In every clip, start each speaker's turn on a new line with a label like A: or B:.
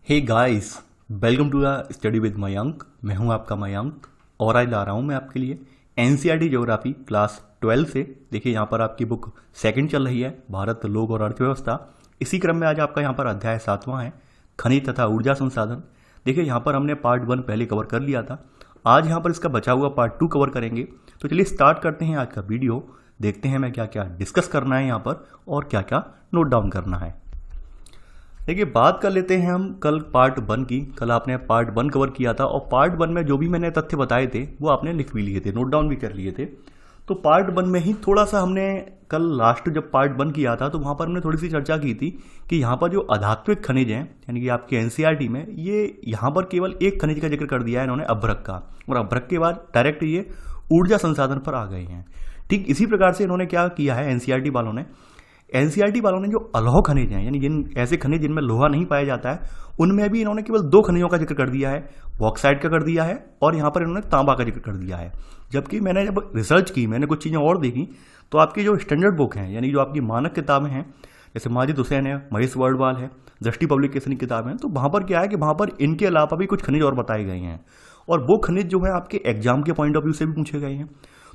A: Hey guys, welcome to the study with Mayank. मैं हूं आपका मयंक और आज ला रहा हूं मैं आपके लिए एनसीईआरटी ज्योग्राफी क्लास 12 से। देखिए यहाँ पर आपकी बुक सेकंड चल रही है, भारत लोक और अर्थव्यवस्था। इसी क्रम में आज आपका यहाँ पर अध्याय 7वां है, खनिज तथा ऊर्जा संसाधन। देखिए यहाँ पर हमने पार्ट 1 पहले कवर कर लिया था, आज यहाँ पर इसका बचा हुआ पार्ट 2 कवर करेंगे। तो चलिए स्टार्ट करते हैं आज का वीडियो, देखते हैं मैं क्या क्या डिस्कस करना है यहाँ पर और क्या क्या नोट डाउन करना है। देखिए बात कर लेते हैं हम कल पार्ट 1 की। कल आपने पार्ट 1 कवर किया था और पार्ट 1 में जो भी मैंने तथ्य बताए थे वो आपने लिख भी लिए थे, नोट डाउन भी कर लिए थे। तो पार्ट 1 में ही थोड़ा सा हमने कल लास्ट जब पार्ट 1 किया था तो वहाँ पर हमने थोड़ी सी चर्चा की थी कि यहाँ पर जो अधात्विक खनिज हैं, यानी कि आपके एनसीईआरटी में ये यहाँ पर केवल एक खनिज का जिक्र कर दिया है इन्होंने, अभ्रक का, और अभ्रक के बाद डायरेक्ट ये ऊर्जा संसाधन पर आ गए हैं। ठीक इसी प्रकार से इन्होंने क्या किया है एनसीईआरटी वालों ने जो अलौह खनिज हैं, यानी जिन ऐसे खनिज जिनमें लोहा नहीं पाया जाता है, उनमें भी इन्होंने केवल 2 खनिजों का जिक्र कर दिया है, बॉक्साइट का कर दिया है और यहाँ पर इन्होंने तांबा का जिक्र कर दिया है। जबकि मैंने जब रिसर्च की, मैंने कुछ चीज़ें और देखी, तो आपकी जो स्टैंडर्ड बुक हैं, यानी जो आपकी मानक किताबें हैं, जैसे माजिद हुसैन है, महेश वर्डवाल है, दृष्टि पब्लिकेशन की किताबें हैं, तो वहाँ पर क्या है कि वहाँ पर इनके अलावा भी कुछ खनिज और बताए गए हैं और वो खनिज जो है आपके एग्जाम के पॉइंट ऑफ व्यू से भी पूछे गए हैं।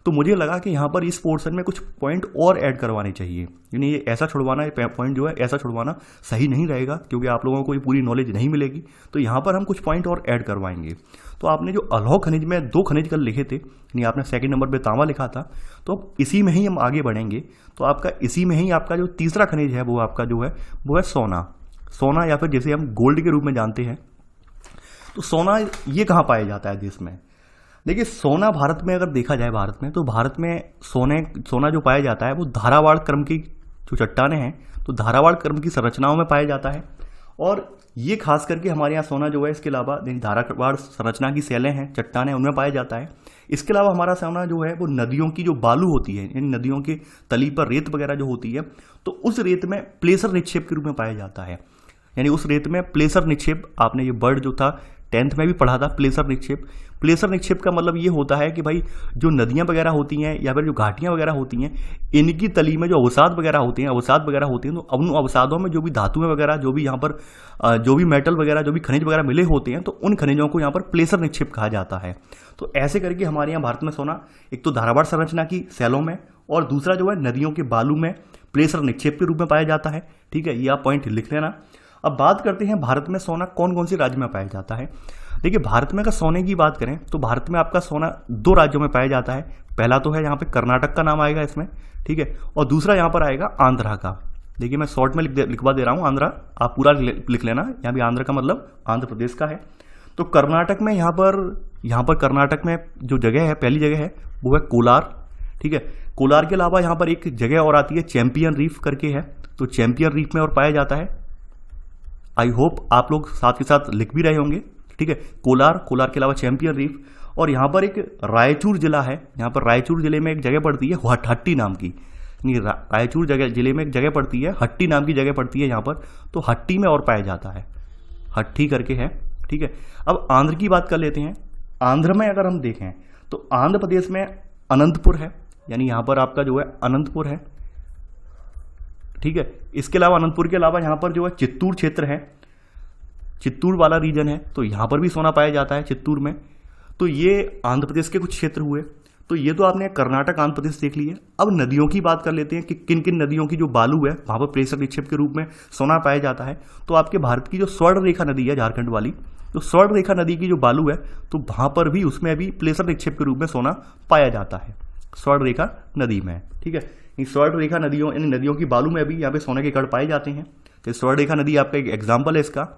A: तो मुझे लगा कि यहाँ पर इस पोर्शन में कुछ पॉइंट और ऐड करवाने चाहिए, यानी ये ऐसा छुड़वाना पॉइंट जो है ऐसा छुड़वाना सही नहीं रहेगा, क्योंकि आप लोगों को ये पूरी नॉलेज नहीं मिलेगी। तो यहाँ पर हम कुछ पॉइंट और ऐड करवाएंगे। तो आपने जो अलौह खनिज में 2 खनिज कल लिखे थे, यानी आपने सेकंड नंबर पे तांबा लिखा था, तो अब इसी में ही हम आगे बढ़ेंगे। तो आपका इसी में ही आपका जो तीसरा खनिज है वो आपका जो है वो है सोना, या फिर जैसे हम गोल्ड के रूप में जानते हैं। तो सोना ये कहाँ पाया जाता है देश में? देखिए सोना भारत में अगर देखा जाए, भारत में सोना जो पाया जाता है वो धारावाड़ क्रम की जो चट्टानें हैं, तो धारावाड़ क्रम की संरचनाओं में पाया जाता है। और ये खास करके हमारे यहाँ सोना जो है, इसके अलावा धारावाड़ संरचना की सेलें हैं, चट्टानें, उनमें पाया जाता है। इसके अलावा हमारा सोना जो है वो नदियों की जो बालू होती है, यानी नदियों की तली पर रेत वगैरह जो होती है, तो उस रेत में प्लेसर निक्षेप के रूप में पाया जाता है। यानी उस रेत में प्लेसर निक्षेप, आपने ये वर्ड जो था 10th में भी पढ़ा था, प्लेसर निक्षेप का मतलब ये होता है कि भाई जो नदियां वगैरह होती हैं या फिर जो घाटियां वगैरह होती हैं, इनकी तली में जो अवसाद वगैरह होते हैं, तो उन अवसादों में जो भी धातुएं वगैरह, जो भी यहाँ पर जो भी मेटल वगैरह, जो भी खनिज वगैरह मिले होते हैं, तो उन खनिजों को यहाँ पर प्लेसर निक्षेप कहा जाता है। तो ऐसे करके हमारे यहाँ भारत में सोना एक तो धारावाड़ संरचना की सेलों में, और दूसरा जो है नदियों के बालू में प्लेसर निक्षेप के रूप में पाया जाता है। ठीक है, ये आप पॉइंट लिख लेना। अब बात करते हैं भारत में सोना कौन कौन से राज्य में पाया जाता है। देखिए भारत में अगर सोने की बात करें तो भारत में आपका सोना 2 राज्यों में पाया जाता है। पहला तो है यहाँ पे कर्नाटक का नाम आएगा इसमें, ठीक है, और दूसरा यहाँ पर आएगा आंध्रा का। देखिए मैं शॉर्ट में लिखवा दे रहा हूँ आंध्रा, आप पूरा लिख लेना। यहाँ भी आंध्र का मतलब आंध्र प्रदेश का है। तो कर्नाटक में यहाँ पर कर्नाटक में जो जगह है, पहली जगह है वो है कोलार। ठीक है, कोलार के अलावा यहाँ पर एक जगह और आती है, चैंपियन रीफ करके है, तो चैंपियन रीफ में और पाया जाता है। आई होप आप लोग साथ के साथ लिख भी रहे होंगे। ठीक है, कोलार के अलावा चैंपियन रीफ, और यहाँ पर एक रायचूर जिला है, यहाँ पर रायचूर जिले में एक जगह पड़ती है हट्टी नाम की, यानी रायचूर जिले में एक जगह पड़ती है, हट्टी नाम की जगह पड़ती है यहाँ पर, तो हट्टी में और पाया जाता है, हट्टी करके है। ठीक है, अब आंध्र की बात कर लेते हैं। आंध्र में अगर हम देखें तो आंध्र प्रदेश में अनंतपुर है, यानी यहाँ पर आपका जो है अनंतपुर है। ठीक है, इसके अलावा अनंतपुर के अलावा यहाँ पर जो है चित्तूर क्षेत्र है, चित्तूर वाला रीजन है, तो यहाँ पर भी सोना पाया जाता है चित्तूर में। तो ये आंध्र प्रदेश के कुछ क्षेत्र हुए। तो ये तो आपने कर्नाटक आंध्र प्रदेश देख लिया। अब नदियों की बात कर लेते हैं कि किन किन नदियों की जो बालू है वहाँ पर प्लेसर निक्षेप के रूप में सोना पाया जाता है। तो आपके भारत की जो स्वर्ण रेखा नदी है, झारखंड वाली, तो स्वर्ण रेखा नदी की जो बालू है, तो वहाँ पर भी उसमें भी प्लेसर निक्षेप के रूप में सोना पाया जाता है, स्वर्ण रेखा नदी में। ठीक है, स्वर्ण रेखा नदियों, इन नदियों की बालू में भी यहाँ पे सोने के कण पाए जाते हैं। तो स्वर्ण रेखा नदी आपका एक एग्जाम्पल है इसका।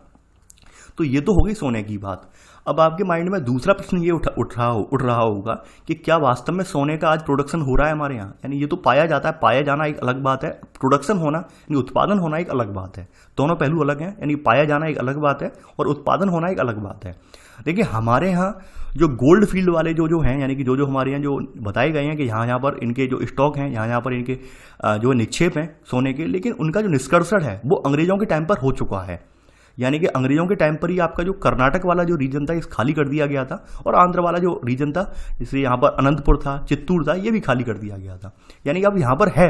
A: तो ये तो हो गई सोने की बात। अब आपके माइंड में दूसरा प्रश्न ये उठ रहा होगा कि क्या वास्तव में सोने का आज प्रोडक्शन हो रहा है हमारे यहाँ? यानी ये तो पाया जाता है, पाया जाना एक अलग बात है, प्रोडक्शन होना यानी उत्पादन होना एक अलग बात है। दोनों पहलू अलग हैं, यानी पाया जाना एक अलग बात है और उत्पादन होना एक अलग बात है। देखिए हमारे यहाँ जो गोल्ड फील्ड वाले जो हैं, यानी कि जो हमारे यहाँ जो बताए गए हैं कि यहाँ पर इनके जो स्टॉक हैं, यहाँ पर इनके जो निक्षेप हैं सोने के, लेकिन उनका जो निष्कर्षण है वो अंग्रेजों के टाइम पर हो चुका है। यानी कि अंग्रेजों के टाइम पर ही आपका जो कर्नाटक वाला जो रीजन था इस खाली कर दिया गया था, और आंध्र वाला जो रीजन था, जैसे यहाँ पर अनंतपुर था, चित्तूर था, ये भी खाली कर दिया गया था। यानी कि अब यहाँ पर है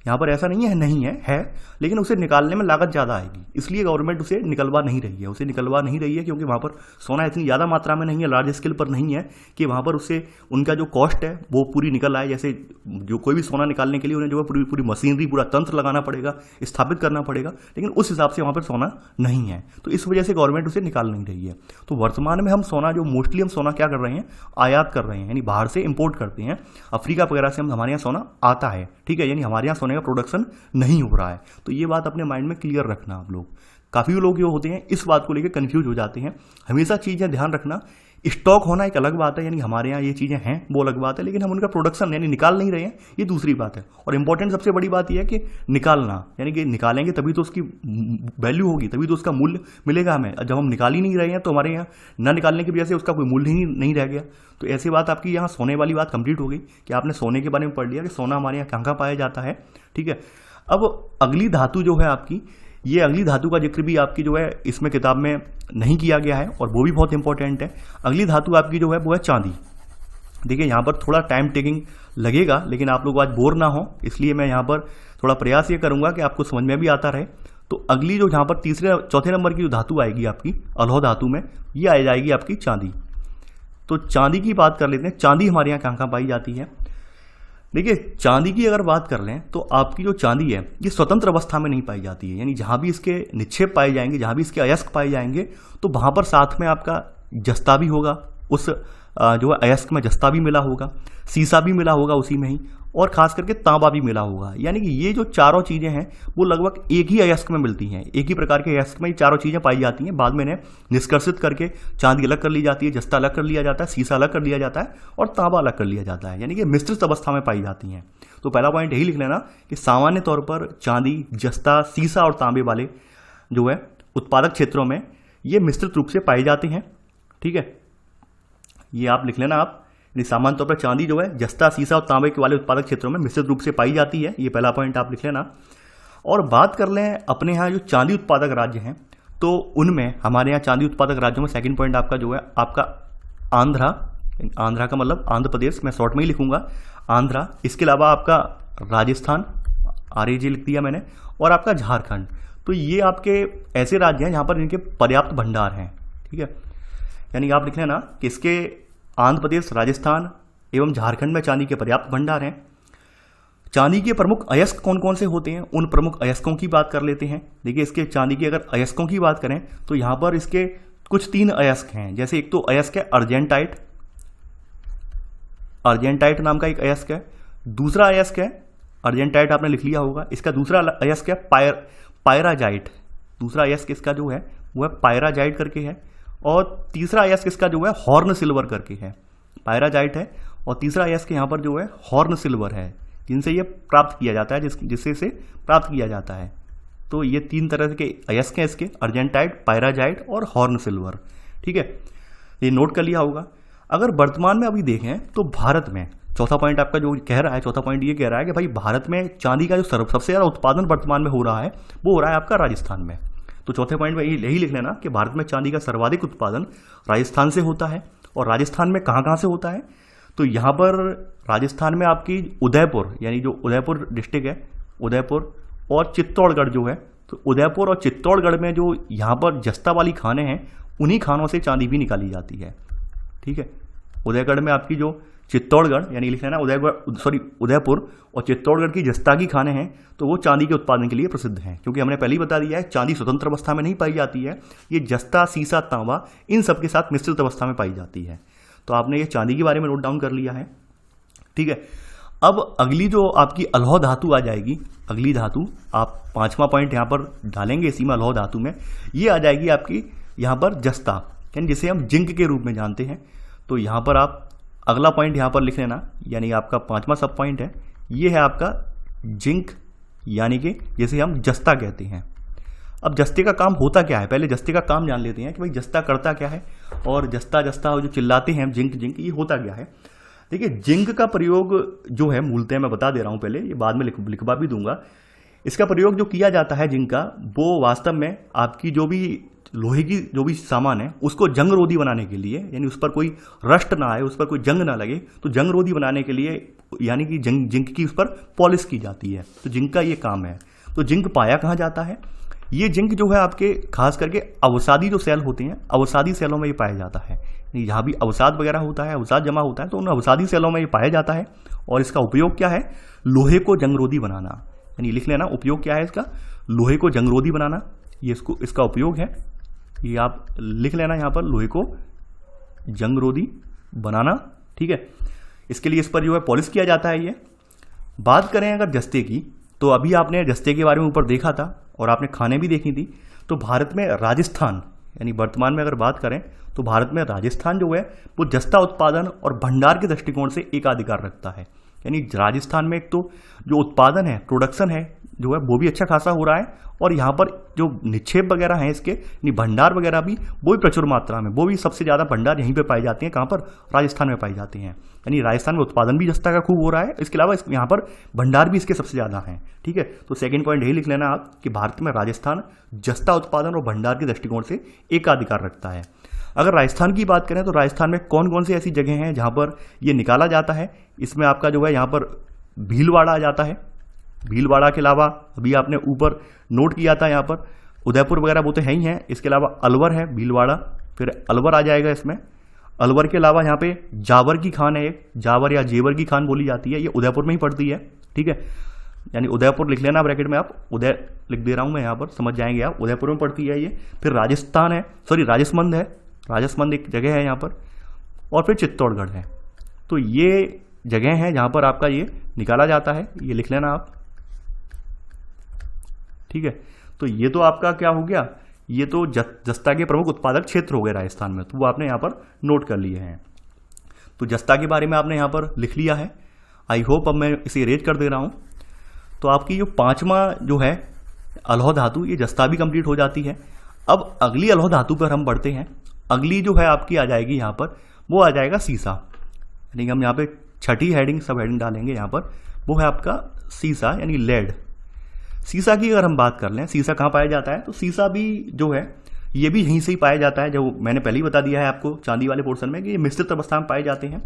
A: यहाँ पर ऐसा नहीं है, लेकिन उसे निकालने में लागत ज़्यादा आएगी, इसलिए गवर्नमेंट उसे निकलवा नहीं रही है क्योंकि वहाँ पर सोना इतनी ज़्यादा मात्रा में नहीं है, लार्ज स्केल पर नहीं है कि वहाँ पर उससे उनका जो कॉस्ट है वो पूरी निकल आए। जैसे जो कोई भी सोना निकालने के लिए उन्हें जो है पूरी मशीनरी, पूरा तंत्र लगाना पड़ेगा, स्थापित करना पड़ेगा, लेकिन उस हिसाब से वहाँ पर सोना नहीं है, तो इस वजह से गवर्नमेंट उसे निकाल नहीं रही है। तो वर्तमान में हम सोना जो मोस्टली हम सोना क्या कर रहे हैं, आयात कर रहे हैं, यानी बाहर से इंपोर्ट करते हैं, अफ्रीका वगैरह से हमारे यहाँ सोना आता है, ठीक है, यानी हमारे यहाँ सोने का प्रोडक्शन नहीं हो रहा है। तो ये बात अपने माइंड में क्लियर रखना आप लोग। काफ़ी लोग जो होते हैं इस बात को लेकर कंफ्यूज हो जाते हैं। हमेशा चीज़ें ध्यान रखना, स्टॉक होना एक अलग बात है, यानी हमारे यहाँ ये चीज़ें हैं वो अलग बात है, लेकिन हम उनका प्रोडक्शन यानी निकाल नहीं रहे हैं, ये दूसरी बात है। और इंपॉर्टेंट सबसे बड़ी बात यह है कि निकालना, यानी कि निकालेंगे तभी तो उसकी वैल्यू होगी, तभी तो उसका मूल्य मिलेगा हमें। जब हम निकाल ही नहीं रहे हैं तो हमारे यहाँ न निकालने की वजह से उसका कोई मूल्य ही नहीं रह गया। तो ऐसी बात आपकी यहाँ सोने वाली बात कंप्लीट हो गई कि आपने सोने के बारे में पढ़ लिया कि सोना हमारे यहाँ कहाँ पाया जाता है, ठीक है। अब अगली धातु जो है आपकी, ये अगली धातु का जिक्र भी आपकी जो है इसमें किताब में नहीं किया गया है और वो भी बहुत इंपॉर्टेंट है। अगली धातु आपकी जो है वो है चांदी। देखिए यहाँ पर थोड़ा टाइम टेकिंग लगेगा, लेकिन आप लोग आज बोर ना हो, इसलिए मैं यहाँ पर थोड़ा प्रयास ये करूँगा कि आपको समझ में भी आता रहे। तो अगली जो यहाँ पर चौथे नंबर की जो धातु आएगी आपकी अलौह धातु में, ये आ जाएगी आपकी चांदी। तो चांदी की बात कर लेते हैं, चांदी हमारे यहाँ कहाँ पाई जाती है। देखिए चांदी की अगर बात कर लें तो आपकी जो चांदी है ये स्वतंत्र अवस्था में नहीं पाई जाती है, यानी जहाँ भी इसके निक्षेप पाए जाएंगे, जहाँ भी इसके अयस्क पाए जाएंगे, तो वहाँ पर साथ में आपका जस्ता भी होगा, उस जो है अयस्क में जस्ता भी मिला होगा, सीसा भी मिला होगा उसी में ही, और खास करके तांबा भी मिला होगा। यानी कि ये जो चारों चीज़ें हैं वो लगभग एक ही अयस्क में मिलती हैं, एक ही प्रकार के अयस्क में ये चारों चीज़ें पाई जाती हैं। बाद में इन्हें निष्कर्षित करके चांदी अलग कर ली जाती है, जस्ता अलग कर लिया जाता है, सीसा अलग कर लिया जाता है और तांबा अलग कर लिया जाता है, यानी कि मिश्रित अवस्था में पाई जाती हैं। तो पहला पॉइंट यही लिख लेना कि सामान्य तौर पर चांदी, जस्ता, सीसा और तांबे वाले जो है उत्पादक क्षेत्रों में ये मिश्रित रूप से पाए जाते हैं, ठीक है। ये आप लिख लेना आप, सामान्य तौर पर चांदी जो है जस्ता, सीसा और तांबे के वाले उत्पादक क्षेत्रों में मिश्रित रूप से पाई जाती है, ये पहला पॉइंट आप लिख लेना। और बात कर लें अपने यहाँ जो चांदी उत्पादक राज्य हैं, तो उनमें हमारे यहाँ चांदी उत्पादक राज्यों में सेकंड पॉइंट आपका जो है आपका आंध्रा का मतलब आंध्र प्रदेश, मैं शॉर्ट में ही लिखूंगा आंध्रा। इसके अलावा आपका राजस्थान, RAJ लिख दिया मैंने, और आपका झारखंड। तो ये आपके ऐसे राज्य हैं जहाँ पर इनके पर्याप्त भंडार हैं, ठीक है। यानी आप लिख लेना कि इसके आंध्र प्रदेश, राजस्थान एवं झारखंड में चांदी के पर्याप्त भंडार हैं। चांदी के प्रमुख अयस्क कौन कौन से होते हैं, उन प्रमुख अयस्कों की बात कर लेते हैं। देखिए इसके चांदी के अगर अयस्कों की बात करें तो यहाँ पर इसके कुछ 3 अयस्क हैं। जैसे एक तो अयस्क है अर्जेंटाइट नाम का एक अयस्क है। दूसरा अयस्क है अर्जेंटाइट, आपने लिख लिया होगा। इसका दूसरा अयस्क है पायराजाइट। दूसरा अयस्क इसका जो है वो है पायराजाइट करके है। और तीसरा अयस्क इसका जो है हॉर्न सिल्वर करके है। पायराजाइट है और तीसरा अयस्क यहाँ पर जो है हॉर्न सिल्वर है, जिनसे ये प्राप्त किया जाता है, जिससे इसे प्राप्त किया जाता है। तो ये 3 तरह के अयस्क हैं इसके, अर्जेंटाइट, पायराजाइट और हॉर्न सिल्वर, ठीक है। ये नोट कर लिया होगा। अगर वर्तमान में अभी देखें तो भारत में चौथा पॉइंट आपका जो कह रहा है, चौथा पॉइंट ये कह रहा है कि भाई भारत में चांदी का जो सबसे ज़्यादा उत्पादन वर्तमान में हो रहा है वो हो रहा है आपका राजस्थान में। तो चौथे पॉइंट में यही लिख लेना कि भारत में चांदी का सर्वाधिक उत्पादन राजस्थान से होता है। और राजस्थान में कहाँ कहाँ से होता है, तो यहाँ पर राजस्थान में आपकी उदयपुर, यानी जो उदयपुर डिस्ट्रिक्ट है, उदयपुर और चित्तौड़गढ़ जो है, तो उदयपुर और चित्तौड़गढ़ में जो यहाँ पर जस्ता वाली खानें हैं, उन्हीं खानों से चांदी भी निकाली जाती है, ठीक है। उदयगढ़ में आपकी जो चित्तौड़गढ़, यानी लिख लेना उदयपुर और चित्तौड़गढ़ की जस्ता की खानें हैं, तो वो चांदी के उत्पादन के लिए प्रसिद्ध हैं। क्योंकि हमने पहले ही बता दिया है चांदी स्वतंत्र अवस्था में नहीं पाई जाती है, ये जस्ता, सीसा, तांबा इन सब के साथ मिश्रित अवस्था में पाई जाती है। तो आपने ये चांदी के बारे में नोट डाउन कर लिया है, ठीक है। अब अगली जो आपकी अलौह धातु आ जाएगी, अगली धातु आप 5वां पॉइंट यहाँ पर डालेंगे इसी में अलौह धातु में, ये आ जाएगी आपकी यहाँ पर जस्ता, यानी जिसे हम जिंक के रूप में जानते हैं। तो यहाँ पर आप अगला पॉइंट यहाँ पर लिख लेना, यानी आपका 5वां सब पॉइंट है, ये है आपका जिंक, यानी कि जिसे हम जस्ता कहते हैं। अब जस्ते का काम होता क्या है, पहले जस्ते का काम जान लेते हैं कि भाई जस्ता करता क्या है, और जस्ता जो चिल्लाते हैं हम जिंक जिंक, ये होता क्या है। देखिए जिंक का प्रयोग जो है मूलतः मैं बता दे रहा हूँ पहले, ये बाद में लिखवा भी दूंगा। इसका प्रयोग जो किया जाता है जिंक का, वो वास्तव में आपकी जो भी लोहे की जो भी सामान है उसको जंग रोधी बनाने के लिए, यानी उस पर कोई रस्ट ना आए, उस पर कोई जंग ना लगे, तो जंग रोधी बनाने के लिए यानी कि जिंक की उस पर पॉलिश की जाती है। तो जिंक का ये काम है। तो जिंक पाया कहाँ जाता है? ये जिंक जो है आपके खास करके अवसादी जो सेल होते हैं, अवसादी सेलों में ये पाया जाता है। जहाँ भी अवसाद वगैरह होता है, अवसाद जमा होता है, तो उन अवसादी सेलों में ये पाया जाता है। और इसका उपयोग क्या है? लोहे को जंगरोधी बनाना। यानी लिख लेना, उपयोग क्या है इसका? लोहे को जंगरोधी बनाना, ये इसका उपयोग है। ये आप लिख लेना यहाँ पर, लोहे को जंगरोधी बनाना। ठीक है, इसके लिए इस पर जो है पॉलिश किया जाता है। ये बात करें अगर जस्ते की, तो अभी आपने जस्ते के बारे में ऊपर देखा था और आपने खाने भी देखी थी। तो भारत में राजस्थान, यानी वर्तमान में अगर बात करें तो भारत में राजस्थान जो है वो जस्ता उत्पादन और भंडार के दृष्टिकोण से एकाधिकार रखता है। यानी राजस्थान में एक तो जो उत्पादन है, प्रोडक्शन है जो है वो भी अच्छा खासा हो रहा है, और यहाँ पर जो निक्षेप वगैरह हैं इसके, यानी भंडार वगैरह भी, वो भी प्रचुर मात्रा में, वो भी सबसे ज़्यादा भंडार यहीं पे पाए जाते हैं। कहाँ पर? राजस्थान में पाए जाते हैं। यानी राजस्थान में उत्पादन भी जस्ता का खूब हो रहा है, इसके अलावा यहाँ पर भंडार भी इसके सबसे ज़्यादा हैं। ठीक है, तो सेकंड पॉइंट यही लिख लेना आप कि भारत में राजस्थान जस्ता उत्पादन और भंडार के दृष्टिकोण से एकाधिकार रखता है। अगर राजस्थान की बात करें तो राजस्थान में कौन कौन सी ऐसी जगह हैं जहाँ पर ये निकाला जाता है? इसमें आपका जो है यहाँ पर भीलवाड़ा आ जाता है। भीलवाड़ा के अलावा अभी आपने ऊपर नोट किया था यहाँ पर उदयपुर वगैरह वो तो है ही हैं। इसके अलावा अलवर है, भीलवाड़ा, फिर अलवर आ जाएगा इसमें। अलवर के अलावा यहाँ पे जावर की खान है, एक जावर या जेवर की खान बोली जाती है, ये उदयपुर में ही पड़ती है। ठीक है, यानी उदयपुर लिख लेना ब्रैकेट में, आप उदय लिख दे रहा हूँ मैं यहाँ पर, समझ जाएंगे आप, उदयपुर में पड़ती है ये। फिर राजस्थान है, सॉरी राजसमंद है, राजसमंद एक जगह है यहाँ पर, और फिर चित्तौड़गढ़ है। तो ये जगह है जहाँ पर आपका ये निकाला जाता है, ये लिख लेना आप। ठीक है, तो ये तो आपका क्या हो गया? ये तो जस्ता के प्रमुख उत्पादक क्षेत्र हो गए राजस्थान में, तो वो आपने यहाँ पर नोट कर लिए हैं। तो जस्ता के बारे में आपने यहाँ पर लिख लिया है। आई होप अब मैं इसे इरेज कर दे रहा हूँ। तो आपकी जो पांचवा जो है अलौह धातु, ये जस्ता भी कंप्लीट हो जाती है। अब अगली अलौह धातु पर हम बढ़ते हैं। अगली जो है आपकी आ जाएगी यहाँ पर, वो आ जाएगा सीसा। यानी कि हम यहाँ पे छठी हेडिंग, सब हेडिंग डालेंगे यहाँ पर, वो है आपका सीसा यानी लेड। सीसा की अगर हम बात कर लें, सीसा कहाँ पाया जाता है? तो सीसा भी जो है ये भी यहीं से ही पाया जाता है, जो मैंने पहले ही बता दिया है आपको चांदी वाले पोर्शन में कि ये मिश्रित अवस्था में पाए जाते हैं।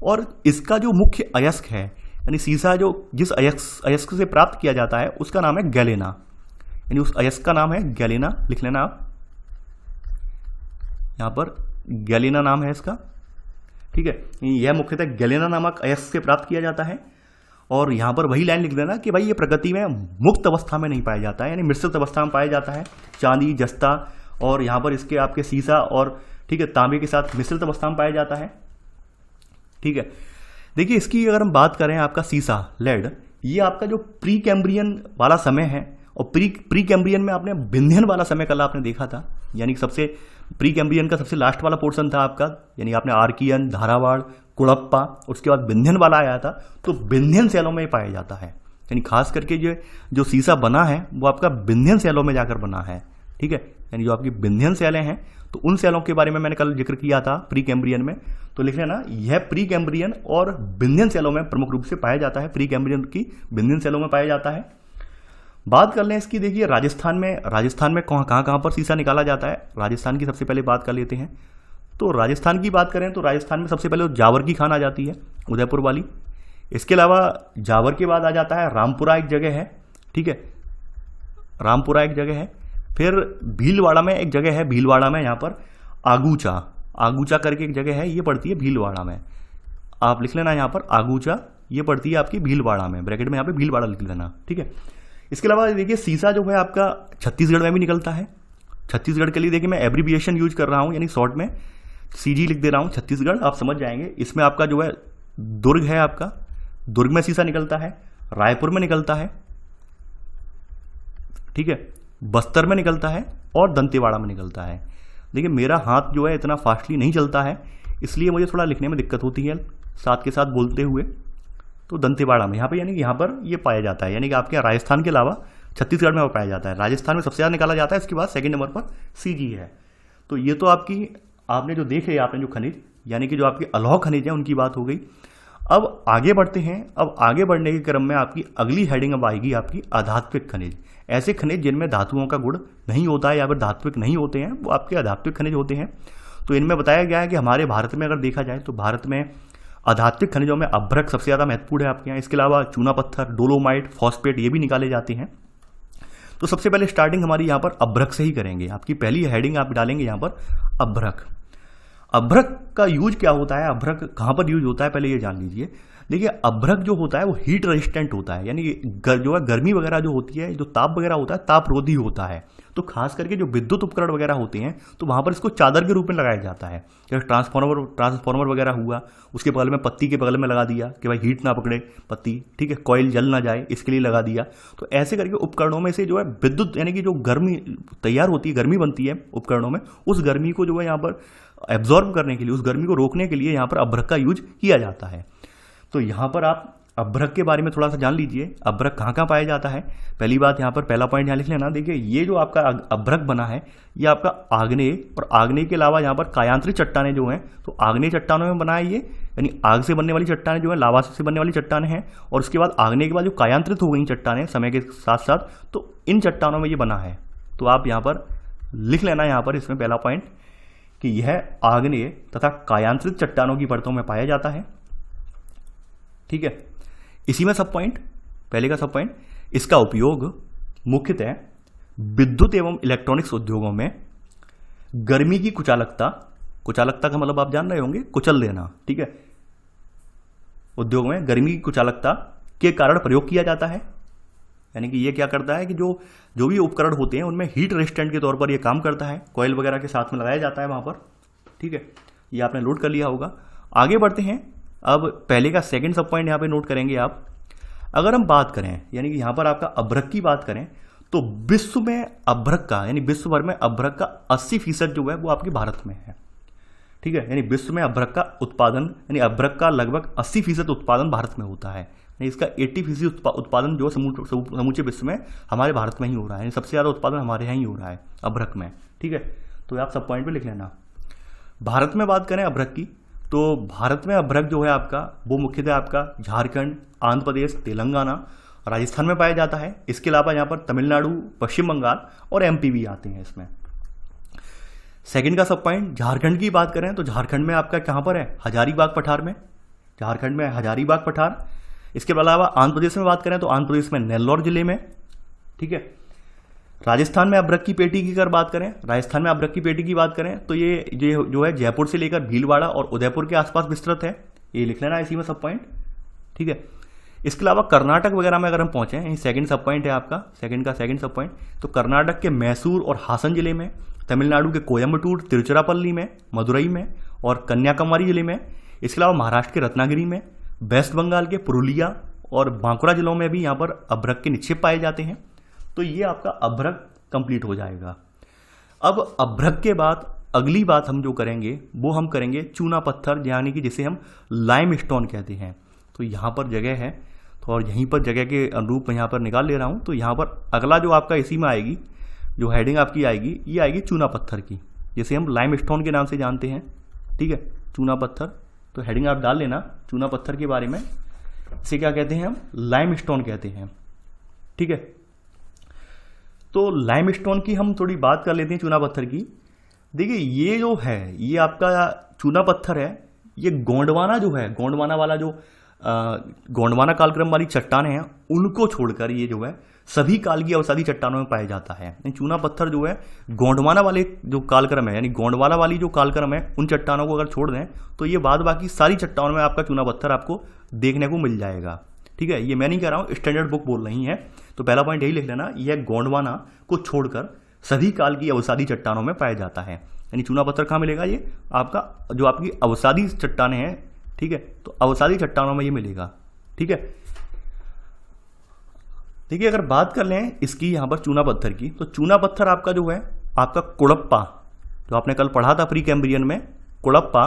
A: और इसका जो मुख्य अयस्क है, यानी सीसा जो जिस अयस्क से प्राप्त किया जाता है उसका नाम है गैलेना। यानी उस अयस्क का नाम है गैलेना, लिख लेना आप यहाँ पर, गैलेना नाम है इसका। ठीक है, यह मुख्यतः गैलेना नामक अयस्क से प्राप्त किया जाता है। और यहाँ पर वही लाइन लिख देना कि भाई ये प्रकृति में मुक्त अवस्था में नहीं पाया जाता है, यानी मिश्रित अवस्था में पाया जाता है। चांदी, जस्ता और यहाँ पर इसके आपके सीसा और ठीक है तांबे के साथ मिश्रित अवस्था में पाया जाता है। ठीक है, देखिए इसकी अगर हम बात करें, आपका सीसा लेड, ये आपका जो प्री कैम्ब्रियन वाला समय है, और प्री कैम्ब्रियन में आपने विंध्यन वाला समय कल आपने देखा था, यानी सबसे प्री कैम्ब्रियन का सबसे लास्ट वाला पोर्शन था आपका, यानी आपने आर्कियन, धारावाड़, कुड़प्पा, उसके बाद विंध्यन वाला आया था। तो विंध्यन सेलों में पाया जाता है, यानी खास करके जो सीसा बना है वो आपका विंध्यन सेलों में जाकर बना है। ठीक है, यानी जो आपकी विंध्यन सेलें हैं, तो उन सेलों के बारे में मैंने कल जिक्र किया था प्री कैम्ब्रियन में। तो लिख लेना, यह प्री कैम्ब्रियन और विंध्यन सेलों में प्रमुख रूप से पाया जाता है, प्री कैम्ब्रियन की विंध्यन सेलों में पाया जाता है। बात कर लें इसकी, देखिए राजस्थान में कहाँ पर सीसा निकाला जाता है, राजस्थान की सबसे पहले बात कर लेते हैं। तो राजस्थान की बात करें तो राजस्थान में सबसे पहले जावर की खान आ जाती है, उदयपुर वाली। इसके अलावा जावर के बाद आ जाता है रामपुरा, एक जगह है। ठीक है, रामपुरा एक जगह है। फिर भीलवाड़ा में एक जगह है, भीलवाड़ा में यहाँ पर आगूचा करके एक जगह है, ये पड़ती है भीलवाड़ा में। आप लिख लेना यहाँ पर आगूचा, ये पड़ती है आपकी भीलवाड़ा में, ब्रैकेट में यहाँ पे भीलवाड़ा लिख लेना। ठीक है, इसके अलावा देखिए सीसा जो है आपका छत्तीसगढ़ में भी निकलता है। छत्तीसगढ़ के लिए देखिए मैं एब्रीविएशन यूज कर रहा हूँ, यानी शॉर्ट में सीजी लिख दे रहा हूँ, छत्तीसगढ़, आप समझ जाएंगे। इसमें आपका जो है दुर्ग है, आपका दुर्ग में सीसा निकलता है, रायपुर में निकलता है, ठीक है, बस्तर में निकलता है और दंतेवाड़ा में निकलता है। देखिए मेरा हाथ जो है इतना फास्टली नहीं चलता है, इसलिए मुझे थोड़ा लिखने में दिक्कत होती है साथ के साथ बोलते हुए। तो दंतेवाड़ा में यहाँ पे, यानी कि यहाँ पर ये पाया जाता है, यानी कि आपके राजस्थान के अलावा छत्तीसगढ़ में वो पाया जाता है। राजस्थान में सबसे ज़्यादा निकाला जाता है, इसके बाद सेकंड नंबर पर सीजी है। तो ये तो आपकी आपने जो देखे, आपने जो खनिज यानी कि जो आपकी अलौह खनिज है उनकी बात हो गई। अब आगे बढ़ते हैं। अब आगे बढ़ने के क्रम में आपकी अगली हेडिंग अब आएगी आपकी अधात्विक खनिज। ऐसे खनिज जिनमें धातुओं का गुण नहीं होता है या फिर धात्विक नहीं होते हैं, वो आपके अधात्विक खनिज होते हैं। तो इनमें बताया गया है कि हमारे भारत में अगर देखा जाए तो भारत में आधात्मिक खनिजों में अभ्रक सबसे ज़्यादा महत्वपूर्ण है आपके यहाँ। इसके अलावा चूना पत्थर, डोलोमाइट, फॉस्फेट ये भी निकाले जाते हैं। तो सबसे पहले स्टार्टिंग हमारी यहाँ पर अभ्रक से ही करेंगे। आपकी पहली हेडिंग आप डालेंगे यहाँ पर अभ्रक। अभ्रक का यूज क्या होता है, अभ्रक कहाँ पर यूज होता है, पहले ये जान लीजिए। देखिए अभ्रक जो होता है वो हीट रेजिस्टेंट होता है, यानी जो है गर्मी वगैरह जो होती है, जो ताप वगैरह होता है, ताप रोधी होता है। तो खास करके जो विद्युत उपकरण वगैरह होते हैं तो वहाँ पर इसको चादर के रूप में लगाया जाता है। जैसे ट्रांसफार्मर वगैरह हुआ, उसके बगल में पत्ती के बगल में लगा दिया कि भाई हीट ना पकड़े पत्ती, ठीक है, कॉइल जल ना जाए, इसके लिए लगा दिया। तो ऐसे करके उपकरणों में से जो है विद्युत यानी कि जो गर्मी तैयार होती है, गर्मी बनती है उपकरणों में, उस गर्मी को जो है यहाँ पर एब्जॉर्ब करने के लिए, उस गर्मी को रोकने के लिए यहाँ पर अभ्रक का यूज किया जाता है। तो यहाँ पर आप अभ्रक के बारे में थोड़ा सा जान लीजिए, अभ्रक कहाँ कहाँ पाया जाता है। पहली बात यहाँ पर पहला पॉइंट यहाँ लिख लेना। देखिए ये जो आपका अभ्रक बना है ये आपका आग्नेय, और आग्नेय के अलावा यहाँ पर कायांतरित चट्टानें जो हैं, तो आग्नेय चट्टानों में बना है ये, यानी आग से बनने वाली चट्टानें जो है, लावा से बनने वाली चट्टानें हैं। और उसके बाद आग्नेय के बाद जो कायांतरित हो गई चट्टानें समय के साथ साथ, तो इन चट्टानों में ये बना है। तो आप यहाँ पर लिख लेना, यहाँ पर इसमें पहला पॉइंट कि यह आग्नेय तथा कायांतरित चट्टानों की परतों में पाया जाता है। ठीक है, इसी में सब पॉइंट, पहले का सब पॉइंट, इसका उपयोग मुख्यतः विद्युत एवं इलेक्ट्रॉनिक्स उद्योगों में गर्मी की कुचालकता का मतलब आप जान रहे होंगे, कुचल देना, ठीक है, उद्योग में गर्मी की कुचालकता के कारण प्रयोग किया जाता है। यानी कि ये क्या करता है कि जो भी उपकरण होते हैं उनमें हीट रेजिस्टेंट के तौर पर ये काम करता है, कॉइल वगैरह के साथ में लगाया जाता है वहां पर। ठीक है, ये आपने नोट कर लिया होगा। आगे बढ़ते हैं, अब पहले का सेकंड सब पॉइंट यहाँ पे नोट करेंगे आप। अगर हम बात करें, यानी कि यहाँ पर आपका अभ्रक की बात करें, तो विश्व में अभ्रक का, यानी विश्व भर में अभ्रक का 80% जो है वो आपके भारत में है। ठीक है, यानी विश्व में अभ्रक का उत्पादन, यानी अभ्रक का लगभग 80% उत्पादन भारत में होता है। यानी इसका 80% उत्पादन जो समूचे विश्व में हमारे भारत में ही हो रहा है, यानी सबसे ज़्यादा उत्पादन हमारे यहाँ ही हो रहा है अभ्रक में। ठीक है, तो आप सब पॉइंट पे लिख लेना। भारत में बात करें अभ्रक की, तो भारत में अभ्रक जो है आपका वो मुख्यतः आपका झारखंड, आंध्र प्रदेश, तेलंगाना, राजस्थान में पाया जाता है। इसके अलावा यहाँ पर तमिलनाडु, पश्चिम बंगाल और एमपी भी आते हैं इसमें। सेकंड का सब पॉइंट, झारखंड की बात करें तो झारखंड में आपका कहाँ पर है, हजारीबाग पठार में, झारखंड में हजारीबाग पठार। इसके अलावा आंध्र प्रदेश में बात करें तो आंध्र प्रदेश में नेल्लौर जिले में। ठीक है, राजस्थान में अभ्रक की पेटी की अगर बात करें, राजस्थान में अभ्रक की पेटी की बात करें तो ये जो है जयपुर से लेकर भीलवाड़ा और उदयपुर के आसपास विस्तृत है, ये लिख लेना इसी में सब पॉइंट। ठीक है, इसके अलावा कर्नाटक वगैरह में अगर हम पहुंचे, यही सेकंड सब पॉइंट है आपका, सेकंड सब पॉइंट, तो कर्नाटक के मैसूर और हासन जिले में, तमिलनाडु के कोयम्बटूर, तिरुचिरापल्ली में, मदुरई में और कन्याकुमारी जिले में। इसके अलावा महाराष्ट्र के रत्नागिरी में, वेस्ट बंगाल के पुरुलिया और बांकुड़ा जिलों में भी यहाँ पर अभ्रक के निक्षेप पाए जाते हैं। तो ये आपका अभ्रक कंप्लीट हो जाएगा। अब अभ्रक के बाद अगली बात हम जो करेंगे वो हम करेंगे चूना पत्थर, यानी कि जिसे हम लाइम स्टोन कहते हैं। तो यहाँ पर जगह है, तो और यहीं पर जगह के अनुरूप मैं यहाँ पर निकाल ले रहा हूँ। तो यहाँ पर अगला जो आपका इसी में आएगी, जो हेडिंग आपकी आएगी, ये आएगी चूना पत्थर की, जिसे हम लाइम स्टोन के नाम से जानते हैं। ठीक है, चूना पत्थर, तो हेडिंग आप डाल लेना चूना पत्थर के बारे में। इसे क्या कहते हैं हम, लाइम स्टोन कहते हैं। ठीक है, तो लाइम स्टोन की हम थोड़ी बात कर लेते हैं, चूना पत्थर की। देखिए ये जो है, ये आपका चूना पत्थर है, ये गोंडवाना जो है, गोंडवाना वाला जो गोंडवाना कालक्रम वाली चट्टानें हैं उनको छोड़कर ये जो है सभी काल की अवसादी चट्टानों में पाया जाता है। चूना पत्थर जो है गोंडवाना वाले जो कालक्रम है, यानी गोंडवाना वाली जो कालक्रम है, उन चट्टानों को अगर छोड़ दें तो ये बाद बाकी सारी चट्टानों में आपका चूना पत्थर आपको देखने को मिल जाएगा। ठीक है, ये मैं नहीं कह रहा हूँ, स्टैंडर्ड बुक बोल रही है। तो पहला पॉइंट यही लिख लेना, यह गोंडवाना को छोड़कर सभी काल की अवसादी चट्टानों में पाया जाता है। यानी चूना पत्थर कहाँ मिलेगा, ये आपका जो आपकी अवसादी चट्टानें हैं, ठीक है, तो अवसादी चट्टानों में ये मिलेगा। ठीक है, देखिए अगर बात कर लें इसकी यहाँ पर चूना पत्थर की, तो चूना पत्थर आपका जो है आपका कुड़प्पा, जो आपने कल पढ़ा था प्री कैम्ब्रियन में, कुड़प्पा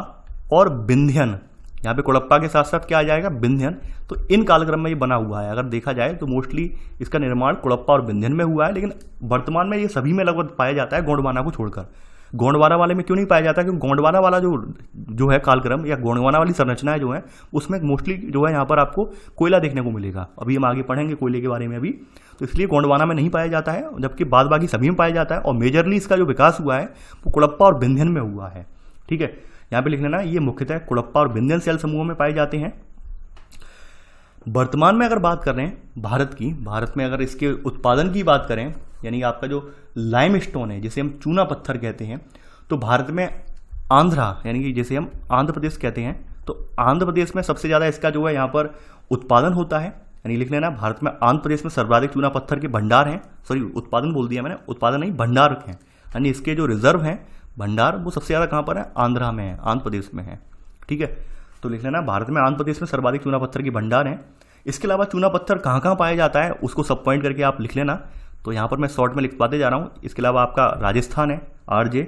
A: और विंध्यन, यहाँ पे कुड़प्पा के साथ साथ क्या आ जाएगा, विंध्यन। तो इन कालक्रम में ये बना हुआ है। अगर देखा जाए तो मोस्टली इसका निर्माण कुड़प्पा और विंध्यन में हुआ है, लेकिन वर्तमान में ये सभी में लगभग पाया जाता है, गोंडवाना को छोड़कर। गोंडवाना वाले में क्यों नहीं पाया जाता, क्योंकि गोंडवाना वाला जो है कालक्रम या गोंडवाना वाली संरचनाएं जो है उसमें मोस्टली जो है यहाँ पर आपको कोयला देखने को मिलेगा। अभी हम आगे पढ़ेंगे कोयले के बारे में अभी, तो इसलिए गोंडवाना में नहीं पाया जाता है, जबकि बाद बाकी सभी में पाया जाता है। और मेजरली इसका जो विकास हुआ है वो कुड़प्पा और विंध्यन में हुआ है। ठीक है, यहाँ पे लिख लेना, ये मुख्यतः कुड़प्पा और विंध्यन सेल समूहों में पाए जाते हैं। वर्तमान में अगर बात कर रहे हैं भारत में अगर इसके उत्पादन की बात करें, यानी आपका जो लाइमस्टोन है जिसे हम चूना पत्थर कहते हैं, तो भारत में आंध्रा यानी कि जिसे हम आंध्र प्रदेश कहते हैं, तो आंध्र प्रदेश में सबसे ज़्यादा इसका जो है यहाँ पर उत्पादन होता है। यानी लिख लेना, भारत में आंध्र प्रदेश में सर्वाधिक चूना पत्थर के भंडार हैं, सॉरी उत्पादन बोल दिया मैंने, उत्पादन नहीं भंडार हैं, यानी इसके जो रिजर्व हैं भंडार वो सबसे ज़्यादा कहाँ पर है, आंध्रा में है, आंध्र प्रदेश में है। ठीक है, तो लिख लेना भारत में आंध्र प्रदेश में सर्वाधिक चूना पत्थर के भंडार हैं। इसके अलावा चूना पत्थर कहाँ कहाँ पाया जाता है उसको सब पॉइंट करके आप लिख लेना, तो यहाँ पर मैं शॉर्ट में लिखवाते जा रहा हूँ। इसके अलावा आपका राजस्थान है RJ,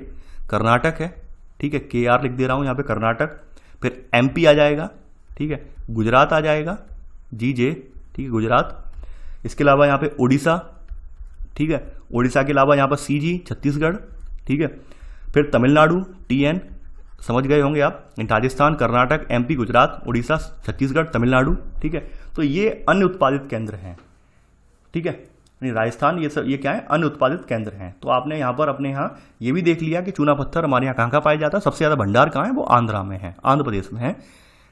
A: कर्नाटक है, ठीक है KR लिख दे रहा हूँ यहाँ पे कर्नाटक, फिर MP आ जाएगा, ठीक है, गुजरात आ जाएगा GJ, ठीक है गुजरात। इसके अलावा यहाँ पे उड़ीसा, ठीक है, उड़ीसा के अलावा यहाँ पर CG छत्तीसगढ़, ठीक है, फिर तमिलनाडु TN, समझ गए होंगे आप, राजस्थान, कर्नाटक, MP, गुजरात, उड़ीसा, छत्तीसगढ़, तमिलनाडु, ठीक है। तो ये अन्य उत्पादित केंद्र हैं, ठीक है, राजस्थान ये सब ये क्या है, अन्य उत्पादित केंद्र हैं। तो आपने यहाँ पर अपने यहाँ ये भी देख लिया कि चूना पत्थर हमारे यहाँ कहाँ पाया जाता है, सबसे ज़्यादा भंडार कहाँ है, वो आंध्रा में है, आंध्र प्रदेश में है,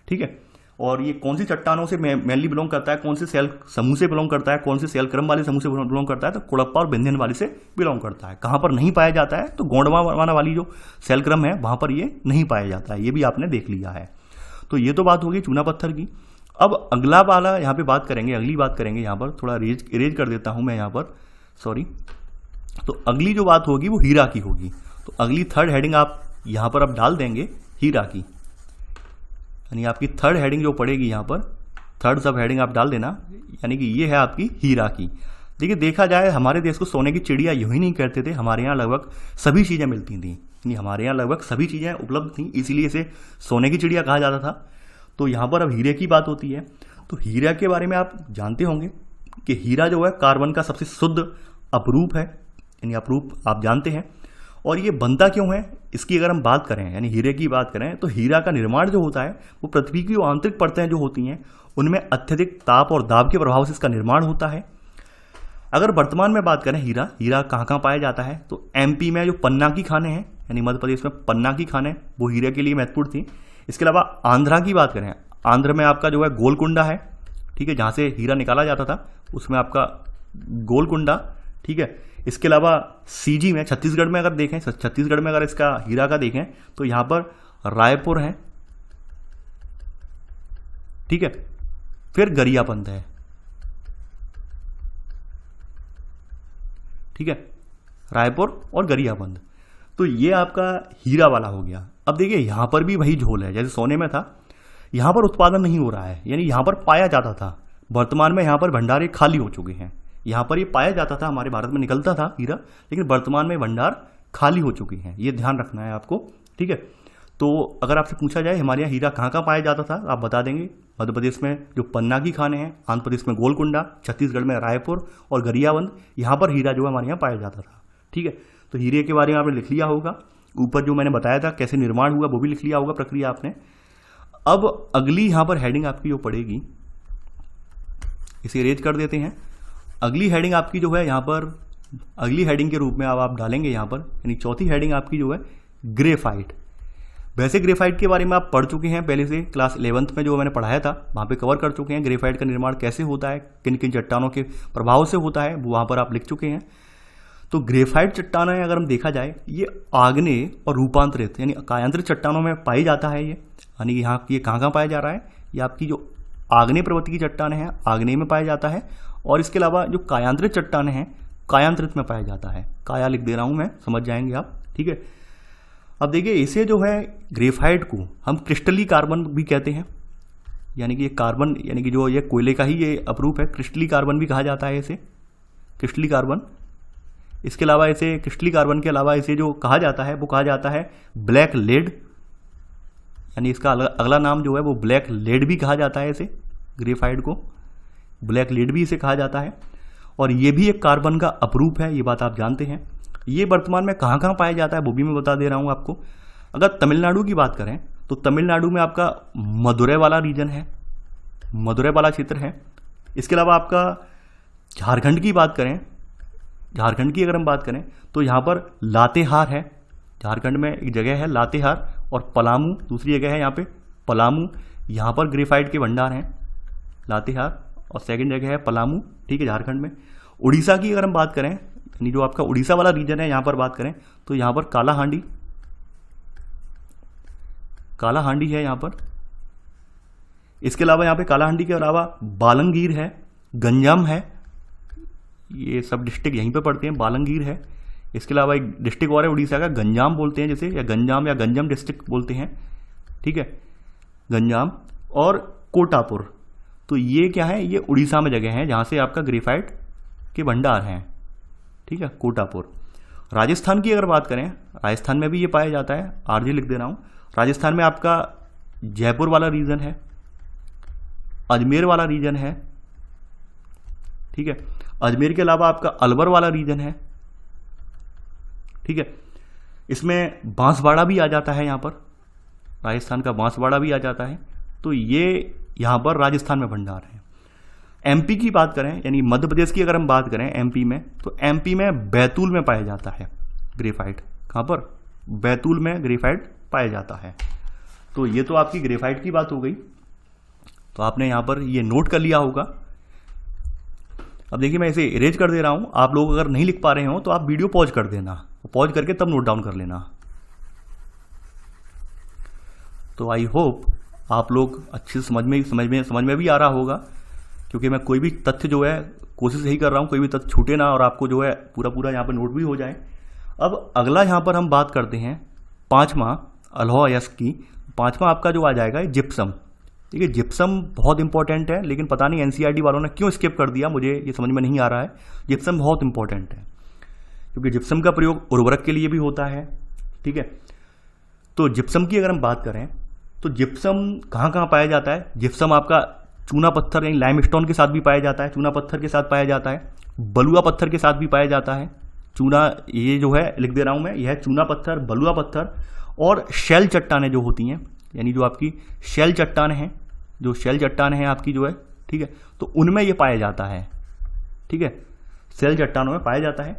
A: ठीक है। और ये कौन सी चट्टानों से मेनली बिलोंग करता है, कौन से सेल समूह से बिलोंग करता है, कौन से सेल क्रम वाले समूह से बिलोंग करता है, तो कुड़प्पा और विंध्यन वाली से बिलोंग करता है। कहाँ पर नहीं पाया जाता है, तो गोंडवाना वाली जो सेल क्रम है वहाँ पर ये नहीं पाया जाता है, ये भी आपने देख लिया है। तो ये तो बात होगी चूना पत्थर की। अब अगला वाला यहाँ पे बात करेंगे, अगली बात करेंगे, यहाँ पर थोड़ा इरेज कर देता हूँ मैं यहाँ पर, सॉरी। तो अगली जो बात होगी वो हीरा की होगी। तो अगली थर्ड हेडिंग आप यहाँ पर अब डाल देंगे हीरा की, यानी आपकी थर्ड हेडिंग जो पड़ेगी यहाँ पर, थर्ड सब हेडिंग आप डाल देना, यानी कि ये है आपकी हीरा की। देखिए देखा जाए हमारे देश को सोने की चिड़िया यूं ही नहीं कहते थे, हमारे यहाँ लगभग सभी चीज़ें मिलती थी, यानी हमारे यहाँ लगभग सभी चीज़ें उपलब्ध थी, इसीलिए इसे सोने की चिड़िया कहा जाता था। तो यहाँ पर अब हीरे की बात होती है। तो हीरा के बारे में आप जानते होंगे कि हीरा जो है कार्बन का सबसे शुद्ध अपरूप है, यानी अपरूप आप जानते हैं। और ये बनता क्यों है, इसकी अगर हम बात करें, यानी हीरे की बात करें, तो हीरा का निर्माण जो होता है वो पृथ्वी की आंतरिक परतें जो होती हैं उनमें अत्यधिक ताप और दाब के प्रभाव से इसका निर्माण होता है। अगर वर्तमान में बात करें हीरा कहाँ कहाँ पाया जाता है, तो MP में जो पन्ना की खानें हैं, यानी मध्य प्रदेश में पन्ना की खानें वो हीरे के लिए महत्वपूर्ण थी। इसके अलावा आंध्रा की बात करें, आंध्र में आपका जो है गोलकुंडा है, ठीक है, जहाँ से हीरा निकाला जाता था उसमें आपका गोलकुंडा, ठीक है। इसके अलावा CG में छत्तीसगढ़ में अगर देखें, छत्तीसगढ़ में अगर इसका हीरा का देखें तो यहाँ पर रायपुर है, ठीक है, फिर गरियाबंद है, ठीक है, रायपुर और गरियाबंद। तो ये आपका हीरा वाला हो गया। अब देखिए यहाँ पर भी वही झोल है, जैसे सोने में था, यहाँ पर उत्पादन नहीं हो रहा है, यानी यहाँ पर पाया जाता था, वर्तमान में यहाँ पर भंडार खाली हो चुके हैं। यहाँ पर ये पाया जाता था, हमारे भारत में निकलता था हीरा, लेकिन वर्तमान में भंडार खाली हो चुके हैं, ये ध्यान रखना है आपको, ठीक है। तो अगर आपसे पूछा जाए हमारे यहाँ हीरा कहाँ कहाँ पाया जाता था, आप बता देंगे मध्य प्रदेश में जो पन्ना की खानें हैं, आंध्र प्रदेश में गोलकुंडा, छत्तीसगढ़ में रायपुर और गरियाबंद, यहाँ पर हीरा जो है हमारे यहाँ पाया जाता था, ठीक है। तो हीरे के बारे में आपने लिख लिया होगा, ऊपर जो मैंने बताया था कैसे निर्माण हुआ वो भी लिख लिया होगा प्रक्रिया आपने। अब अगली यहाँ पर हेडिंग आपकी जो पड़ेगी, इसे इरेज कर देते हैं। अगली हेडिंग आपकी जो है यहाँ पर, अगली हेडिंग के रूप में अब आप डालेंगे यहाँ पर, यानी चौथी हेडिंग आपकी जो है ग्रेफाइट। वैसे ग्रेफाइट के बारे में आप पढ़ चुके हैं पहले से, क्लास 11th में जो मैंने पढ़ाया था वहाँ पे कवर कर चुके हैं, ग्रेफाइट का निर्माण कैसे होता है, किन किन चट्टानों के प्रभाव से होता है, वो वहाँ पर आप लिख चुके हैं। तो ग्रेफाइट चट्टानें अगर हम देखा जाए, ये आग्नेय और रूपांतरित यानी कायांतरित चट्टानों में पाई जाता है ये, यानी यहाँ ये कहाँ कहाँ पाया जा रहा है, ये आपकी जो आग्नेय प्रवृत्ति की चट्टानें हैं आग्नेय में पाया जाता है, और इसके अलावा जो कायांतरित चट्टानें हैं कायांतरित में पाया जाता है, काया लिख दे रहा हूँ मैं, समझ जाएंगे आप, ठीक है। अब देखिए इसे जो है ग्रेफाइट को हम क्रिस्टली कार्बन भी कहते हैं, यानी कि ये कार्बन, यानी कि जो ये कोयले का ही ये अपरूप है, क्रिस्टली कार्बन भी कहा जाता है इसे, क्रिस्टली कार्बन। इसके अलावा इसे क्रिस्टली कार्बन के अलावा इसे जो कहा जाता है वो कहा जाता है ब्लैक लेड, यानी इसका अगला नाम जो है वो ब्लैक लेड भी कहा जाता है इसे, ग्रेफाइट को ब्लैक लेड भी इसे कहा जाता है। और ये भी एक कार्बन का अपरूप है, ये बात आप जानते हैं। ये वर्तमान में कहाँ कहाँ पाया जाता है वो भी मैं बता दे रहा हूँ आपको। अगर तमिलनाडु की बात करें तो तमिलनाडु में आपका मदुरै वाला रीजन है, मदुरै वाला क्षेत्र है। इसके अलावा आपका झारखंड की बात करें, झारखंड की अगर हम बात करें तो यहाँ पर लातेहार है, झारखंड में एक जगह है लातेहार, और पलामू दूसरी जगह है यहाँ पे पलामू, यहाँ पर ग्रेफाइट के भंडार हैं लातेहार, और सेकंड जगह है पलामू, ठीक है, झारखंड में। उड़ीसा की अगर हम बात करें, यानी जो आपका उड़ीसा वाला रीजन है यहाँ पर बात करें तो यहाँ पर कालाहांडी है यहाँ पर। इसके अलावा यहाँ पे कालाहांडी के अलावा बालंगीर है, गंजाम है, ये सब डिस्ट्रिक्ट यहीं पे पड़ते हैं, बालंगीर है। इसके अलावा एक डिस्ट्रिक्ट और है उड़ीसा का, गंजाम बोलते हैं जैसे, या गंजाम या गंजम डिस्ट्रिक्ट बोलते हैं, ठीक है, गंजाम, और कोटापुर। तो ये क्या है, ये उड़ीसा में जगह है जहाँ से आपका ग्रेफाइट के भंडार हैं, ठीक है, कोटापुर। राजस्थान की अगर बात करें, राजस्थान में भी ये पाया जाता है, आरजे लिख दे रहा हूँ। राजस्थान में आपका जयपुर वाला रीजन है, अजमेर वाला रीजन है, ठीक है, अजमेर के अलावा आपका अलवर वाला रीजन है, ठीक है। इसमें बांसवाड़ा भी आ जाता है, यहाँ पर राजस्थान का बांसवाड़ा भी आ जाता है। तो ये यहाँ पर राजस्थान में भंडार है। एमपी की बात करें, यानी मध्य प्रदेश की अगर हम बात करें एमपी में, तो एमपी में बैतूल में पाया जाता है ग्रेफाइट। कहाँ पर? बैतूल में ग्रेफाइट पाया जाता है। तो ये तो आपकी ग्रेफाइट की बात हो गई, तो आपने यहाँ पर ये नोट कर लिया होगा। अब देखिए मैं इसे इरेज कर दे रहा हूँ, आप लोग अगर नहीं लिख पा रहे हो तो आप वीडियो पॉज कर देना, पॉज करके तब नोट डाउन कर लेना। तो आई होप आप लोग अच्छे से समझ में भी आ रहा होगा, क्योंकि मैं कोई भी तथ्य जो है कोशिश यही कर रहा हूँ कोई भी तथ्य छूटे ना और आपको जो है पूरा यहाँ पर नोट भी हो जाए। अब अगला यहाँ पर हम बात करते हैं पाँचवा अल्होआ अयस्क की। पाँचवा आपका जो आ जाएगा जिप्सम। ठीक है, जिप्सम बहुत इंपॉर्टेंट है, लेकिन पता नहीं एनसीईआरटी वालों ने क्यों स्किप कर दिया, मुझे ये समझ में नहीं आ रहा है। जिप्सम बहुत इंपॉर्टेंट है, क्योंकि जिप्सम का प्रयोग उर्वरक के लिए भी होता है। ठीक है, तो जिप्सम की अगर हम बात करें तो जिप्सम कहाँ कहाँ पाया जाता है? जिप्सम आपका चूना पत्थर यानी लाइमस्टोन के साथ भी पाया जाता है, चूना पत्थर के साथ पाया जाता है, बलुआ पत्थर के साथ भी पाया जाता है। चूना ये जो है लिख दे रहा हूँ मैं, यह है चूना पत्थर, बलुआ पत्थर और शेल चट्टानें जो होती हैं, यानी जो आपकी शेल चट्टान है, जो शेल चट्टान है आपकी जो है, ठीक है, तो उनमें ये पाया जाता है। ठीक है, शेल चट्टानों में पाया जाता है।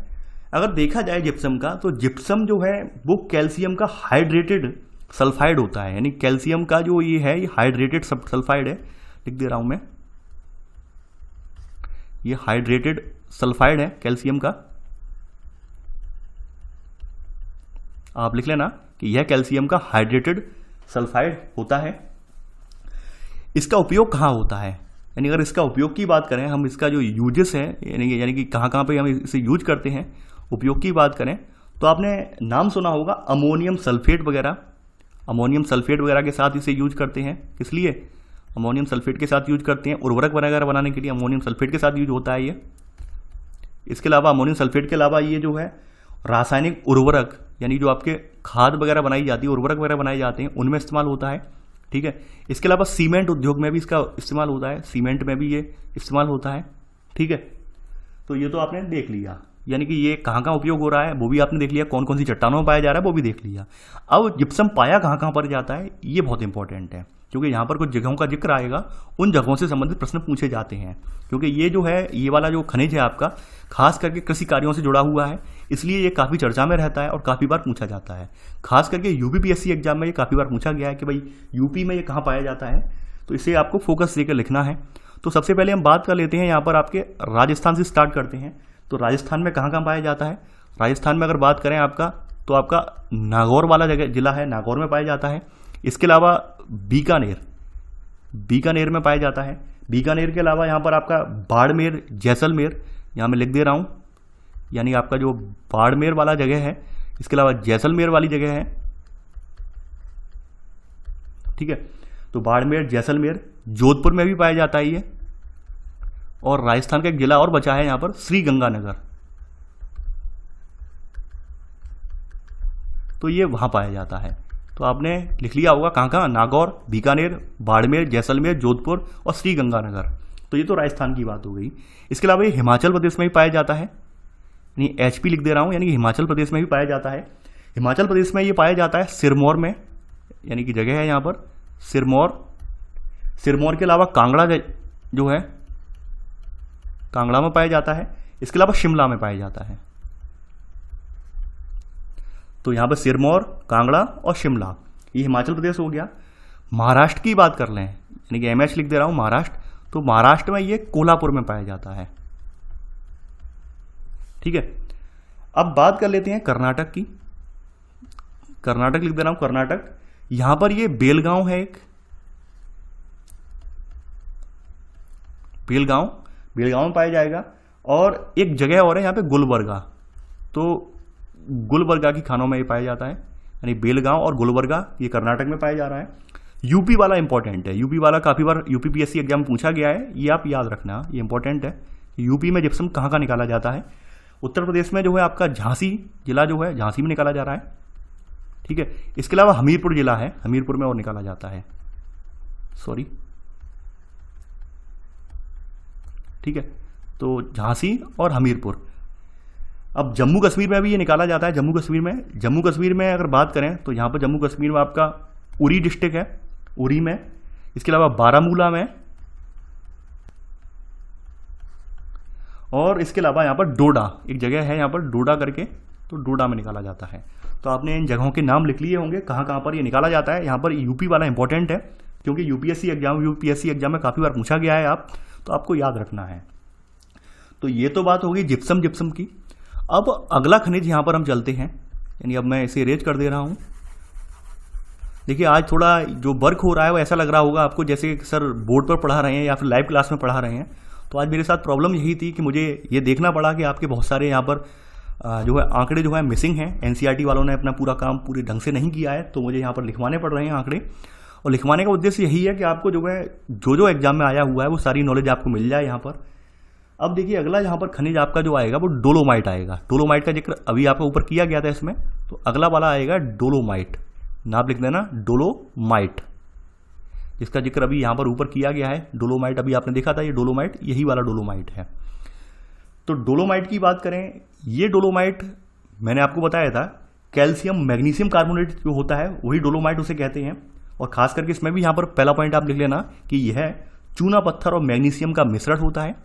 A: अगर देखा जाए जिप्सम का, तो जिप्सम जो है वो कैल्शियम का हाइड्रेटेड सल्फाइड होता है, यानी कैल्शियम का जो ये है ये हाइड्रेटेड सल्फाइड है, लिख दे रहा हूं मैं, ये हाइड्रेटेड सल्फाइड है कैल्शियम का। आप लिख लेना कि यह कैल्शियम का हाइड्रेटेड सल्फाइड होता है। इसका उपयोग कहाँ होता है? यानी अगर इसका उपयोग की बात करें, हम इसका जो यूजेस है यानी कि कहाँ कहाँ पे हम इसे यूज करते हैं, उपयोग की बात करें तो आपने नाम सुना होगा अमोनियम सल्फेट वगैरह। अमोनियम सल्फेट वगैरह के साथ इसे यूज करते हैं। किस लिए? अमोनियम सल्फेट के साथ यूज करते हैं, उर्वरक वगैरह बनाने के लिए अमोनियम सल्फेट के साथ यूज होता है ये। इसके अलावा अमोनियम सल्फेट के अलावा ये जो है रासायनिक उर्वरक, यानी जो आपके खाद वगैरह बनाई जाती है, उर्वरक वगैरह बनाए जाते हैं, उनमें इस्तेमाल होता है। ठीक है, इसके अलावा सीमेंट उद्योग में भी इसका इस्तेमाल होता है, सीमेंट में भी ये इस्तेमाल होता है। ठीक है, तो ये तो आपने देख लिया, यानी कि ये कहाँ कहाँ उपयोग हो रहा है वो भी आपने देख लिया, कौन कौन सी चट्टानों में पाया जा रहा है वो भी देख लिया। अब जिप्सम पाया कहाँ कहाँ पर जाता है ये बहुत इंपॉर्टेंट है, क्योंकि यहाँ पर कुछ जगहों का जिक्र आएगा, उन जगहों से संबंधित प्रश्न पूछे जाते हैं। क्योंकि ये जो है ये वाला जो खनिज है आपका खास करके कृषि कार्यों से जुड़ा हुआ है, इसलिए ये काफ़ी चर्चा में रहता है और काफ़ी बार पूछा जाता है। खास करके यूपीपीएससी एग्जाम में ये काफ़ी बार पूछा गया है कि भाई यूपी में ये कहाँ पाया जाता है, तो इसे आपको फोकस देकर लिखना है। तो सबसे पहले हम बात कर लेते हैं यहाँ पर आपके राजस्थान से स्टार्ट करते हैं। तो राजस्थान में कहाँ कहाँ पाया जाता है? राजस्थान में अगर बात करें आपका, तो आपका नागौर वाला जगह जिला है, नागौर में पाया जाता है। इसके अलावा बीकानेर में पाया जाता है। बीकानेर के अलावा यहाँ पर आपका बाड़मेर, जैसलमेर, यहाँ मैं लिख दे रहा हूँ, यानी आपका जो बाड़मेर वाला जगह है, इसके अलावा जैसलमेर वाली जगह है। ठीक है, तो बाड़मेर, जैसलमेर, जोधपुर में भी पाया जाता है ये। और राजस्थान का एक जिला और बचा है यहाँ पर, श्रीगंगानगर, तो ये वहां पाया जाता है। तो आपने लिख लिया होगा कहाँ कहाँ, नागौर, बीकानेर, बाड़मेर, जैसलमेर, जोधपुर और श्रीगंगानगर। तो ये तो राजस्थान की बात हो गई। इसके अलावा ये हिमाचल प्रदेश में भी पाया जाता है, यानी एचपी लिख दे रहा हूँ, यानी हिमाचल प्रदेश में भी पाया जाता है। हिमाचल प्रदेश में ये पाया जाता है सिरमौर में, यानी कि जगह है यहाँ पर सिरमौर। सिरमौर के अलावा कांगड़ा जो है, कांगड़ा में पाया जाता है। इसके अलावा शिमला में पाया जाता है। तो यहाँ पर सिरमौर, कांगड़ा और शिमला, ये हिमाचल प्रदेश हो गया। महाराष्ट्र की बात कर लें, यानी कि MH लिख दे रहा हूँ महाराष्ट्र, तो महाराष्ट्र में ये कोल्हापुर में पाया जाता है। ठीक है, अब बात कर लेते हैं कर्नाटक की। कर्नाटक लिख दे रहा हूं कर्नाटक, यहां पर ये बेलगांव है एक, बेलगांव में पाया जाएगा। और एक जगह और है यहां पे गुलबर्गा, तो गुलबर्गा की खानों में ये पाया जाता है, यानी बेलगांव और गुलबर्गा ये कर्नाटक में पाया जा रहा है। यूपी वाला इंपॉर्टेंट है, यूपी वाला काफी बार UPPSC एग्जाम पूछा गया है, ये आप याद रखना, ये इंपॉर्टेंट है। यूपी में जिप्सम कहाँ का निकाला जाता है? उत्तर प्रदेश में जो है आपका झांसी जिला जो है, झांसी में निकाला जा रहा है। ठीक है, इसके अलावा हमीरपुर जिला है, हमीरपुर में और निकाला जाता है, सॉरी। ठीक है, तो झांसी और हमीरपुर। अब जम्मू कश्मीर में भी ये निकाला जाता है। जम्मू कश्मीर में अगर बात करें तो यहाँ पर जम्मू कश्मीर में आपका उरी डिस्ट्रिक्ट है, उरी में। इसके अलावा बारामूला में, और इसके अलावा यहाँ पर डोडा एक जगह है, यहाँ पर डोडा करके, तो डोडा में निकाला जाता है। तो आपने इन जगहों के नाम लिख लिए होंगे कहाँ कहाँ पर ये निकाला जाता है। यहाँ पर यूपी वाला इंपॉर्टेंट है, क्योंकि यूपीएससी एग्जाम में काफ़ी बार पूछा गया है, तो आपको याद रखना है। तो ये तो बात होगी जिप्सम की। अब अगला खनिज यहाँ पर हम चलते हैं, यानी अब मैं इसे इरेज कर दे रहा हूँ। देखिए, आज थोड़ा जो वर्क हो रहा है वो ऐसा लग रहा होगा आपको जैसे सर बोर्ड पर पढ़ा रहे हैं या फिर लाइव क्लास में पढ़ा रहे हैं। तो आज मेरे साथ प्रॉब्लम यही थी कि मुझे ये देखना पड़ा कि आपके बहुत सारे यहाँ पर जो है आंकड़े जो है मिसिंग हैं। NCERT वालों ने अपना पूरा काम पूरे ढंग से नहीं किया है, तो मुझे यहाँ पर लिखवाने पड़ रहे हैं आंकड़े। और लिखवाने का उद्देश्य यही है कि आपको जो है जो एग्जाम में आया हुआ है वो सारी नॉलेज आपको मिल जाए यहाँ पर। अब देखिए, अगला यहाँ पर खनिज आपका जो आएगा वो डोलोमाइट आएगा। डोलोमाइट का जिक्र अभी आपका ऊपर किया गया था इसमें, तो अगला वाला आएगा डोलोमाइट। नाम लिख देना डोलोमाइट, जिसका जिक्र अभी यहाँ पर ऊपर किया गया है। डोलोमाइट अभी आपने देखा था, ये डोलोमाइट यही वाला डोलोमाइट है। तो डोलोमाइट की बात करें, ये डोलोमाइट मैंने आपको बताया था कैल्शियम मैग्नीशियम कार्बोनेट जो होता है वही डोलोमाइट उसे कहते हैं। और खास करके इसमें भी यहाँ पर पहला पॉइंट आप लिख लेना कि यह चूना पत्थर और मैग्नीशियम का मिश्रण होता है।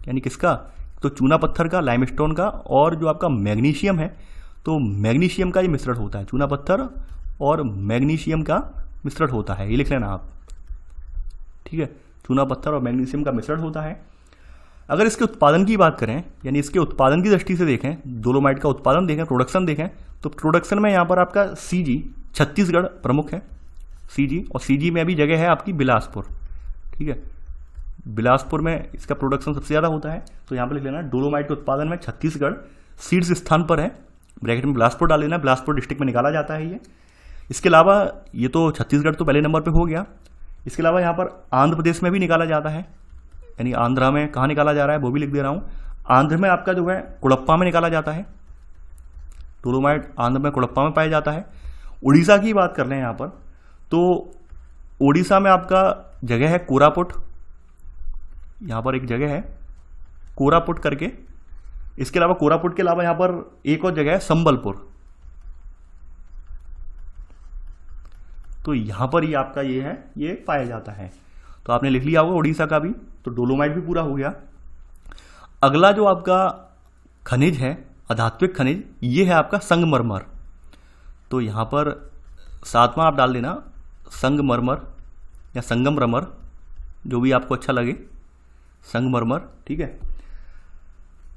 A: यानी किसका? तो चूना पत्थर का, लाइमस्टोन का, और जो आपका मैग्नीशियम है तो मैग्नीशियम का ये मिश्रण होता है। चूना पत्थर और मैग्नीशियम का मिश्रण होता है, ये लिख लेना आप। ठीक है, चूना पत्थर और मैग्नीशियम का मिश्रण होता है। अगर इसके उत्पादन की बात करें, यानी इसके उत्पादन की दृष्टि से देखें, डोलोमाइट का उत्पादन देखें, प्रोडक्शन देखें, तो प्रोडक्शन में यहाँ पर आपका CG छत्तीसगढ़ प्रमुख है, CG। और CG में अभी जगह है आपकी बिलासपुर। ठीक है, बिलासपुर में इसका प्रोडक्शन सबसे ज़्यादा होता है। तो यहाँ पर लिख लेना डोलोमाइट के उत्पादन में छत्तीसगढ़ शीर्ष स्थान पर है। ब्रैकेट में बिलासपुर डाल लेना, बिलासपुर डिस्ट्रिक्ट में निकाला जाता है ये। इसके अलावा ये तो छत्तीसगढ़ तो पहले नंबर पर हो गया। इसके अलावा यहाँ पर आंध्र प्रदेश में भी निकाला जाता है, यानी आंध्रा में कहाँ निकाला जा रहा है वो भी लिख दे रहा हूँ। आंध्र में आपका जो है कुड़प्पा में निकाला जाता है, डोलोमाइट आंध्र में कुड़प्पा में पाया जाता है। उड़ीसा की बात कर लें यहाँ पर, तो उड़ीसा में आपका जगह है कोरापुट, यहाँ पर एक जगह है कोरापुट करके। इसके अलावा कोरापुट के अलावा यहाँ पर एक और जगह है संबलपुर। तो यहाँ पर ही आपका ये है, ये पाया जाता है। तो आपने लिख लिया होगा उड़ीसा का भी, तो डोलोमाइट भी पूरा हो गया। अगला जो आपका खनिज है, अधात्विक खनिज, ये है आपका संगमरमर। तो यहाँ पर सातवां आप डाल देना संगमरमर या संगमरमर, जो भी आपको अच्छा लगे, संगमरमर। ठीक है,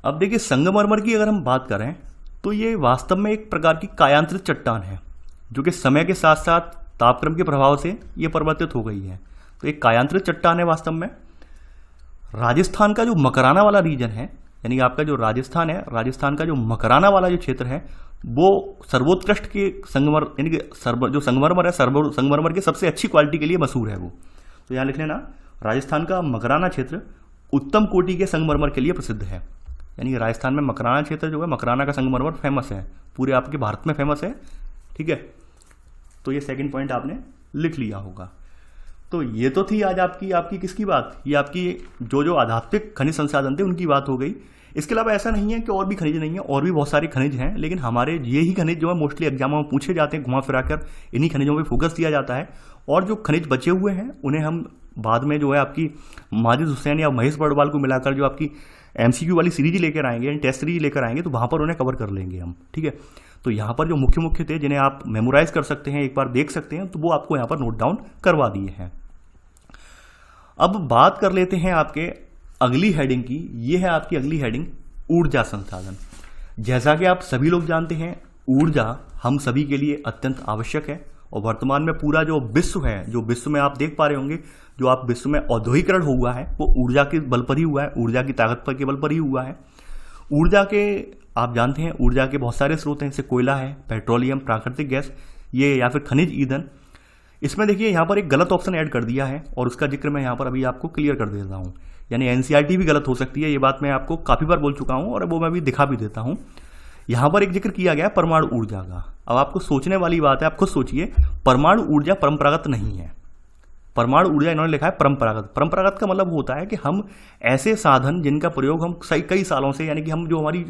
A: अब देखिए संगमरमर की अगर हम बात करें तो ये वास्तव में एक प्रकार की कायांतरित चट्टान है, जो कि समय के साथ साथ तापक्रम के प्रभाव से ये परिवर्तित हो गई है। तो एक कायांतरित चट्टान है वास्तव में। राजस्थान का जो मकराना वाला रीजन है, यानी आपका जो राजस्थान है, राजस्थान का जो मकराना वाला जो क्षेत्र है, वो सर्वोत्कृष्ट के संगमर, यानी कि जो संगमरमर है, संगमरमर की सबसे अच्छी क्वालिटी के लिए मशहूर है वो। तो यहाँ लिख लेना राजस्थान का मकराना क्षेत्र उत्तम कोटि के संगमरमर के लिए प्रसिद्ध है। यानी राजस्थान में मकराना क्षेत्र जो है, मकराना का संगमरमर फेमस है, पूरे आपके भारत में फेमस है। ठीक है, तो ये सेकंड पॉइंट आपने लिख लिया होगा। तो ये तो थी आज आपकी किसकी बात, ये आपकी जो आध्यात्मिक खनिज संसाधन थे उनकी बात हो गई। इसके अलावा ऐसा नहीं है कि और भी खनिज नहीं है, और भी बहुत सारे खनिज हैं, लेकिन हमारे ये ही खनिज जो है मोस्टली एग्जामों में पूछे जाते हैं, घुमा फिरा कर इन्हीं खनिजों पर फोकस दिया जाता है। और जो खनिज बचे हुए हैं उन्हें हम बाद में जो है आपकी माजिद हुसैन या महेश बर्डवाल को मिलाकर जो आपकी MCQ वाली सीरीज लेकर आएंगे, टेस्ट सीरीज लेकर आएंगे, तो वहाँ पर उन्हें कवर कर लेंगे हम। ठीक है, तो यहाँ पर जो मुख्य मुख्य थे जिन्हें आप मेमोराइज कर सकते हैं, एक बार देख सकते हैं, तो वो आपको यहाँ पर नोट डाउन करवा दिए हैं। अब बात कर लेते हैं आपके अगली हेडिंग की। ये है आपकी अगली हेडिंग, ऊर्जा संसाधन। जैसा कि आप सभी लोग जानते हैं, ऊर्जा हम सभी के लिए अत्यंत आवश्यक है और वर्तमान में पूरा जो विश्व है, जो विश्व में आप देख पा रहे होंगे, जो आप विश्व में औद्योगिकरण हुआ है वो ऊर्जा के बल पर ही हुआ है, ऊर्जा की ताकत पर के बल पर ही हुआ है। ऊर्जा के आप जानते हैं ऊर्जा के बहुत सारे स्रोत हैं, जैसे कोयला है, पेट्रोलियम, प्राकृतिक गैस, ये या फिर खनिज ईंधन। इसमें देखिए यहाँ पर एक गलत ऑप्शन ऐड कर दिया है और उसका जिक्र मैं यहाँ पर अभी आपको क्लियर कर देता हूँ। यानी एनसीईआरटी भी गलत हो सकती है, ये बात मैं आपको काफ़ी बार बोल चुका हूँ और वो मैं भी दिखा भी देता हूँ। यहाँ पर एक जिक्र किया गया परमाणु ऊर्जा का। अब आपको सोचने वाली बात है, आप खुद सोचिए, परमाणु ऊर्जा परंपरागत नहीं है। परमाणु ऊर्जा इन्होंने लिखा है परंपरागत। परंपरागत का मतलब होता है कि हम ऐसे साधन जिनका प्रयोग हम कई सालों से, यानी कि हम जो हमारी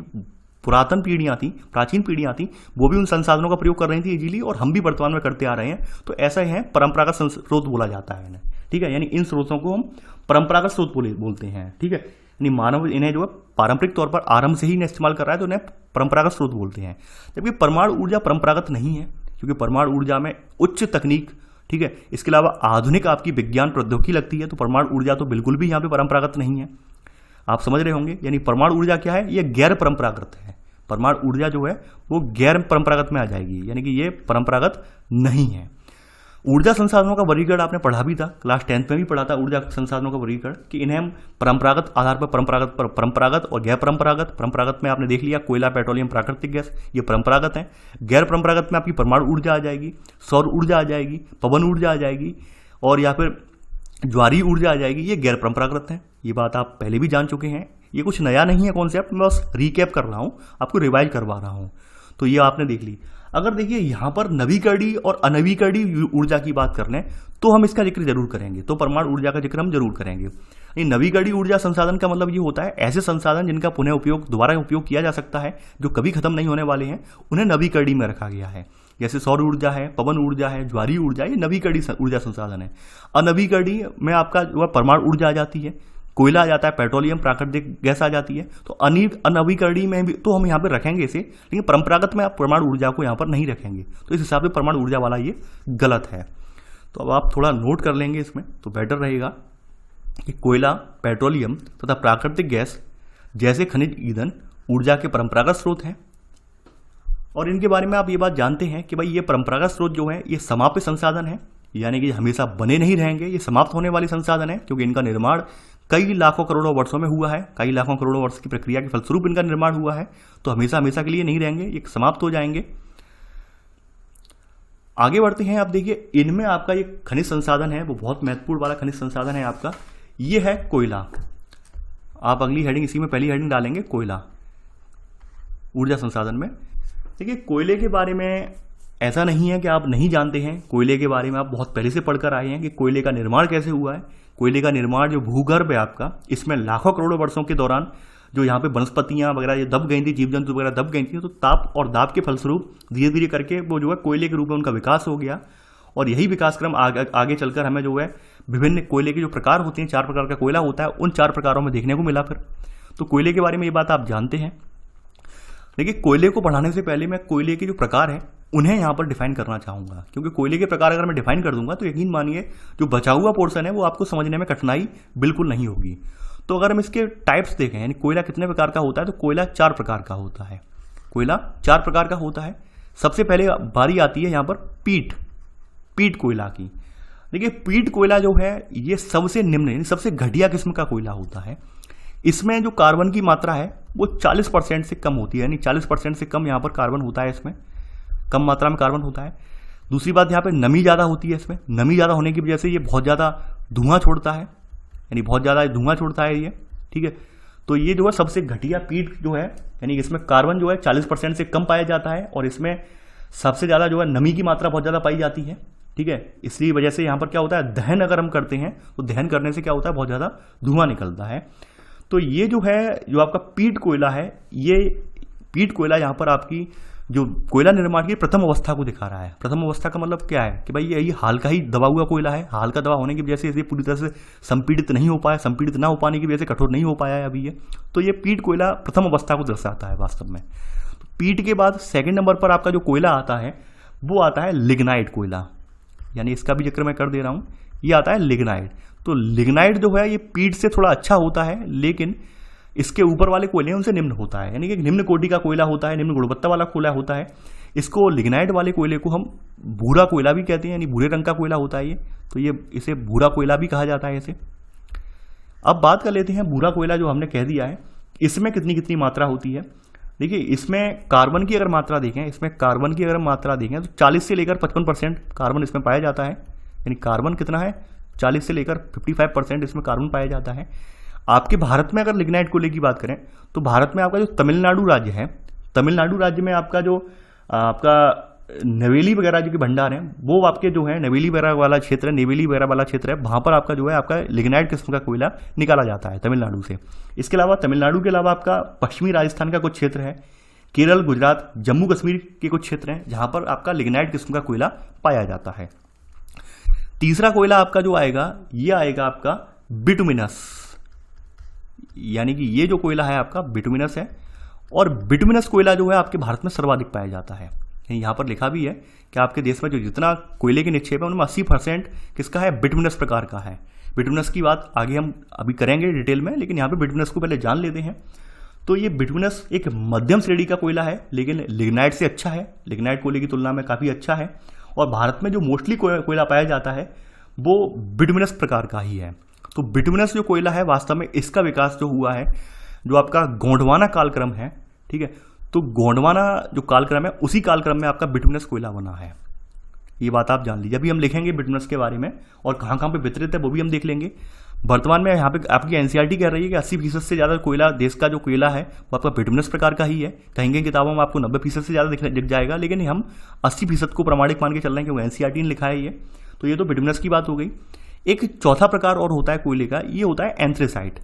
A: पुरातन पीढ़ियां थी, प्राचीन पीढ़ियां थी, वो भी उन संसाधनों का प्रयोग कर रही थी इजीली, और हम भी वर्तमान में करते आ रहे हैं। तो ऐसा ही है, परंपरागत स्रोत बोला जाता है इन्हें, ठीक है। यानी इन स्रोतों को हम परंपरागत स्रोत बोलते हैं, ठीक है। यानी मानव इन्हें जो है पारंपरिक तौर पर आरंभ से ही इन्हें इस्तेमाल कर रहा है, तो इन्हें परंपरागत स्रोत बोलते हैं। जबकि परमाणु ऊर्जा परंपरागत नहीं है, क्योंकि परमाणु ऊर्जा में उच्च तकनीक, ठीक है, इसके अलावा आधुनिक आपकी विज्ञान प्रौद्योगिकी लगती है। तो परमाणु ऊर्जा तो बिल्कुल भी यहाँ पे परंपरागत नहीं है, आप समझ रहे होंगे। यानी परमाणु ऊर्जा क्या है, ये गैर परंपरागत है। परमाणु ऊर्जा जो है वो गैर परंपरागत में आ जाएगी, यानी कि ये परंपरागत नहीं है। ऊर्जा संसाधनों का वर्गीकरण आपने पढ़ा भी था, क्लास 10th में भी पढ़ा था ऊर्जा संसाधनों का वर्गीकरण, कि इन्हें हम परंपरागत आधार पर परंपरागत और गैर परंपरागत। परंपरागत में आपने देख लिया कोयला, पेट्रोलियम, प्राकृतिक गैस, ये परंपरागत है। गैर परंपरागत में आपकी परमाणु ऊर्जा आ जाएगी, सौर ऊर्जा आ जाएगी, पवन ऊर्जा आ जाएगी, और या फिर ज्वारीय ऊर्जा आ जाएगी, ये गैर परंपरागत है। ये बात आप पहले भी जान चुके हैं, ये कुछ नया नहीं है कॉन्सेप्ट, मैं बस रिकैप कर रहा हूँ, आपको रिवाइज करवा रहा हूँ। तो ये आपने देख ली। अगर देखिए यहाँ पर नवीकरणीय और अनवीकरणीय ऊर्जा की बात कर लें तो हम इसका जिक्र जरूर करेंगे, तो परमाणु ऊर्जा का जिक्र हम जरूर करेंगे। नवीकरणीय ऊर्जा संसाधन का मतलब ये होता है ऐसे संसाधन जिनका पुनः उपयोग, दोबारा उपयोग किया जा सकता है, जो कभी खत्म नहीं होने वाले हैं, उन्हें नवीकरणीय में रखा गया है। जैसे सौर ऊर्जा है, पवन ऊर्जा है, ज्वारीय ऊर्जा, ये नवीकरणीय ऊर्जा संसाधन है। अनवीकरणीय में आपका जो है परमाणु ऊर्जा आ जाती है, कोयला आ जाता है, पेट्रोलियम, प्राकृतिक गैस आ जाती है। तो अनवीकरणीय में भी तो हम यहाँ पे रखेंगे इसे, लेकिन परंपरागत में आप परमाणु ऊर्जा को यहाँ पर नहीं रखेंगे। तो इस हिसाब से परमाणु ऊर्जा वाला ये गलत है। तो अब आप थोड़ा नोट कर लेंगे इसमें तो बेटर रहेगा कि कोयला, पेट्रोलियम तथा प्राकृतिक गैस जैसे खनिज ईंधन ऊर्जा के परंपरागत स्रोत हैं, और इनके बारे में आप ये बात जानते हैं कि भाई ये परंपरागत स्रोत जो है ये समाप्य संसाधन है, यानी कि हमेशा बने नहीं रहेंगे, ये समाप्त होने वाले संसाधन है, क्योंकि इनका निर्माण कई लाखों करोड़ों वर्षों में हुआ है, कई लाखों करोड़ों वर्ष की प्रक्रिया के फलस्वरूप इनका निर्माण हुआ है। तो हमेशा हमेशा के लिए नहीं रहेंगे, ये समाप्त हो जाएंगे। आगे बढ़ते हैं। आप देखिए इनमें आपका ये खनिज संसाधन है, वो बहुत महत्वपूर्ण वाला खनिज संसाधन है आपका, ये है कोयला। आप अगली हेडिंग इसी में पहली हेडिंग डालेंगे कोयला ऊर्जा संसाधन में। देखिए कोयले के बारे में ऐसा नहीं है कि आप नहीं जानते हैं, कोयले के बारे में आप बहुत पहले से पढ़कर आए हैं कि कोयले का निर्माण कैसे हुआ है। कोयले का निर्माण जो भूगर्भ है आपका, इसमें लाखों करोड़ों वर्षों के दौरान जो यहाँ पे वनस्पतियाँ वगैरह ये दब गई थी, जीव जंतु वगैरह दब गई थी, तो ताप और दाब के फलस्वरूप धीरे धीरे करके वो जो है कोयले के रूप में उनका विकास हो गया। और यही विकासक्रम आगे चलकर हमें जो है विभिन्न कोयले के जो प्रकार होते हैं, 4 प्रकार का कोयला होता है, उन 4 प्रकारों में देखने को मिला। फिर तो कोयले के बारे में ये बात आप जानते हैं। देखिए कोयले को पढ़ाने से पहले मैं कोयले के जो प्रकार हैं उन्हें यहाँ पर डिफाइन करना चाहूँगा, क्योंकि कोयले के प्रकार अगर मैं डिफाइन कर दूंगा तो यकीन मानिए जो बचा हुआ पोर्शन है वो आपको समझने में कठिनाई बिल्कुल नहीं होगी। तो अगर हम इसके टाइप्स देखें, यानी कोयला कितने प्रकार का होता है, तो कोयला 4 प्रकार का होता है। कोयला 4 प्रकार का होता है। सबसे पहले बारी आती है यहाँ पर पीट कोयला की। देखिए पीट कोयला जो है ये सबसे निम्न, यानी सबसे घटिया किस्म का कोयला होता है। इसमें जो कार्बन की मात्रा है वो 40% से कम होती है, यानी 40% से कम यहाँ पर कार्बन होता है, इसमें कम मात्रा में कार्बन होता है। दूसरी बात यहाँ पे नमी ज़्यादा होती है। इसमें नमी ज़्यादा होने की वजह से ये बहुत ज़्यादा धुआं छोड़ता है, यानी बहुत ज़्यादा धुआं छोड़ता है ये, ठीक है। तो ये जो है सबसे घटिया पीट जो है, यानी इसमें कार्बन जो है 40% से कम पाया जाता है, और इसमें सबसे ज़्यादा जो है नमी की मात्रा बहुत ज़्यादा पाई जाती है, ठीक है। इसी वजह से यहाँ पर क्या होता है, दहन अगर हम करते हैं तो दहन करने से क्या होता है, बहुत ज़्यादा धुआं निकलता है। तो ये जो है जो आपका पीट कोयला है, ये पीट कोयला यहाँ पर आपकी जो कोयला निर्माण की प्रथम अवस्था को दिखा रहा है। प्रथम अवस्था का मतलब क्या है कि भाई ये हाल का ही दबा हुआ कोयला है, हाल का दबा होने की वजह से ये पूरी तरह से संपीड़ित नहीं हो पाया, संपीड़ित ना हो पाने की वजह से कठोर नहीं हो पाया है अभी ये। तो ये पीट कोयला प्रथम अवस्था को दर्शाता है वास्तव में। तो पीट के बाद सेकंड नंबर पर आपका जो कोयला आता है वो आता है लिग्नाइट कोयला, यानी इसका भी जिक्र मैं कर दे रहा हूँ, ये आता है लिग्नाइट। तो लिग्नाइट जो है ये पीट से थोड़ा अच्छा होता है, लेकिन इसके ऊपर वाले कोयले उनसे निम्न होता है, यानी कि निम्न कोटि का कोयला होता है, निम्न गुणवत्ता वाला कोयला होता है। इसको लिग्नाइट वाले कोयले को हम भूरा कोयला भी कहते हैं, यानी भूरे रंग का कोयला होता है ये, तो ये इसे भूरा कोयला भी कहा जाता है इसे। अब बात कर लेते हैं भूरा कोयला जो हमने कह दिया है, इसमें कितनी कितनी मात्रा होती है। देखिए इसमें कार्बन की अगर मात्रा देखें, इसमें कार्बन की अगर मात्रा देखें तो 40 से लेकर 55% कार्बन इसमें पाया जाता है, यानी कार्बन कितना है 40 से लेकर 55% इसमें कार्बन पाया जाता है। आपके भारत में अगर लिग्नाइट कोयले की बात करें तो भारत में आपका जो तमिलनाडु राज्य है, तमिलनाडु राज्य में आपका जो आपका नवेली वगैरह जो कि भंडार है वो आपके जो है नवेली वगैरह वाला क्षेत्र है, नेवेली वगैरह वाला क्षेत्र है, वहाँ पर आपका जो है आपका लिग्नाइट किस्म का कोयला निकाला जाता है तमिलनाडु से। इसके अलावा तमिलनाडु के अलावा आपका पश्चिमी राजस्थान का कुछ क्षेत्र है, केरल, गुजरात, जम्मू कश्मीर के कुछ क्षेत्र हैं जहाँ पर आपका लिग्नाइट किस्म का कोयला पाया जाता है। तीसरा कोयला आपका जो आएगा ये आएगा आपका बिटुमिनस, यानी कि ये जो कोयला है आपका बिटुमिनस है, और बिटुमिनस कोयला जो है आपके भारत में सर्वाधिक पाया जाता है। यहाँ पर लिखा भी है कि आपके देश में जो जितना कोयले के निक्षेप है उनमें 80% किसका है, बिटुमिनस प्रकार का है। बिटुमिनस की बात आगे हम अभी करेंगे डिटेल में, लेकिन यहाँ पे बिटुमिनस को पहले जान लेते हैं। तो ये बिटुमिनस एक मध्यम श्रेणी का कोयला है, लेकिन लिग्नाइट से अच्छा है, लिग्नाइट कोयले की तुलना में काफ़ी अच्छा है। और भारत में जो मोस्टली कोयला पाया जाता है वो बिटुमिनस प्रकार का ही है। तो बिटुमिनस जो कोयला है वास्तव में इसका विकास जो हुआ है जो आपका गोंडवाना कालक्रम है, ठीक है, तो गोंडवाना जो कालक्रम है उसी कालक्रम में आपका बिटुमिनस कोयला बना है। ये बात आप जान लीजिए। अभी हम लिखेंगे बिटुमिनस के बारे में और कहाँ कहाँ पे वितरित है वो भी हम देख लेंगे। वर्तमान में यहाँ पे आपकी एनसीईआरटी कह रही है कि 80% से ज़्यादा कोयला देश का जो कोयला है वो आपका बिटुमिनस प्रकार का ही है। कहीं किताबों में आपको 90% से ज़्यादा दिख जाएगा, लेकिन हम 80% को प्रमाणिक मान के चल रहे हैं क्योंकि एनसीईआरटी ने लिखा है ये। तो ये तो बिटुमिनस की बात हो गई। एक चौथा प्रकार और होता है कोयले का, ये होता है एंथ्रेसाइट,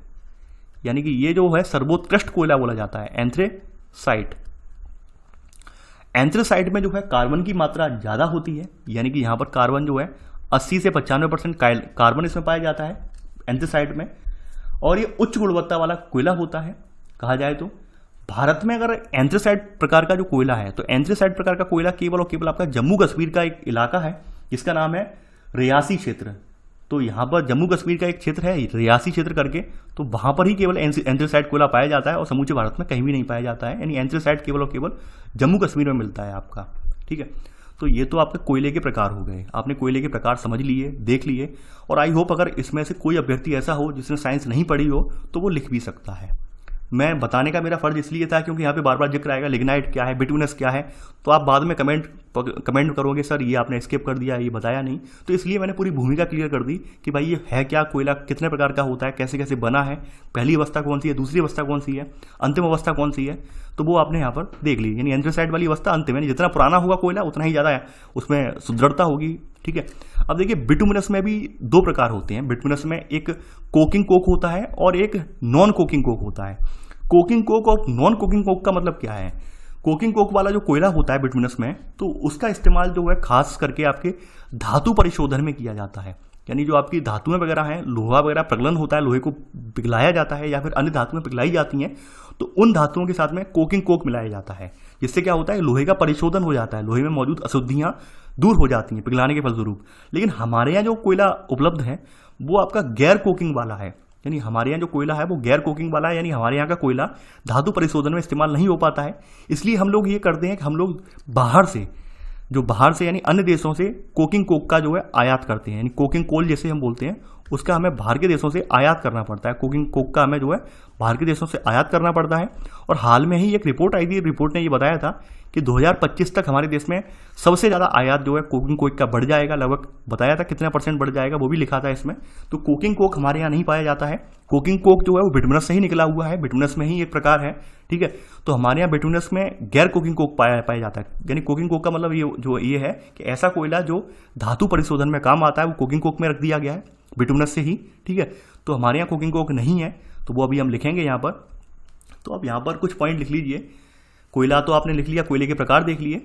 A: यानी कि ये जो है सर्वोत्कृष्ट कोयला बोला जाता है एंथ्रेसाइट। एंथ्रेसाइट में जो है कार्बन की मात्रा ज़्यादा होती है, यानी कि यहाँ पर कार्बन जो है 80 से 95% कार्बन इसमें पाया जाता है एंथ्रेसाइट में, और ये उच्च गुणवत्ता वाला कोयला होता है कहा जाए तो। भारत में अगर एंथ्रेसाइट प्रकार का जो कोयला है तो एंथ्रेसाइट प्रकार का कोयला केवल और केवल आपका जम्मू कश्मीर का एक इलाका है जिसका नाम है रियासी क्षेत्र। तो यहाँ पर जम्मू कश्मीर का एक क्षेत्र है रियासी क्षेत्र करके, तो वहाँ पर ही केवल एंथ्रेसाइट कोयला पाया जाता है और समूचे भारत में कहीं भी नहीं पाया जाता है, यानी एंथ्रेसाइट केवल और केवल जम्मू कश्मीर में मिलता है आपका, ठीक है। तो ये तो आपके कोयले के प्रकार हो गए, आपने कोयले के प्रकार समझ लिए, देख लिए, और आई होप अगर इसमें से कोई अभ्यर्थी ऐसा हो जिसने साइंस नहीं पढ़ी हो तो वो लिख भी सकता है। मैं बताने का मेरा फर्ज इसलिए था क्योंकि यहाँ पे बार बार जिक्र आएगा लिग्नाइट क्या है, बिटुमिनस क्या है, तो आप बाद में कमेंट करोगे सर ये आपने स्किप कर दिया, ये बताया नहीं, तो इसलिए मैंने पूरी भूमिका क्लियर कर दी कि भाई ये है क्या, कोयला कितने प्रकार का होता है, कैसे कैसे बना है, पहली अवस्था कौन सी है, दूसरी अवस्था कौन सी है, अंतिम अवस्था कौन सी है, तो वो आपने यहाँ पर देख ली। यानी एंथ्रेसाइट वाली अवस्था अंतिम, यानी जितना पुराना होगा कोयला उतना ही ज़्यादा उसमें सुदृढ़ता होगी, ठीक है। अब देखिए बिटुमिनस में भी दो प्रकार होते हैं। बिटुमिनस में एक कोकिंग कोक होता है और एक नॉन कोकिंग कोक होता है। कोकिंग कोक और नॉन कोकिंग कोक का मतलब क्या है? कोकिंग कोक वाला जो कोयला होता है बिटुमिनस में, तो उसका इस्तेमाल जो है खास करके आपके धातु परिशोधन में किया जाता है। यानी जो आपकी धातुएं वगैरह हैं, लोहा वगैरह प्रगलन होता है, लोहे को पिघलाया जाता है या फिर अन्य धातुएं पिघलाई जाती हैं, तो उन धातुओं के साथ में कोकिंग कोक मिलाया जाता है, जिससे क्या होता है लोहे का परिशोधन हो जाता है, लोहे में मौजूद अशुद्धियां दूर हो जाती हैं पिघलाने के फलस्वरूप। लेकिन हमारे यहाँ जो कोयला उपलब्ध है वो आपका गैर कोकिंग वाला है, यानी हमारे यहाँ जो कोयला है वो गैर कोकिंग वाला है, यानी हमारे यहाँ का कोयला धातु परिशोधन में इस्तेमाल नहीं हो पाता है। इसलिए हम लोग ये करते हैं कि हम लोग बाहर से यानी अन्य देशों से कोकिंग कोक का जो है आयात करते हैं, यानी कोकिंग कोल जैसे हम बोलते हैं, उसका हमें बाहर के देशों से आयात करना पड़ता है। कोकिंग कोक का हमें जो है बाहर के देशों से आयात करना पड़ता है। और हाल में ही एक रिपोर्ट आई थी, रिपोर्ट ने ये बताया था कि 2025 तक हमारे देश में सबसे ज़्यादा आयात जो है कोकिंग कोक का बढ़ जाएगा, लगभग बताया था कितना % बढ़ जाएगा वो भी लिखा था इसमें। तो कोकिंग कोक हमारे यहाँ नहीं पाया जाता है। कोकिंग कोक जो है वो बिटुमिनस से ही निकला हुआ है, बिटुमिनस में ही एक प्रकार है, ठीक है। तो हमारे यहाँ बिटुमिनस में गैर कोकिंग कोक पाया जाता है। यानी कोकिंग कोक का मतलब ये है कि ऐसा कोयला जो धातु परिशोधन में काम आता है वो कोकिंग कोक में रख दिया गया है बिटुमिनस से ही, ठीक है। तो हमारे यहाँ कोकिंग कोक नहीं है, तो वो अभी हम लिखेंगे यहाँ पर। तो अब यहाँ पर कुछ पॉइंट लिख लीजिए। कोयला तो आपने लिख लिया, कोयले के प्रकार देख लिए।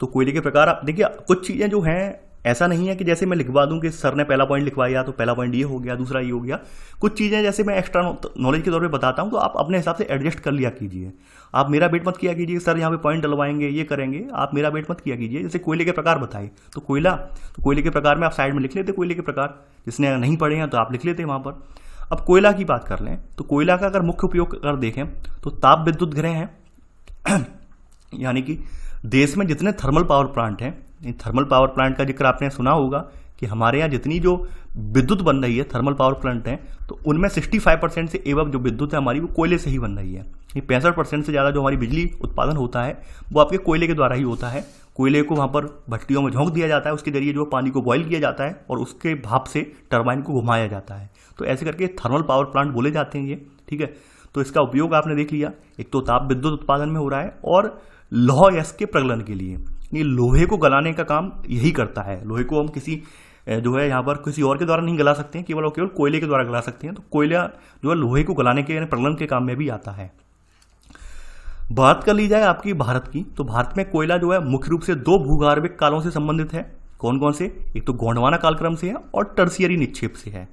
A: तो कोयले के प्रकार आप देखिए, कुछ चीज़ें जो हैं ऐसा नहीं है कि जैसे मैं लिखवा दूं कि सर ने पहला पॉइंट लिखवाया तो पहला पॉइंट ये हो गया, दूसरा ये हो गया। कुछ चीज़ें जैसे मैं एक्स्ट्रा नॉलेज के तौर पे बताता हूं तो आप अपने हिसाब से एडजस्ट कर लिया कीजिए। आप मेरा वेट मत किया कीजिए सर यहाँ पे पॉइंट डलवाएंगे ये करेंगे, आप मेरा वेट मत किया कीजिए। जैसे कोयले के प्रकार बताए तो कोयले के प्रकार में आप साइड में लिख लेते कोयले के प्रकार, जिसने नहीं पढ़े हैं तो आप लिख लेते वहाँ पर। अब कोयला की बात कर लें तो कोयला का अगर मुख्य उपयोग अगर देखें तो ताप विद्युत गृह हैं यानी कि देश में जितने थर्मल पावर प्लांट हैं, थर्मल पावर प्लांट का जिक्र आपने सुना होगा कि हमारे यहाँ जितनी जो विद्युत बन रही है थर्मल पावर प्लांट हैं तो उनमें 65% से एवं जो विद्युत है हमारी वो कोयले से ही बन रही है। ये 65% से ज़्यादा जो हमारी बिजली उत्पादन होता है वो आपके कोयले के द्वारा ही होता है। कोयले को वहाँ पर भट्टियों में झोंक दिया जाता है, उसके जरिए जो पानी को बॉयल किया जाता है और उसके भाप से टरबाइन को घुमाया जाता है। तो ऐसे करके थर्मल पावर प्लांट बोले जाते हैं ये, ठीक है। तो इसका उपयोग आपने देख लिया, एक तो ताप विद्युत उत्पादन में हो रहा है और लौह यश के प्रगलन के लिए। ये लोहे को गलाने का काम यही करता है। लोहे को हम किसी जो है यहाँ पर किसी और के द्वारा नहीं गला सकते हैं, केवल और केवल कोयले के द्वारा गला सकते हैं। तो कोयला जो है लोहे को गलाने के यानी प्रगलन के काम में भी आता है। बात कर ली जाए आपकी भारत की, तो भारत में कोयला जो है मुख्य रूप से 2 भूगर्भिक कालों से संबंधित है। कौन कौन से? एक तो गोंडवाना कालक्रम से है और टर्शियरी निक्षेप से है।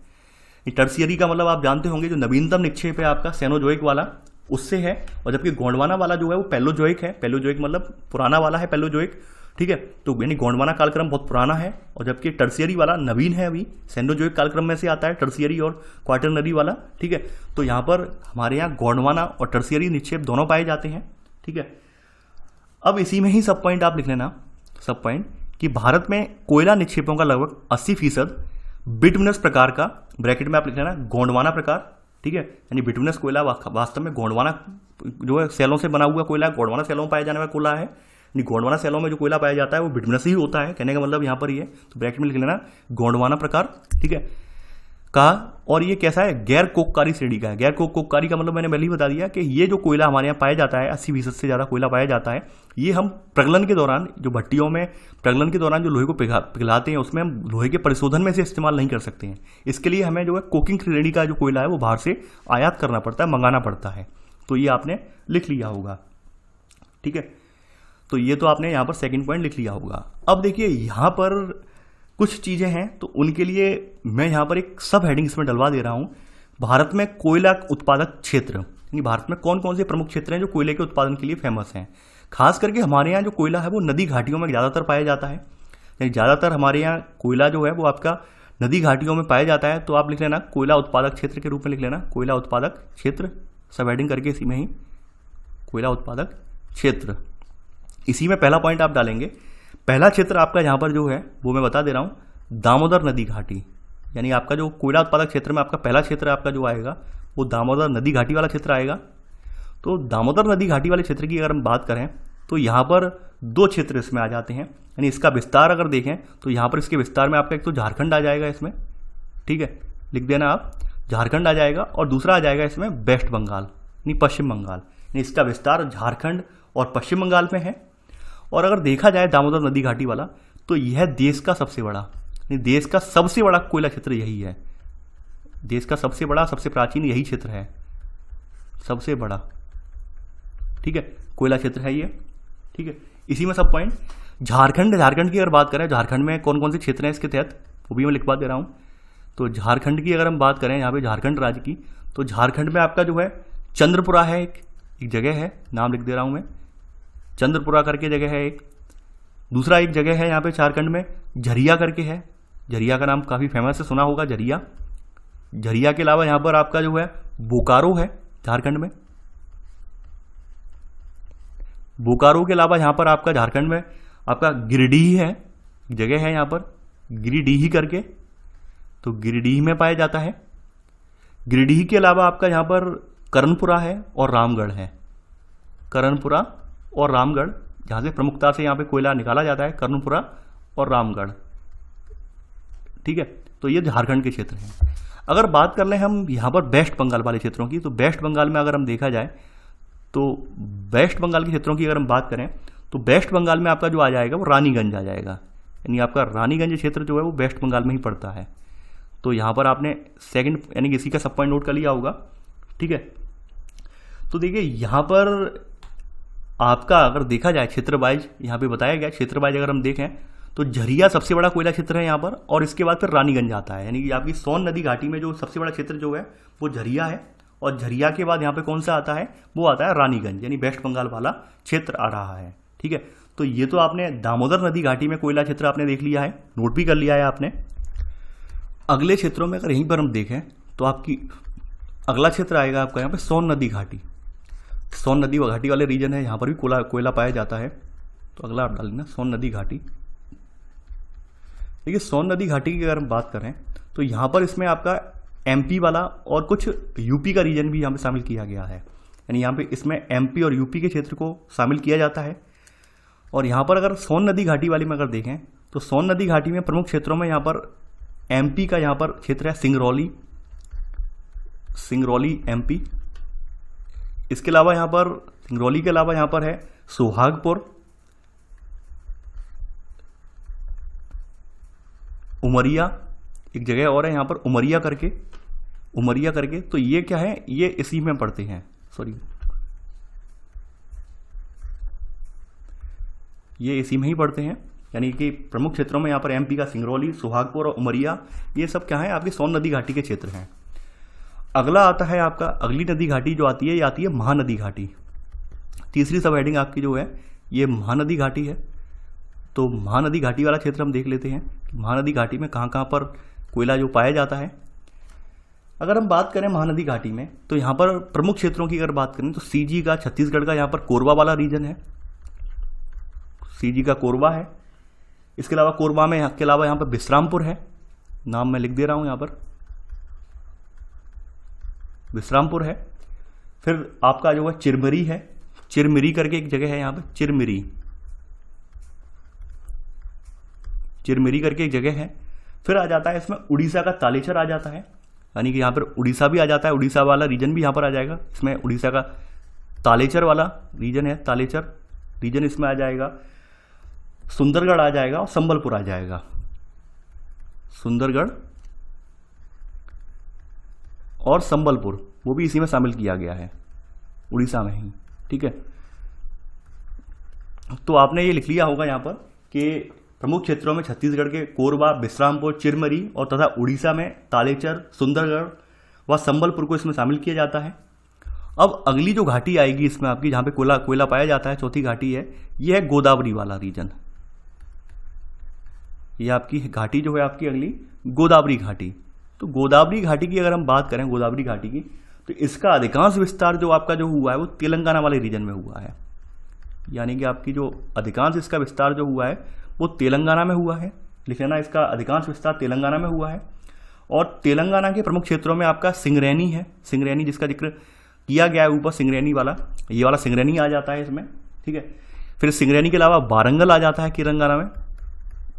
A: टर्शियरी का मतलब आप जानते होंगे जो नवीनतम निक्षेप है आपका सेनोजोइक वाला उससे है, और जबकि गोंडवाना वाला जो है वो पैलोजोइक है। पैलोजोइक मतलब पुराना वाला है पैलोजोइक, ठीक है। तो यानी गोंडवाना कालक्रम बहुत पुराना है और जबकि टर्शियरी वाला नवीन है, अभी सेनोजोइक कालक्रम में से आता है टर्शियरी और क्वाटरनरी वाला, ठीक है। तो यहाँ पर हमारे यहाँ गोंडवाना और टर्शियरी निक्षेप दोनों पाए जाते हैं, ठीक है। अब इसी में ही सब पॉइंट आप लिख लेना, सब पॉइंट कि भारत में कोयला निक्षेपों का लगभग 80% बिटुमिनस प्रकार का, ब्रैकेट में आप लिख लेना गोंडवाना प्रकार, ठीक है। यानी बिटुमिनस कोयला वास्तव में गोंडवाना जो है सेलों से बना हुआ कोयला, गोंडवाना सेलों में पाया जाने वाला कोयला है। यानी गोंडवाना सेलों में जो कोयला पाया जाता है वो बिटुमिनस ही होता है, कहने का मतलब यहाँ पर ये, तो ब्रैकेट में लिख लेना गोंडवाना प्रकार, ठीक है। कहा, और ये कैसा है? गैर कोककारी श्रेणी का है। गैर कोककारी का मतलब मैंने पहले ही बता दिया कि ये जो कोयला हमारे यहाँ पाया जाता है 80% से ज़्यादा कोयला पाया जाता है, ये हम प्रगलन के दौरान जो भट्टियों में प्रगलन के दौरान जो लोहे को पिघलाते हैं उसमें हम लोहे के परिशोधन में से इस्तेमाल नहीं कर सकते हैं। इसके लिए हमें जो है कोकिंग श्रेणी का जो कोयला है वो बाहर से आयात करना पड़ता है, मंगाना पड़ता है। तो ये आपने लिख लिया होगा, ठीक है। तो ये तो आपने यहाँ पर सेकेंड पॉइंट लिख लिया होगा। अब देखिए यहाँ पर कुछ चीज़ें हैं तो उनके लिए मैं यहाँ पर एक सब हेडिंग इसमें डलवा दे रहा हूँ। भारत में कोयला उत्पादक क्षेत्र, यानी भारत में कौन कौन से प्रमुख क्षेत्र हैं जो कोयले के उत्पादन के लिए फेमस हैं। खास करके हमारे यहाँ जो कोयला है वो नदी घाटियों में ज़्यादातर पाया जाता है, यानी ज़्यादातर हमारे यहाँ कोयला जो है वो आपका नदी घाटियों में पाया जाता है। तो आप लिख लेना कोयला उत्पादक क्षेत्र के रूप में लिख लेना, कोयला उत्पादक क्षेत्र, सब हेडिंग करके इसी में ही कोयला उत्पादक क्षेत्र। इसी में पहला पॉइंट आप डालेंगे। पहला क्षेत्र आपका यहाँ पर जो है वो मैं बता दे रहा हूँ, दामोदर नदी घाटी, यानी आपका जो कोयला उत्पादक क्षेत्र में आपका पहला क्षेत्र आपका जो आएगा वो दामोदर नदी घाटी वाला क्षेत्र आएगा। तो दामोदर नदी घाटी वाले क्षेत्र की अगर हम बात करें तो यहाँ पर 2 क्षेत्र इसमें आ जाते हैं, यानी इसका विस्तार अगर देखें तो यहाँ पर इसके विस्तार में आपका एक तो झारखंड आ जाएगा इसमें, ठीक है, लिख देना आप झारखंड आ जाएगा, और दूसरा आ जाएगा इसमें वेस्ट बंगाल यानी पश्चिम बंगाल, यानी इसका विस्तार झारखंड और पश्चिम बंगाल में है। और अगर देखा जाए दामोदर नदी घाटी वाला तो यह देश का सबसे बड़ा, देश का सबसे बड़ा कोयला क्षेत्र यही है। देश का सबसे बड़ा, सबसे प्राचीन यही क्षेत्र है, सबसे बड़ा, ठीक है, कोयला क्षेत्र है ये, ठीक है। इसी में सब पॉइंट। झारखंड की अगर बात करें, झारखंड में कौन कौन से क्षेत्र हैं इसके तहत वो भी मैं लिखवा दे रहा हूँ। तो झारखंड की अगर हम बात करें यहाँ पे झारखंड राज्य की, तो झारखंड में आपका जो है चंद्रपुरा है, एक जगह है, नाम लिख दे रहा हूँ मैं, चंद्रपुरा करके जगह है एक। दूसरा एक जगह है यहाँ पे झारखंड में झरिया करके है, झरिया का नाम काफ़ी फेमस है, सुना होगा झरिया। झरिया के अलावा यहाँ पर आपका जो है बोकारो है झारखंड में। बोकारो के अलावा यहाँ पर आपका झारखंड में आपका गिरिडीह है, जगह है यहाँ पर गिरिडीह करके, तो गिरिडीह में पाया जाता है। गिरिडीह के अलावा आपका यहाँ पर कर्णपुरा है और रामगढ़ है, कर्णपुरा और रामगढ़, जहाँ से प्रमुखता से यहाँ पे कोयला निकाला जाता है, कर्णपुरा और रामगढ़, ठीक है। तो ये झारखंड के क्षेत्र हैं। अगर बात कर लें हम यहाँ पर वेस्ट बंगाल वाले क्षेत्रों की, तो वेस्ट बंगाल में अगर हम देखा जाए तो वेस्ट बंगाल के क्षेत्रों की अगर हम बात करें तो वेस्ट बंगाल में आपका जो आ जाएगा वो रानीगंज आ जाएगा, यानी आपका रानीगंज क्षेत्र जो है वो वेस्ट बंगाल में ही पड़ता है। तो यहाँ पर आपने सेकंड यानी इसी का सब पॉइंट नोट कर लिया होगा, ठीक है। तो देखिए यहाँ पर आपका अगर देखा जाए क्षेत्र वाइज, यहाँ पे बताया गया क्षेत्र वाइज अगर हम देखें तो झरिया सबसे बड़ा कोयला क्षेत्र है यहाँ पर, और इसके बाद फिर रानीगंज आता है। यानी कि आपकी सोन नदी घाटी में जो सबसे बड़ा क्षेत्र जो है वो झरिया है, और झरिया के बाद यहाँ पे कौन सा आता है, वो आता है रानीगंज, यानी वेस्ट बंगाल वाला क्षेत्र आ रहा है। ठीक है, तो ये तो आपने दामोदर नदी घाटी में कोयला क्षेत्र आपने देख लिया है, नोट भी कर लिया है आपने। अगले क्षेत्रों में अगर यहीं पर हम देखें तो आपकी अगला क्षेत्र आएगा आपका यहाँ पे सोन नदी घाटी। सोन नदी घाटी वाले रीजन है, यहाँ पर भी कोयला पाया जाता है। तो अगला आप डाल लेना सोन नदी घाटी। देखिए सोन नदी घाटी की अगर हम बात करें तो यहाँ पर इसमें आपका एमपी वाला और कुछ यूपी का रीजन भी यहाँ पे शामिल किया गया है, यानी यहाँ पे इसमें एमपी और यूपी के क्षेत्र को शामिल किया जाता है। और यहाँ पर अगर सोन नदी घाटी वाले में अगर देखें तो सोन नदी घाटी में प्रमुख क्षेत्रों में यहाँ पर एमपी का यहाँ पर क्षेत्र है सिंगरौली एमपी। इसके अलावा यहाँ पर सिंगरौली के अलावा यहाँ पर है सुहागपुर, उमरिया, एक जगह और है यहाँ पर उमरिया करके। तो ये क्या है, ये इसी में पढ़ते हैं, ये इसी में ही पढ़ते हैं। यानी कि प्रमुख क्षेत्रों में यहाँ पर एमपी का सिंगरौली, सुहागपुर और उमरिया, ये सब क्या है, आपकी सोन नदी घाटी के क्षेत्र हैं। अगला आता है आपका, अगली नदी घाटी जो आती है, ये आती है महानदी घाटी। तीसरी सब हेडिंग आपकी जो है ये महानदी घाटी है। तो महानदी घाटी वाला क्षेत्र हम देख लेते हैं कि महानदी घाटी में कहाँ कहाँ पर कोयला जो पाया जाता है। अगर हम बात करें महानदी घाटी में तो यहाँ पर प्रमुख क्षेत्रों की अगर बात करें तो सीजी का, छत्तीसगढ़ का यहाँ पर कोरबा वाला रीजन है, सीजी का कोरबा है। इसके अलावा कोरबा में के अलावा यहाँ पर विश्रामपुर है, नाम मैं लिख दे रहा हूँ यहाँ पर, विश्रामपुर है। फिर आपका जो है चिरमिरी है, चिरमिरी करके एक जगह है यहाँ पे, चिरमिरी करके एक जगह है। फिर आ जाता है इसमें उड़ीसा का तालेचर आ जाता है, यानी कि यहाँ पर उड़ीसा भी आ जाता है, उड़ीसा वाला रीजन भी यहाँ पर आ जाएगा। इसमें उड़ीसा का तालेचर वाला रीजन है, तालेचर रीजन इसमें आ जाएगा। सुंदरगढ़ आ जाएगा और संबलपुर आ जाएगा, सुंदरगढ़ और संबलपुर वो भी इसी में शामिल किया गया है, उड़ीसा में ही। ठीक है, तो आपने ये लिख लिया होगा यहाँ पर कि प्रमुख क्षेत्रों में छत्तीसगढ़ के कोरबा, विश्रामपुर, चिरमिरी और तथा उड़ीसा में तालेचर, सुंदरगढ़ व संबलपुर को इसमें शामिल किया जाता है। अब अगली जो घाटी आएगी इसमें आपकी, जहाँ पे कोयला पाया जाता है, चौथी घाटी है, ये है गोदावरी वाला रीजन। ये आपकी घाटी जो है आपकी अगली गोदावरी घाटी। तो गोदावरी घाटी की अगर हम बात करें, गोदावरी घाटी की, तो इसका अधिकांश विस्तार जो आपका जो हुआ है वो तेलंगाना वाले रीजन में हुआ है। यानी कि आपकी जो अधिकांश इसका विस्तार जो हुआ है वो तेलंगाना में हुआ है, लिख लेना, इसका अधिकांश विस्तार तेलंगाना में हुआ है। और तेलंगाना के प्रमुख क्षेत्रों में आपका सिंगरैनी है, सिंगरैनी जिसका जिक्र किया गया है ऊपर, सिंगरैनी वाला, ये वाला सिंगरैनी आ जाता है इसमें। ठीक है, फिर सिंगरैनी के अलावा वारंगल आ जाता है तेलंगाना में,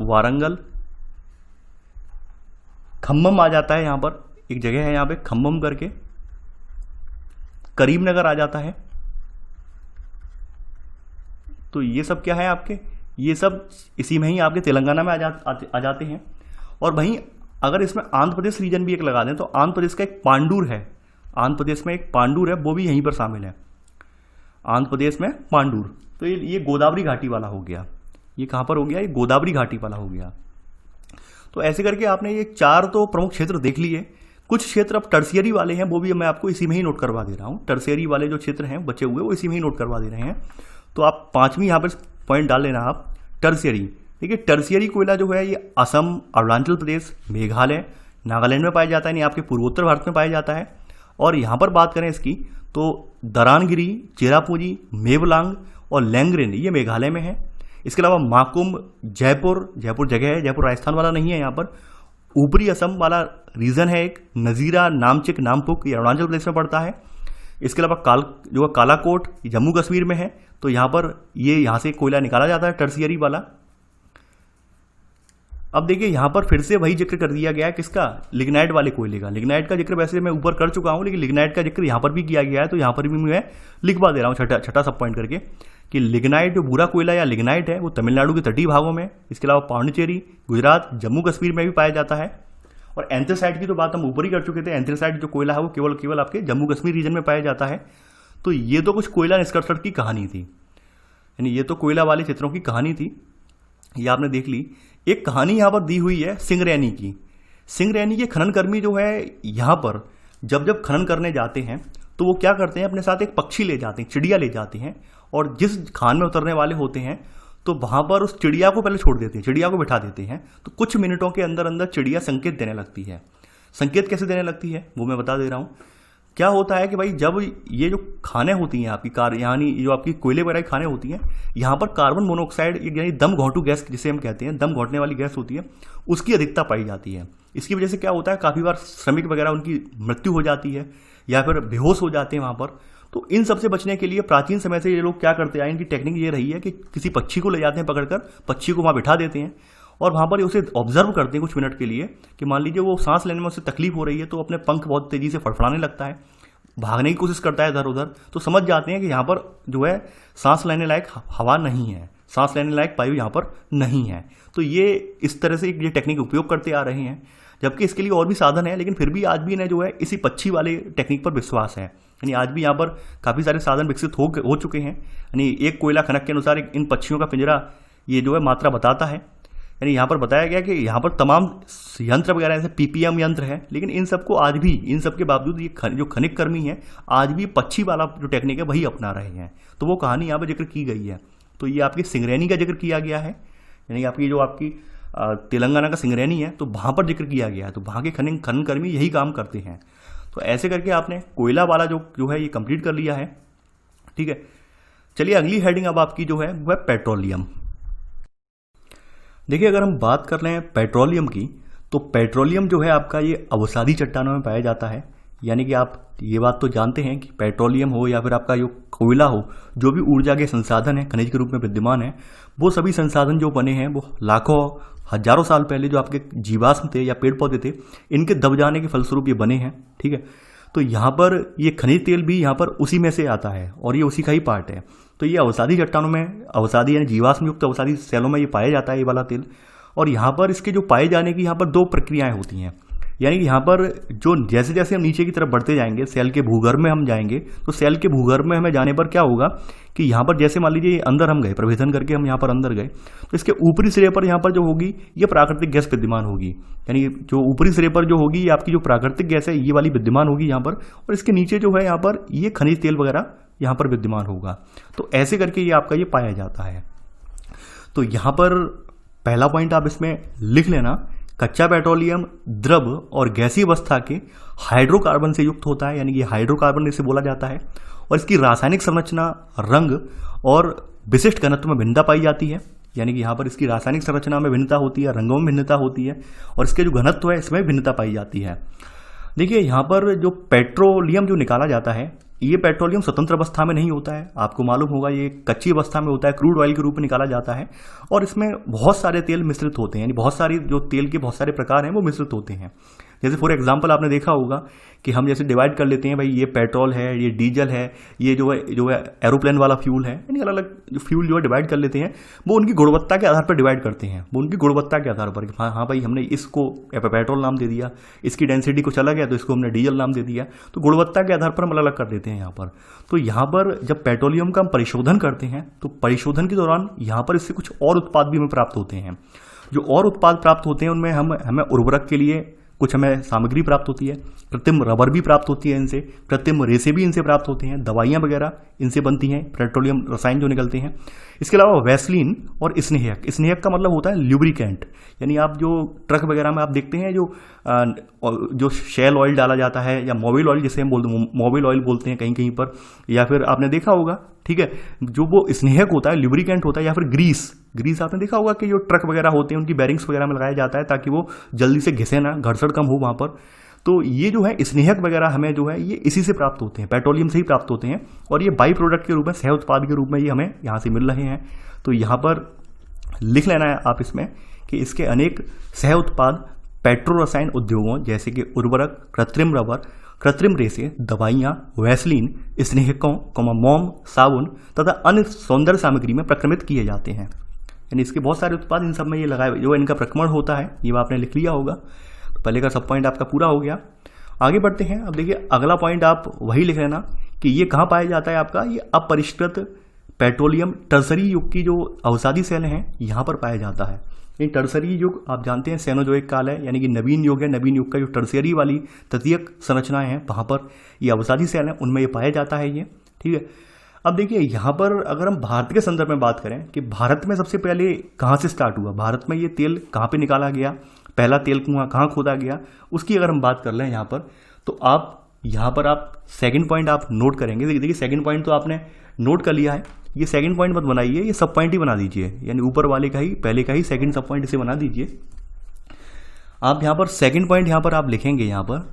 A: वारंगल। खम्मम आ जाता है, यहाँ पर एक जगह है यहाँ पे खम्मम करके। करीमनगर आ जाता है। तो ये सब क्या है आपके, ये सब इसी में ही आपके तेलंगाना में आ जाते हैं। और वहीं अगर इसमें आंध्र प्रदेश रीजन भी एक लगा दें तो आंध्र प्रदेश का एक पांडुर है, आंध्र प्रदेश में एक पांडुर है, वो भी यहीं पर शामिल है, आंध्र प्रदेश में पांडुर। तो ये गोदावरी घाटी वाला हो गया। ये कहाँ पर हो गया, ये गोदावरी घाटी वाला हो गया। तो ऐसे करके आपने ये 4 तो प्रमुख क्षेत्र देख लिए। कुछ क्षेत्र अब टर्सियरी वाले हैं, वो भी मैं आपको इसी में ही नोट करवा दे रहा हूँ। टर्सियरी वाले जो क्षेत्र हैं बचे हुए वो इसी में ही नोट करवा दे रहे हैं। तो आप 5वीं यहाँ पर पॉइंट डाल लेना आप, टर्सियरी। देखिए टर्सियरी कोयला जो है ये असम, अरुणाचल प्रदेश, मेघालय, नागालैंड में पाया जाता है, यानी आपके पूर्वोत्तर भारत में पाया जाता है। और यहाँ पर बात करें इसकी तो दरानगिरी, चेरापूंजी, मेवलांग और लैंगरेन ये मेघालय में है। इसके अलावा माकुम, जयपुर जगह है, जयपुर राजस्थान वाला नहीं है, यहाँ पर ऊपरी असम वाला रीजन है एक, नजीरा, नामचिक, नामपुक ये अरुणाचल प्रदेश में पड़ता है। इसके अलावा जो कालाकोट जम्मू कश्मीर में है। तो यहाँ पर यहाँ से कोयला निकाला जाता है टर्सियरी वाला। अब देखिए यहाँ पर फिर से वही जिक्र कर दिया गया है किसका, लिग्नाइट वाले कोयले का। लिग्नाइट का जिक्र वैसे मैं ऊपर कर चुका हूँ, लेकिन लिग्नाइट का जिक्र यहाँ पर भी किया गया है। तो यहाँ पर भी मैं लिखवा दे रहा हूँ छठा सब पॉइंट करके कि लिग्नाइट जो भूरा कोयला या लिग्नाइट है वो तमिलनाडु के तटीय भागों में, इसके अलावा पांडिचेरी, गुजरात, जम्मू कश्मीर में भी पाया जाता है। और एंथ्रेसाइट की तो बात हम ऊपर ही कर चुके थे। एंथ्रेसाइट जो कोयला है वो केवल आपके जम्मू कश्मीर रीजन में पाया जाता है। तो ये तो कुछ कोयला निष्कर्षण की कहानी थी, यानी ये तो कोयला वाले क्षेत्रों की कहानी थी। ये आपने देख ली। एक कहानी यहाँ पर दी हुई है सिंगरैनी की। सिंगरैनी के खनन कर्मी जो है यहाँ पर जब जब खनन करने जाते हैं तो वो क्या करते हैं, अपने साथ एक पक्षी ले जाते हैं, चिड़िया ले जाते हैं, और जिस खान में उतरने वाले होते हैं तो वहां पर उस चिड़िया को पहले छोड़ देते हैं, चिड़िया को बिठा देते हैं। तो कुछ मिनटों के अंदर अंदर चिड़िया संकेत देने लगती है। संकेत कैसे देने लगती है वो मैं बता दे रहा हूँ। क्या होता है कि भाई जब ये जो खाने होती हैं आपकी यानी जो आपकी कोयले वगैरह की खाने होती हैं, यहाँ पर कार्बन मोनोऑक्साइड यानी दम घोंटू गैस जिसे हम कहते हैं, दम घोंटने वाली गैस होती है, उसकी अधिकता पाई जाती है। इसकी वजह से क्या होता है, काफ़ी बार श्रमिक वगैरह उनकी मृत्यु हो जाती है या फिर बेहोश हो जाते हैं वहाँ पर। तो इन सबसे बचने के लिए प्राचीन समय से ये लोग क्या करते आए, इनकी टेक्निक ये रही है कि किसी पक्षी को ले जाते हैं पकड़कर, पक्षी को वहाँ बिठा देते हैं और वहाँ पर उसे ऑब्जर्व करते हैं कुछ मिनट के लिए कि मान लीजिए वो सांस लेने में उसे तकलीफ हो रही है तो अपने पंख बहुत तेजी से फड़फड़ाने लगता है, भागने की कोशिश करता है इधर उधर। तो समझ जाते हैं कि यहाँ पर जो है सांस लेने लायक हवा नहीं है, सांस लेने लायक वायु यहाँ पर नहीं है। तो ये इस तरह से ये टेक्निक उपयोग करते आ रहे हैं, जबकि इसके लिए और भी साधन है, लेकिन फिर भी आज भी इन्हें जो है इसी पक्षी वाले टेक्निक पर विश्वास है। यानी आज भी यहाँ पर काफ़ी सारे साधन विकसित हो चुके हैं। यानी एक कोयला खनक के अनुसार इन पक्षियों का पिंजरा ये जो है मात्रा बताता है। यानी यहाँ पर बताया गया कि यहाँ पर तमाम यंत्र वगैरह जैसे पीपीएम यंत्र है, लेकिन इन सबको आज भी, इन सब के बावजूद ये जो खनिक कर्मी हैं आज भी पक्षी वाला जो टेक्निक है वही अपना रहे हैं। तो वो कहानी यहाँ पर जिक्र की गई है। तो ये आपकी सिंगरैनी का जिक्र किया गया है, यानी आपकी जो आपकी तेलंगाना का सिंगरैनी है तो वहाँ पर जिक्र किया गया है। तो वहाँ के खनन कर्मी यही काम करते हैं। तो ऐसे करके आपने कोयला वाला जो है ये कंप्लीट कर लिया है। ठीक है, चलिए अगली हेडिंग अब आपकी जो है वो है पेट्रोलियम। देखिए अगर हम बात कर रहे हैं पेट्रोलियम की, तो पेट्रोलियम जो है आपका ये अवसादी चट्टानों में पाया जाता है। यानी कि आप ये बात तो जानते हैं कि पेट्रोलियम हो या फिर आपका जो कोयला हो, जो भी ऊर्जा के संसाधन है खनिज के रूप में विद्यमान है, वो सभी संसाधन जो बने हैं वो लाखों हजारों साल पहले जो आपके जीवाश्म थे या पेड़ पौधे थे, इनके दब जाने के फलस्वरूप ये बने हैं। ठीक है, तो यहाँ पर ये खनिज तेल भी यहाँ पर उसी में से आता है और ये उसी का ही पार्ट है। तो ये अवसादी चट्टानों में, अवसादी यानी जीवाश्म युक्त अवसादी सेलों में ये पाया जाता है ये वाला तेल। और यहाँ पर इसके जो पाए जाने की यहाँ पर दो प्रक्रियाएं होती हैं। यानी कि यहाँ पर जो जैसे जैसे हम नीचे की तरफ बढ़ते जाएंगे, सेल के भूगर्भ में हम जाएंगे, तो सेल के भूगर्भ में हमें जाने पर क्या होगा कि यहाँ पर जैसे मान लीजिए अंदर हम गए, प्रवेशन करके हम यहाँ पर अंदर गए, तो इसके ऊपरी सिरे पर यहाँ पर जो होगी ये प्राकृतिक गैस विद्यमान होगी। यानी जो ऊपरी सिरे पर जो होगी ये आपकी जो प्राकृतिक गैस है ये वाली विद्यमान होगी यहाँ पर, और इसके नीचे जो है यहाँ पर ये खनिज तेल वगैरह यहाँ पर विद्यमान होगा। तो ऐसे करके ये आपका ये पाया जाता है। तो यहाँ पर पहला पॉइंट आप इसमें लिख लेना, कच्चा पेट्रोलियम द्रव और गैसीय अवस्था के हाइड्रोकार्बन से युक्त होता है। यानी कि हाइड्रोकार्बन इसे बोला जाता है। और इसकी रासायनिक संरचना, रंग और विशिष्ट घनत्व में भिन्नता पाई जाती है। यानी कि यहाँ पर इसकी रासायनिक संरचना में भिन्नता होती है, रंगों में भिन्नता होती है, और इसके जो घनत्व है इसमें भिन्नता पाई जाती है। देखिए यहाँ पर जो पेट्रोलियम जो निकाला जाता है, ये पेट्रोलियम स्वतंत्र अवस्था में नहीं होता है। आपको मालूम होगा ये कच्ची अवस्था में होता है, क्रूड ऑयल के रूप में निकाला जाता है। और इसमें बहुत सारे तेल मिश्रित होते हैं, यानी बहुत सारी जो तेल के बहुत सारे प्रकार हैं वो मिश्रित होते हैं। जैसे फॉर एग्जांपल आपने देखा होगा कि हम जैसे डिवाइड कर लेते हैं, भाई ये पेट्रोल है, ये डीजल है, ये जो है एरोप्लेन वाला फ्यूल है, यानी अलग अलग जो फ्यूल जो है डिवाइड कर लेते हैं, वो उनकी गुणवत्ता के आधार पर डिवाइड करते हैं। वो उनकी गुणवत्ता के आधार पर, हाँ भाई हमने इसको पेट्रोल नाम दे दिया, इसकी डेंसिटी कुछ अलग है तो इसको हमने डीजल नाम दे दिया। तो गुणवत्ता के आधार पर हम अलग अलग कर देते हैं यहाँ पर। तो यहाँ पर जब पेट्रोलियम का हम परिशोधन करते हैं तो परिशोधन के दौरान यहाँ पर इससे कुछ और उत्पाद भी हमें प्राप्त होते हैं। जो और उत्पाद प्राप्त होते हैं उनमें हमें उर्वरक के लिए कुछ हमें सामग्री प्राप्त होती है, कृत्रिम रबर भी प्राप्त होती है इनसे, कृत्रिम रेसे भी इनसे प्राप्त होती हैं, दवाइयाँ वगैरह इनसे बनती हैं, पेट्रोलियम रसायन जो निकलते हैं। इसके अलावा वैसलीन और स्नेहक, स्नेहक का मतलब होता है ल्यूब्रिकेंट। यानी आप जो ट्रक वगैरह में आप देखते हैं जो शेल ऑयल डाला जाता है या मोबिल ऑयल जिसे हम मोबिल ऑयल बोलते हैं कहीं कहीं पर, या फिर आपने देखा होगा, ठीक है, जो वो स्नेहक होता है, ल्यूब्रिकेंट होता है, या फिर ग्रीस आपने देखा होगा कि जो ट्रक वगैरह होते हैं उनकी बैरिंग्स वगैरह में लगाया जाता है ताकि वो जल्दी से घिसे ना, घर्षण कम हो वहाँ पर। तो ये जो है स्नेहक वगैरह हमें जो है ये इसी से प्राप्त होते हैं, पेट्रोलियम से ही प्राप्त होते हैं। और ये बाई प्रोडक्ट के रूप में, सह उत्पाद के रूप में ये हमें यहाँ से मिल रहे हैं। तो यहाँ पर लिख लेना है आप इसमें कि इसके अनेक सह उत्पाद पेट्रो रसायन उद्योगों जैसे कि उर्वरक, कृत्रिम रबर, कृत्रिम रेसे, दवाइयाँ, वैसलीन, स्नेहकों, मोम, साबुन तथा अन्य सौंदर्य सामग्री में प्रक्रमित किए जाते हैं। यानी इसके बहुत सारे उत्पाद इन सब में ये लगाए, जो इनका प्रक्रमण होता है ये आपने लिख लिया होगा। तो पहले का सब पॉइंट आपका पूरा हो गया। आगे बढ़ते हैं। अब देखिए अगला पॉइंट आप वही लिख लेना कि ये कहाँ पाया जाता है आपका, ये अपरिष्कृत पेट्रोलियम टर्सरी युग की जो अवसादी सेल हैं यहाँ पर पाया जाता है। ये टर्सरी युग आप जानते हैं सेनोजोइक काल है, यानी कि नवीन युग है। नवीन युग का जो टर्सरी वाली तृतीयक संरचनाएं हैं वहाँ पर ये अवसादी सेल हैं, उनमें ये पाया जाता है ये। ठीक है, अब देखिए यहाँ पर अगर हम भारत के संदर्भ में बात करें कि भारत में सबसे पहले कहाँ से स्टार्ट हुआ, भारत में ये तेल कहाँ पे निकाला गया, पहला तेल कुआं कहाँ खोदा गया, उसकी अगर हम बात कर लें यहाँ पर, तो आप यहाँ पर आप सेकंड पॉइंट आप नोट करेंगे। देखिए सेकंड पॉइंट तो आपने नोट कर लिया है, ये सेकंड पॉइंट मत बनाइए, ये सब पॉइंट ही बना दीजिए, यानी ऊपर वाले का ही पहले का ही सेकंड सब पॉइंट इसे बना दीजिए। आप यहाँ पर सेकंड पॉइंट यहाँ पर आप लिखेंगे यहाँ पर,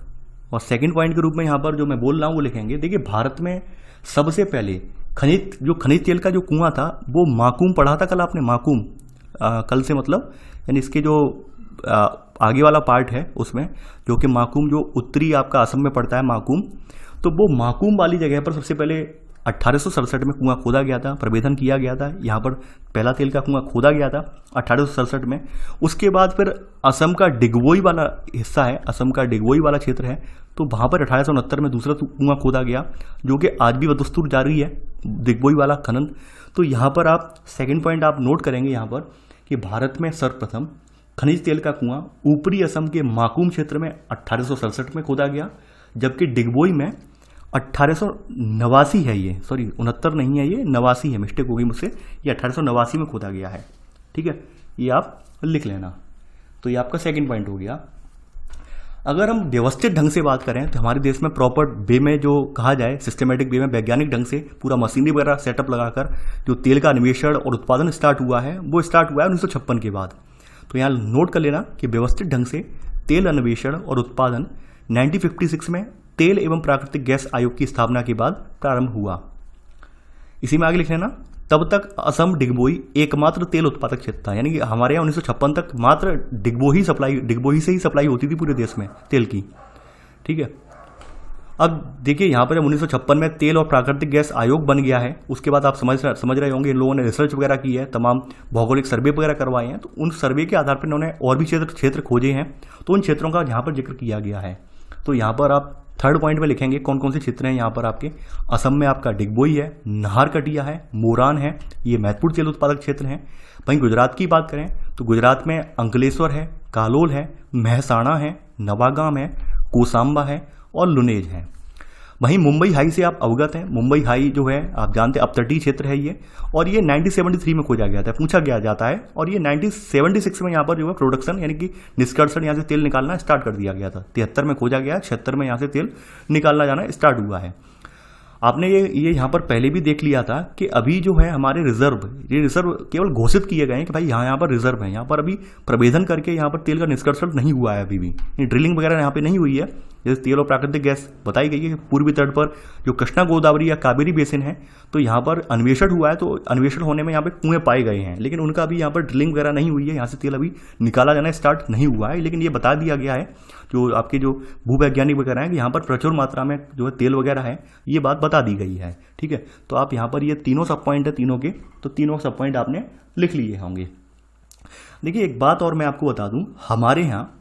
A: और सेकंड पॉइंट के रूप में यहाँ पर जो मैं बोल रहा हूँ वो लिखेंगे। देखिए भारत में सबसे पहले खनिज तेल का जो कुआं था वो माकूम पढ़ा था कल आपने, माकूम कल से मतलब यानी इसके जो आगे वाला पार्ट है उसमें, जो कि माकूम जो उत्तरी आपका असम में पड़ता है माकूम, तो वो माकूम वाली जगह पर सबसे पहले 1867 में कुआं खोदा गया था, प्रवेदन किया गया था। यहाँ पर पहला तेल का कुआं खोदा गया था 1867 में। उसके बाद फिर असम का डिगबोई वाला हिस्सा है, असम का डिगबोई वाला क्षेत्र है, तो वहाँ पर 1869 में दूसरा कुआं खोदा गया, जो कि आज भी बदस्तूर जारी है डिगबोई वाला खनन। तो यहाँ पर आप सेकंड पॉइंट आप नोट करेंगे यहाँ पर कि भारत में सर्वप्रथम खनिज तेल का कुआं ऊपरी असम के माकूम क्षेत्र में 1867 में खोदा गया, जबकि डिगबोई में 1889 है ये, सॉरी 69 नहीं है, ये 89 है, मिस्टेक हो गई मुझसे, ये 1889 में खोदा गया है। ठीक है, ये आप लिख लेना। तो ये आपका सेकंड पॉइंट हो गया। अगर हम व्यवस्थित ढंग से बात करें तो हमारे देश में प्रॉपर वे में जो कहा जाए सिस्टमेटिक वे में वैज्ञानिक ढंग से पूरा मशीनरी वगैरह सेटअप लगाकर जो तेल का अन्वेषण और उत्पादन स्टार्ट हुआ है वो स्टार्ट हुआ है 1956 के बाद। तो यहाँ नोट कर लेना कि व्यवस्थित ढंग से तेल अन्वेषण और उत्पादन 1956 में तेल एवं प्राकृतिक गैस आयोग की स्थापना के बाद प्रारंभ हुआ। इसी में आगे लिख लेना, तब तक असम डिगबोई एकमात्र तेल उत्पादक क्षेत्र था, यानी कि हमारे यहाँ 1956 तक मात्र डिगबोई से ही सप्लाई होती थी पूरे देश में तेल की। ठीक है, अब देखिए यहाँ पर जब 1956 में तेल और प्राकृतिक गैस आयोग बन गया है, उसके बाद आप समझ रहे होंगे इन लोगों ने रिसर्च वगैरह की है, तमाम भौगोलिक सर्वे वगैरह करवाए हैं, तो उन सर्वे के आधार पर इन्होंने और भी क्षेत्र खोजे हैं, तो उन क्षेत्रों का यहाँ पर जिक्र किया गया है। तो यहाँ पर आप थर्ड पॉइंट में लिखेंगे कौन कौन से क्षेत्र हैं यहाँ पर आपके। असम में आपका डिगबोई है, नाहरकटिया है, मोरान है, ये महत्वपूर्ण तेल उत्पादक क्षेत्र हैं। वहीं गुजरात की बात करें तो गुजरात में अंकलेश्वर है, कालोल है, महसाणा है, नवागाम है, कोसांबा है और लुनेज है। वहीं मुंबई हाई से आप अवगत हैं, मुंबई हाई जो है आप जानते हैं अपतटीय क्षेत्र है ये, और ये 1973 में खोजा गया था, पूछा गया जाता है, और ये 1976 में यहाँ पर जो है प्रोडक्शन यानी कि निष्कर्षण यहाँ से तेल निकालना स्टार्ट कर दिया गया था। 73 में खोजा गया, 76 में यहाँ से तेल निकालना जाना स्टार्ट हुआ है। आपने ये यहाँ पर पहले भी देख लिया था कि अभी जो है हमारे ये रिजर्व केवल घोषित किए गए हैं कि भाई यहाँ पर रिजर्व है, यहाँ पर अभी प्रवेदन करके यहाँ पर तेल का निष्कर्षण नहीं हुआ है, अभी भी ड्रिलिंग वगैरह यहाँ पे नहीं हुई है। जैसे तेल और प्राकृतिक गैस बताई गई है पूर्वी तट पर जो कृष्णा गोदावरी या कावेरी बेसिन है, तो यहाँ पर अन्वेषण हुआ है, तो अन्वेषण होने में यहाँ पे कुएं पाए गए हैं, लेकिन उनका अभी यहाँ पर ड्रिलिंग वगैरह नहीं हुई है, यहाँ से तेल अभी निकाला जाना स्टार्ट नहीं हुआ है। लेकिन ये बता दिया गया है जो आपके जो भूवैज्ञानिक वगैरह हैं कि यहाँ पर प्रचुर मात्रा में जो है तेल वगैरह है, ये बात बता दी गई है। ठीक है, तो आप यहाँ पर ये तीनों सब पॉइंट है तीनों के, तो तीनों सब पॉइंट आपने लिख लिए होंगे। देखिए एक बात और मैं आपको बता दूं, हमारे यहाँ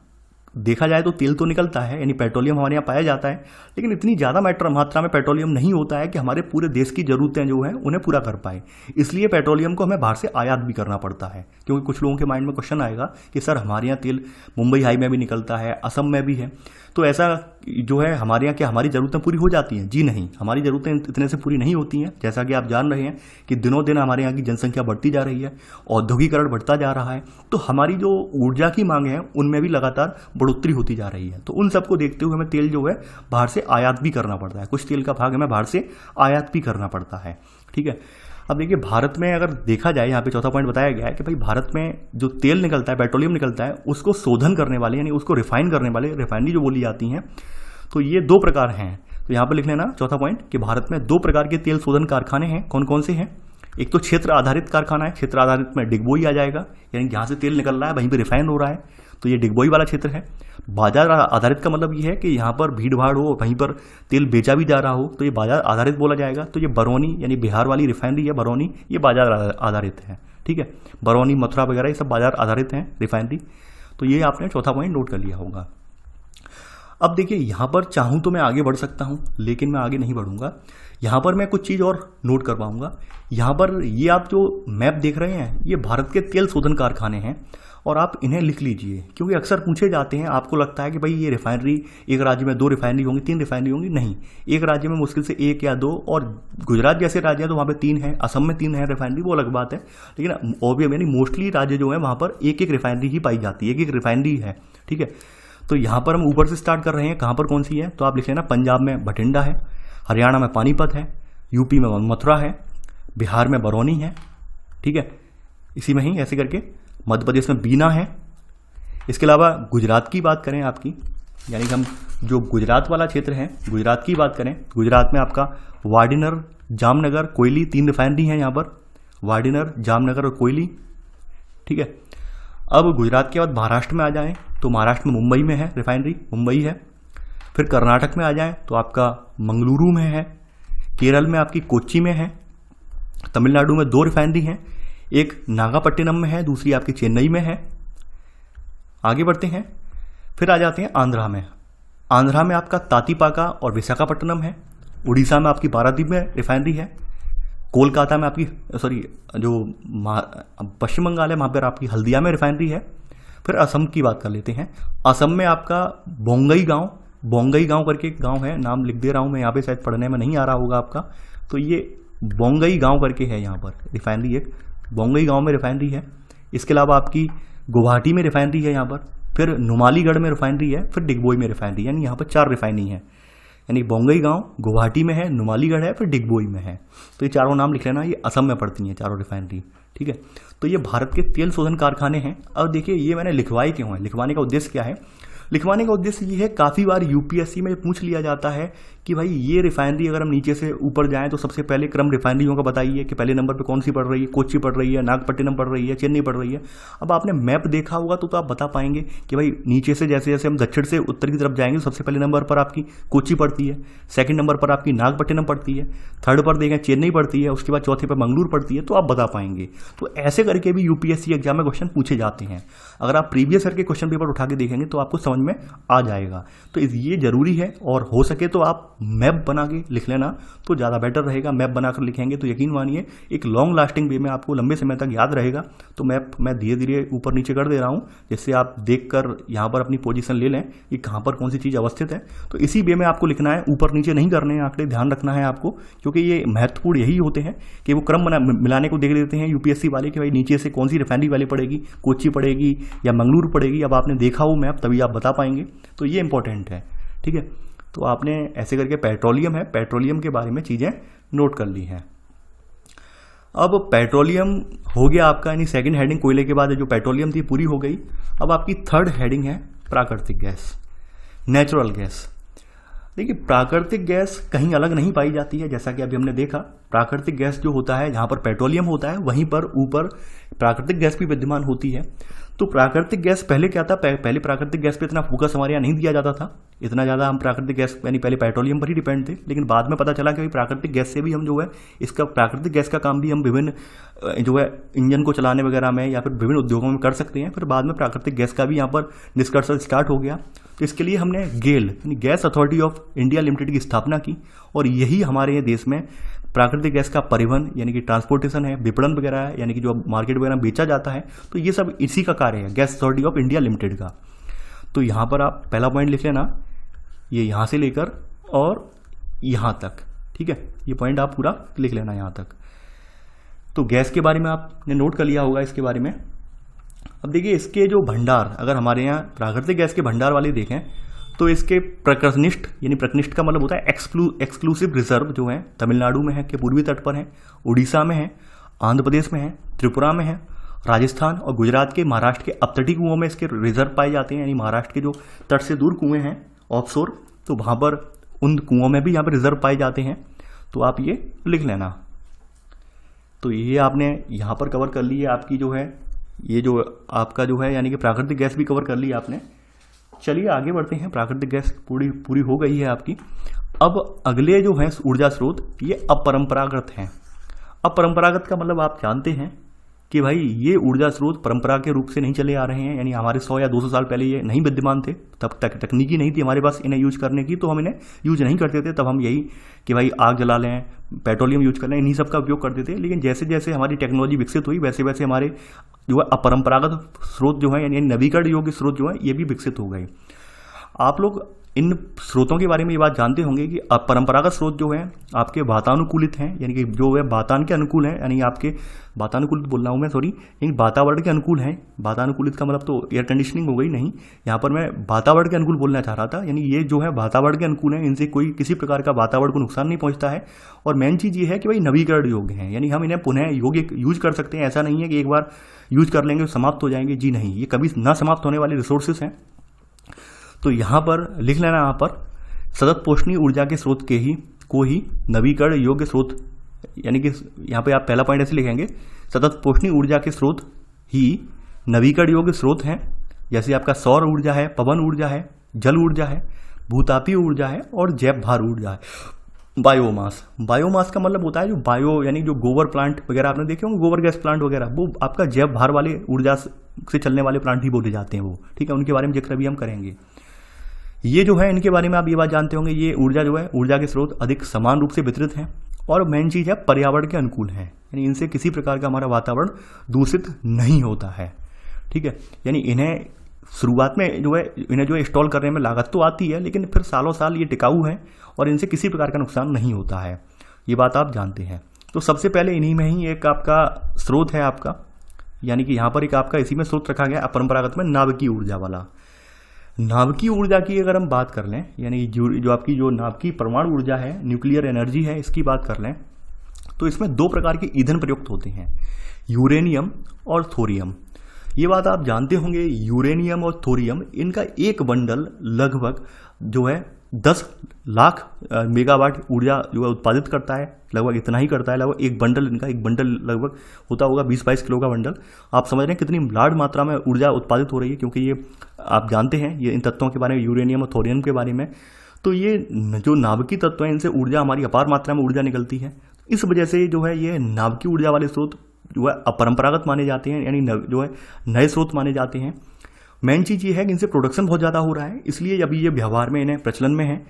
A: देखा जाए तो तेल तो निकलता है, यानी पेट्रोलियम हमारे यहाँ पाया जाता है, लेकिन इतनी ज़्यादा मात्रा में पेट्रोलियम नहीं होता है कि हमारे पूरे देश की ज़रूरतें जो हैं उन्हें पूरा कर पाए। इसलिए पेट्रोलियम को हमें बाहर से आयात भी करना पड़ता है, क्योंकि कुछ लोगों के माइंड में क्वेश्चन आएगा कि सर हमारे यहाँ तेल मुंबई हाई में भी निकलता है, असम में भी है, तो ऐसा जो है हमारे यहाँ क्या हमारी ज़रूरतें पूरी हो जाती हैं? जी नहीं, हमारी ज़रूरतें इतने से पूरी नहीं होती हैं। जैसा कि आप जान रहे हैं कि दिनों दिन हमारे यहाँ की जनसंख्या बढ़ती जा रही है, औद्योगिकरण बढ़ता जा रहा है, तो हमारी जो ऊर्जा की मांग है उनमें भी लगातार बढ़ोतरी होती जा रही है। तो उन सबको देखते हुए हमें तेल जो है बाहर से आयात भी करना पड़ता है, कुछ तेल का भाग हमें बाहर से आयात भी करना पड़ता है। ठीक है, अब देखिए भारत में अगर देखा जाए, यहाँ पे चौथा पॉइंट बताया गया है कि भाई भारत में जो तेल निकलता है, पेट्रोलियम निकलता है, उसको शोधन करने वाले यानी उसको रिफाइन करने वाले, रिफाइनरी जो बोली जाती हैं, तो ये दो प्रकार हैं। तो यहाँ पर लिख लेना चौथा पॉइंट कि भारत में दो प्रकार के तेल शोधन कारखाने हैं। कौन कौन से हैं? एक तो क्षेत्र आधारित कारखाना है, क्षेत्र आधारित में डिगबोई आ जाएगा, यानी जहाँ से तेल निकल रहा है वहीं पर रिफाइन हो रहा है, तो ये डिगबोई वाला क्षेत्र है। बाजार आधारित का मतलब ये है कि यहाँ पर भीड़ भाड़ हो, वहीं पर तेल बेचा भी जा रहा हो, तो ये बाजार आधारित बोला जाएगा। तो ये बरौनी यानी बिहार वाली रिफाइनरी है बरौनी, ये बाजार आधारित है। ठीक है, बरौनी मथुरा वगैरह ये सब बाजार आधारित हैं रिफाइनरी। तो ये आपने चौथा पॉइंट नोट कर लिया होगा। अब देखिए यहाँ पर चाहूँ तो मैं आगे बढ़ सकता हूँ, लेकिन मैं आगे नहीं बढ़ूंगा। यहाँ पर मैं कुछ चीज़ और नोट कर पाऊंगा। यहाँ पर ये आप जो मैप देख रहे हैं, ये भारत के तेल शोधन कारखाने हैं और आप इन्हें लिख लीजिए, क्योंकि अक्सर पूछे जाते हैं। आपको लगता है कि भाई ये रिफाइनरी, एक राज्य में 2 रिफाइनरी होंगी, 3 रिफाइनरी होंगी, नहीं, एक राज्य में मुश्किल से 1 या 2, और गुजरात जैसे राज्य है तो वहाँ पे 3 है, असम में 3 है रिफाइनरी, वो अलग बात है। लेकिन ऑब्वियस यानी मोस्टली राज्य जो है वहाँ पर एक एक रिफाइनरी ही पाई जाती है, एक एक रिफाइनरी है, ठीक है। तो यहाँ पर हम ऊपर से स्टार्ट कर रहे हैं, कहाँ पर कौन सी है, तो आप लिख लेना, पंजाब में भटिंडा है, हरियाणा में पानीपत है, यूपी में मथुरा है, बिहार में बरौनी है, ठीक है, इसी में ही ऐसे करके मध्य प्रदेश में बीना है। इसके अलावा गुजरात की बात करें आपकी, यानी कि हम जो गुजरात वाला क्षेत्र है, गुजरात की बात करें, गुजरात में आपका वाडिनर, जामनगर, कोयली, 3 रिफाइनरी हैं यहाँ पर, वाडिनर, जामनगर और कोयली, ठीक है। अब गुजरात के बाद महाराष्ट्र में आ जाएं तो महाराष्ट्र में मुंबई में है रिफाइनरी, मुंबई है। फिर कर्नाटक में आ जाएं तो आपका मंगलुरु में है, केरल में आपकी कोच्चि में है, तमिलनाडु में 2 रिफाइनरी हैं, एक नागापट्टिनम में है, दूसरी आपकी चेन्नई में है। आगे बढ़ते हैं, फिर आ जाते हैं आंध्रा में। आंध्रा में आपका तातीपाका और विशाखापट्टनम है। उड़ीसा में आपकी पारादीप में रिफाइनरी है। कोलकाता में आपकी जो पश्चिम बंगाल है वहाँ पर आपकी हल्दिया में रिफाइनरी है। फिर असम की बात कर लेते हैं। असम में आपका बोंगई गांव करके एक गांव है, नाम लिख दे रहा हूँ मैं यहाँ पे, शायद पढ़ने में नहीं आ रहा होगा आपका, तो ये बोंगई गांव करके है यहाँ पर रिफाइनरी, एक बोंगई गांव में रिफाइनरी है। इसके अलावा आपकी गुवाहाटी में रिफाइनरी है यहाँ पर, फिर नुमालीगढ़ में रिफाइनरी है, फिर डिगबोई में रिफाइनरी, यानी यहाँ पर 4 रिफाइनरी है। यानी बोंगई गांव, गुवाहाटी में है, नुमालीगढ़ है, फिर डिगबोई में है। तो ये चारों नाम लिख लेना, ये असम में पड़ती हैं चारों रिफाइनरी, ठीक है। तो ये भारत के तेल शोधन कारखाने हैं। अब देखिए ये मैंने लिखवाए क्यों है, लिखवाने का उद्देश्य क्या है। लिखवाने का उद्देश्य ये है, काफ़ी बार यूपीएससी में पूछ लिया जाता है कि भाई ये रिफाइनरी अगर हम नीचे से ऊपर जाएं तो सबसे पहले क्रम रिफाइनरियों का बताइए कि पहले नंबर पे कौन सी पड़ रही है, कोच्चि पड़ रही है, नागपट्टिनम पड़ रही है, चेन्नई पड़ रही है। अब आपने मैप देखा होगा तो आप बता पाएंगे कि भाई नीचे से जैसे जैसे हम दक्षिण से उत्तर की तरफ जाएंगे तो सबसे पहले नंबर पर आपकी कोच्चि पड़ती है, सेकंड नंबर पर आपकी नागपट्टिनम पड़ती है, थर्ड पर देखें चेन्नई पड़ती है, उसके बाद चौथे पर मंगलुरु पड़ती है, तो आप बता पाएंगे। तो ऐसे करके भी यूपीएससी एग्जाम में क्वेश्चन पूछे जाते हैं। अगर आप प्रीवियस ईयर के क्वेश्चन पेपर उठा के देखेंगे तो आपको समझ में आ जाएगा। तो ये जरूरी है, और हो सके तो आप मैप बना के लिख लेना तो ज़्यादा बेटर रहेगा। मैप बनाकर लिखेंगे तो यकीन मानिए एक लॉन्ग लास्टिंग वे में आपको लंबे समय तक याद रहेगा। तो मैप मैं धीरे धीरे ऊपर नीचे कर दे रहा हूँ, जिससे आप देखकर यहाँ पर अपनी पोजीशन ले लें कि कहाँ पर कौन सी चीज़ अवस्थित है। तो इसी वे में आपको लिखना है, ऊपर नीचे नहीं करने हैं आंकड़े, ध्यान रखना है आपको, क्योंकि ये महत्वपूर्ण यही होते हैं कि वो क्रम मिलाने को देख लेते हैं यूपीएससी वाले कि भाई नीचे से कौन सी रिफाइनरी वाली पड़ेगी, कोच्चि पड़ेगी या मंगलुरु पड़ेगी। अब आपने देखा हो मैप तभी आप बता पाएंगे, तो ये इंपॉर्टेंट है, ठीक है। तो आपने ऐसे करके पेट्रोलियम है, पेट्रोलियम के बारे में चीज़ें नोट कर ली हैं। अब पेट्रोलियम हो गया आपका, यानी सेकंड हेडिंग कोयले के बाद जो पेट्रोलियम थी पूरी हो गई। अब आपकी थर्ड हेडिंग है प्राकृतिक गैस, नेचुरल गैस। देखिए प्राकृतिक गैस कहीं अलग नहीं पाई जाती है, जैसा कि अभी हमने देखा। प्राकृतिक गैस जो होता है, जहाँ पर पेट्रोलियम होता है वहीं पर ऊपर प्राकृतिक गैस भी विद्यमान होती है। तो प्राकृतिक गैस पहले क्या था, पहले प्राकृतिक गैस पे इतना फोकस हमारे यहाँ नहीं दिया जाता था, इतना ज़्यादा हम प्राकृतिक गैस यानी पहले पेट्रोलियम पर ही डिपेंड थे। लेकिन बाद में पता चला कि प्राकृतिक गैस से भी हम जो है इसका प्राकृतिक गैस का काम भी हम विभिन्न जो है इंजन को चलाने वगैरह में या फिर विभिन्न उद्योगों में कर सकते हैं। फिर बाद में प्राकृतिक गैस का भी यहाँ पर निष्कर्षण स्टार्ट हो गया। तो इसके लिए हमने गेल यानी gas authority of India limited की स्थापना की, और यही हमारे देश में प्राकृतिक गैस का परिवहन यानी कि ट्रांसपोर्टेशन है, विपणन वगैरह है, यानी कि जो मार्केट वगैरह में बेचा जाता है, तो ये सब इसी का कार्य है, gas authority of India limited का। तो यहाँ पर आप पहला पॉइंट लिख लेना, ये यहाँ से लेकर और यहाँ तक, ठीक है, ये पॉइंट आप पूरा लिख लेना यहाँ तक। तो गैस के बारे में आपने नोट कर लिया होगा इसके बारे में। अब देखिए इसके जो भंडार, अगर हमारे यहाँ प्राकृतिक गैस के भंडार वाले देखें तो इसके प्रकृष्ट यानी प्रकृष्ट का मतलब होता है एक्सक्लूसिव रिजर्व जो है तमिलनाडु में है के पूर्वी तट पर है, उड़ीसा में है, आंध्र प्रदेश में है, त्रिपुरा में है, राजस्थान और गुजरात के महाराष्ट्र के अपतटीय कुओं में इसके रिजर्व पाए जाते हैं। यानी महाराष्ट्र के जो तट से दूर कुएं हैं ऑफशोर, तो वहाँ पर उन कुओं में भी यहाँ पर रिजर्व पाए जाते हैं। तो आप ये लिख लेना। तो ये आपने यहाँ पर कवर कर ली है आपकी जो है, ये जो आपका जो है यानी कि प्राकृतिक गैस भी कवर कर ली आपने। चलिए आगे बढ़ते हैं, प्राकृतिक गैस पूरी हो गई है आपकी। अब अगले जो हैं ऊर्जा स्रोत ये अपरंपरागत हैं। अपरंपरागत का मतलब आप जानते हैं कि भाई ये ऊर्जा स्रोत परंपरा के रूप से नहीं चले आ रहे हैं, यानी हमारे 100 या 200 साल पहले ये नहीं विद्यमान थे, तब तक तकनीकी नहीं थी हमारे पास इन्हें यूज करने की, तो हम इन्हें यूज नहीं करते थे। तब हम यही कि भाई आग जला लें, पेट्रोलियम यूज कर लें, इन्हीं सब का उपयोग करते थे। लेकिन जैसे जैसे हमारी टेक्नोलॉजी विकसित हुई वैसे वैसे हमारे जो है अपरंपरागत स्रोत जो है यानी नवीकरण योग्य स्रोत जो है ये भी विकसित हो गए। आप लोग इन स्रोतों के बारे में ये बात जानते होंगे कि परंपरागत स्रोत जो है आपके वातानुकूलित हैं, यानी कि जो है वातान के अनुकूल हैं, यानी आपके वातानुकूलित बोल रहा हूँ मैं, सॉरी, यानी वातावरण के अनुकूल हैं। वातानुकूलित का मतलब तो एयर कंडीशनिंग हो गई, नहीं, यहाँ पर मैं वातावरण के अनुकूल बोलना चाह रहा था। यानी ये जो है वातावरण के अनुकूल है, इनसे कोई किसी प्रकार का वातावरण को नुकसान नहीं पहुँचता है। और मेन चीज़ ये है कि भाई नवीकरण योग्य हैं, यानी हम इन्हें पुनः योग्य यूज कर सकते हैं। ऐसा नहीं है कि एक बार यूज कर लेंगे समाप्त हो जाएंगे, जी नहीं, ये कभी ना समाप्त होने वाले रिसोर्सेस हैं। तो यहाँ पर लिख लेना, यहाँ पर सतत पोषणीय ऊर्जा के स्रोत के ही को ही नवीकरण योग्य स्रोत, यानी कि यहाँ पे आप पहला पॉइंट ऐसे लिखेंगे, सतत पोषणीय ऊर्जा के स्रोत ही नवीकरण योग्य स्रोत हैं। जैसे आपका सौर ऊर्जा है, पवन ऊर्जा है, जल ऊर्जा है, भूतापीय ऊर्जा है और जैव भार ऊर्जा है। बायोमास, बायोमास का मतलब होता है जो बायो, यानी जो गोबर प्लांट वगैरह आपने देखे होंगे, गोबर गैस प्लांट वगैरह, वो आपका जैव भार वाले ऊर्जा से चलने वाले प्लांट ही बोले जाते हैं वो, ठीक है, उनके बारे में जिक्र भी हम करेंगे। ये जो है इनके बारे में आप ये बात जानते होंगे, ये ऊर्जा जो है, ऊर्जा के स्रोत अधिक समान रूप से वितरित हैं और मेन चीज़ है पर्यावरण के अनुकूल है, यानी इनसे किसी प्रकार का हमारा वातावरण दूषित नहीं होता है, ठीक है। यानी इन्हें शुरुआत में जो है इन्हें जो है इंस्टॉल करने में लागत तो आती है, लेकिन फिर सालों साल ये टिकाऊ है और इनसे किसी प्रकार का नुकसान नहीं होता है, ये बात आप जानते हैं। तो सबसे पहले इन्हीं में ही एक आपका स्रोत है आपका, यानी कि यहाँ पर एक आपका इसी में स्रोत रखा गया अपरंपरागत में नाभिकीय ऊर्जा वाला। नाभिकीय ऊर्जा की अगर हम बात कर लें, यानी जो आपकी जो नाभिकीय परमाणु ऊर्जा है, न्यूक्लियर एनर्जी है, इसकी बात कर लें तो इसमें दो प्रकार के ईंधन प्रयुक्त होते हैं, यूरेनियम और थोरियम। ये बात आप जानते होंगे, यूरेनियम और थोरियम, इनका एक बंडल लगभग जो है 10 लाख मेगावाट ऊर्जा जो है उत्पादित करता है, लगभग इतना ही करता है। लगभग एक बंडल, इनका एक बंडल लगभग होता होगा 20-22 किलो का बंडल। आप समझ रहे हैं कितनी लार्ज मात्रा में ऊर्जा उत्पादित हो रही है, क्योंकि ये आप जानते हैं ये इन तत्वों के बारे में, यूरेनियम और थोरियम के बारे में। तो ये जो नाभिकीय तत्व हैं, इनसे ऊर्जा, हमारी अपार मात्रा में ऊर्जा निकलती है। इस वजह से जो है ये नाभिकीय ऊर्जा वाले स्रोत जो है अपरंपरागत माने जाते हैं, यानी जो है नए स्रोत माने जाते हैं। मेन चीज़ ये है कि इनसे प्रोडक्शन बहुत ज़्यादा हो रहा है, इसलिए अभी ये व्यवहार में, इन्हें प्रचलन में है।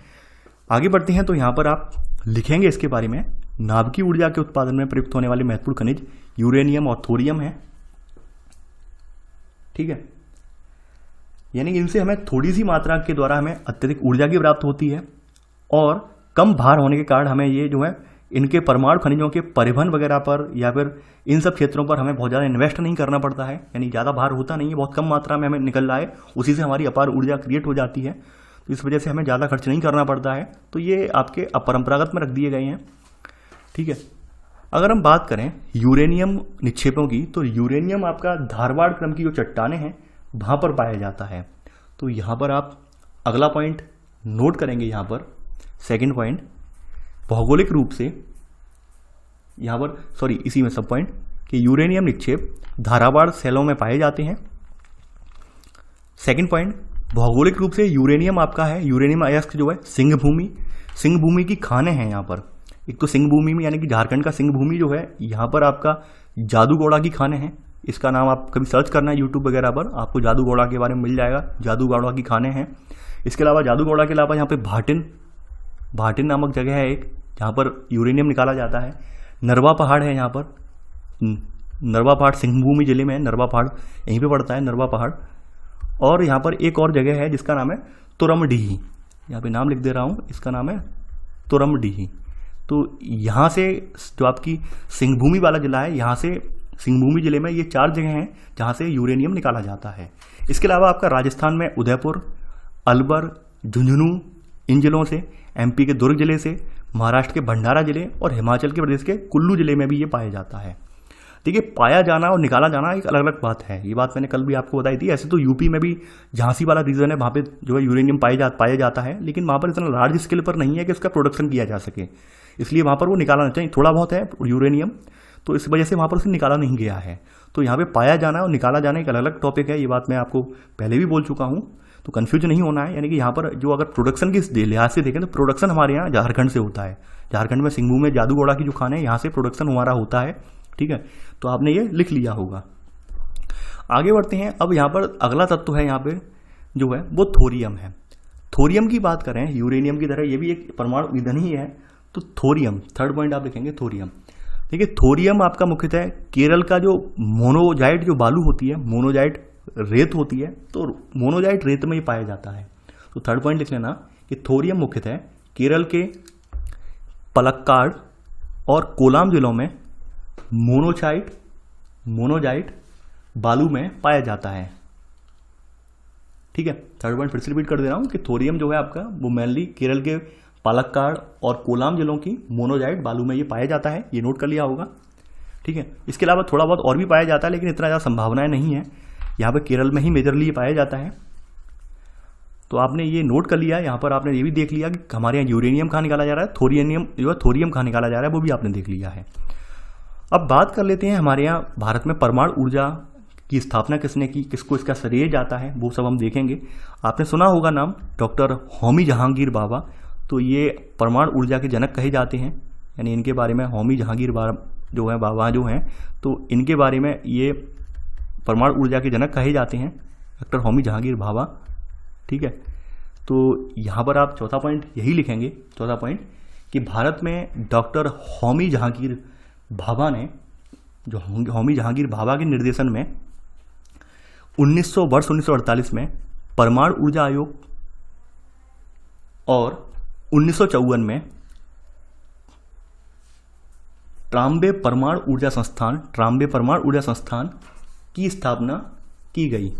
A: आगे बढ़ते हैं तो यहाँ पर आप लिखेंगे इसके बारे में, नाभिकीय ऊर्जा के उत्पादन में प्रयुक्त होने वाले महत्वपूर्ण खनिज यूरेनियम और थोरियम है, ठीक है। यानी इनसे हमें थोड़ी सी मात्रा के द्वारा हमें अत्यधिक ऊर्जा की प्राप्त होती है और कम भार होने के कारण हमें ये जो है इनके परमाणु खनिजों के परिवहन वगैरह पर या फिर इन सब क्षेत्रों पर हमें बहुत ज़्यादा इन्वेस्ट नहीं करना पड़ता है, यानी ज़्यादा भार होता नहीं है, बहुत कम मात्रा में हमें निकल रहा है, उसी से हमारी अपार ऊर्जा क्रिएट हो जाती है। तो इस वजह से हमें ज़्यादा खर्च नहीं करना पड़ता है। तो ये आपके अपरंपरागत में रख दिए गए हैं, ठीक है। अगर हम बात करें यूरेनियम निक्षेपों की, तो यूरेनियम आपका धारवाड़ क्रम की जो चट्टानें हैं वहाँ पर पाया जाता है। तो यहाँ पर आप अगला पॉइंट नोट करेंगे, यहाँ पर सेकंड पॉइंट, भौगोलिक रूप से यहाँ पर, सॉरी इसी में सब पॉइंट, कि यूरेनियम निक्षेप धारावाड़ शैलों में पाए जाते हैं। सेकंड पॉइंट, भौगोलिक रूप से यूरेनियम आपका है, यूरेनियम अयस्क जो है सिंह भूमि की खानें हैं यहाँ पर। एक तो सिंह भूमि में, यानी कि झारखंड का सिंह भूमि जो है, यहाँ पर आपका जादूगौड़ा की खानें हैं। इसका नाम आप कभी सर्च करना है यूट्यूब वगैरह पर, आपको जादूगौड़ा के बारे में मिल जाएगा, जादूगौड़ा की खानें हैं। इसके अलावा जादूगौड़ा के अलावा यहाँ पे भाटिन नामक जगह है एक, जहाँ पर यूरेनियम निकाला जाता है। नरवा पहाड़ है यहाँ पर, नरवा पहाड़ सिंहभूमि जिले में है, नरवा पहाड़ यहीं पे पड़ता है, नरवा पहाड़। और यहाँ पर एक और जगह है जिसका नाम है तुरमडीही, यहाँ पे नाम लिख दे रहा हूँ, इसका नाम है तुरमडीही। तो यहाँ से जो आपकी सिंहभूमि वाला जिला है, यहाँ से सिंहभूमि जिले में ये 4 जगह हैं जहाँ से यूरेनियम निकाला जाता है। इसके अलावा आपका राजस्थान में उदयपुर, अलवर, झुंझुनू, इन जिलों से, एमपी के दुर्ग जिले से, महाराष्ट्र के भंडारा जिले और हिमाचल के प्रदेश के कुल्लू जिले में भी ये पाया जाता है। देखिए, पाया जाना और निकाला जाना एक अलग अलग बात है, ये बात मैंने कल भी आपको बताई थी। ऐसे तो यूपी में भी झांसी वाला रीजन है, वहाँ पे जो है यूरेनियम पाया जाता है, लेकिन वहाँ पर इतना लार्ज स्केल पर नहीं है कि उसका प्रोडक्शन किया जा सके, इसलिए वहाँ पर वो निकालना चाहिए। थोड़ा बहुत है यूरेनियम, तो इस वजह से वहाँ पर उसे निकाला नहीं गया है। तो यहाँ पे पाया जाना और निकाला जाना एक अलग अलग टॉपिक है, ये बात मैं आपको पहले भी बोल चुका हूँ, तो कन्फ्यूज नहीं होना है। यानी कि यहाँ पर जो अगर प्रोडक्शन की लिहाज से देखें तो प्रोडक्शन हमारे यहाँ झारखंड से होता है। झारखंड में सिंहभूमि में जादूगौड़ा की जो खान है, यहाँ से प्रोडक्शन हमारा होता है, ठीक है, तो आपने ये लिख लिया होगा। आगे बढ़ते हैं। अब यहाँ पर अगला तत्व है, यहाँ पे जो है वो थोरियम है। थोरियम की बात करें, यूरेनियम की तरह ये भी एक परमाणु ईंधन ही है, तो थोरियम, थर्ड पॉइंट आप लिखेंगे थोरियम। देखिए थोरियम आपका मुख्यतः केरल का जो मोनोजाइट जो बालू होती है, मोनोजाइट रेत होती है, तो मोनोजाइट रेत में ही पाया जाता है। तो थर्ड पॉइंट लिख लेना कि थोरियम मुख्यतः केरल के पलक्काड और कोलाम जिलों में मोनोजाइट बालू में पाया जाता है। ठीक है, थर्ड पॉइंट फिर से रिपीट कर दे रहा हूं कि थोरियम जो है आपका वो मेनली केरल के पालक्काड और कोलाम जिलों की मोनोजाइट बालू में ये पाया जाता है, ये नोट कर लिया होगा। ठीक है, इसके अलावा थोड़ा बहुत और भी पाया जाता है, लेकिन इतना ज़्यादा संभावनाएं नहीं है। यहाँ पे केरल में ही मेजरली ये पाया जाता है, तो आपने ये नोट कर लिया। यहाँ पर आपने ये भी देख लिया कि हमारे यहाँ यूरेनियम कहाँ निकाला जा रहा है, थोरियम कहाँ निकाला जा रहा है, वो भी आपने देख लिया है। अब बात कर लेते हैं हमारे यहाँ भारत में परमाणु ऊर्जा की स्थापना किसने की, किसको इसका श्रेय जाता है, वो सब हम देखेंगे। आपने सुना होगा नाम डॉक्टर होमी जहांगीर भाभा, तो ये परमाणु ऊर्जा के जनक कहे जाते हैं, यानी इनके बारे में होमी जहांगीर जो है भाभा जो हैं, तो इनके बारे में ये परमाणु ऊर्जा के जनक कहे जाते हैं, डॉक्टर होमी जहांगीर भाभा। ठीक है, तो यहाँ पर आप चौथा पॉइंट यही लिखेंगे, चौथा पॉइंट कि भारत में डॉक्टर होमी जहांगीर भाभा ने, जो होमी जहांगीर भाभा के निर्देशन में 1948 में परमाणु ऊर्जा आयोग और 1954 में ट्राम्बे परमाणु ऊर्जा संस्थान की स्थापना की गई।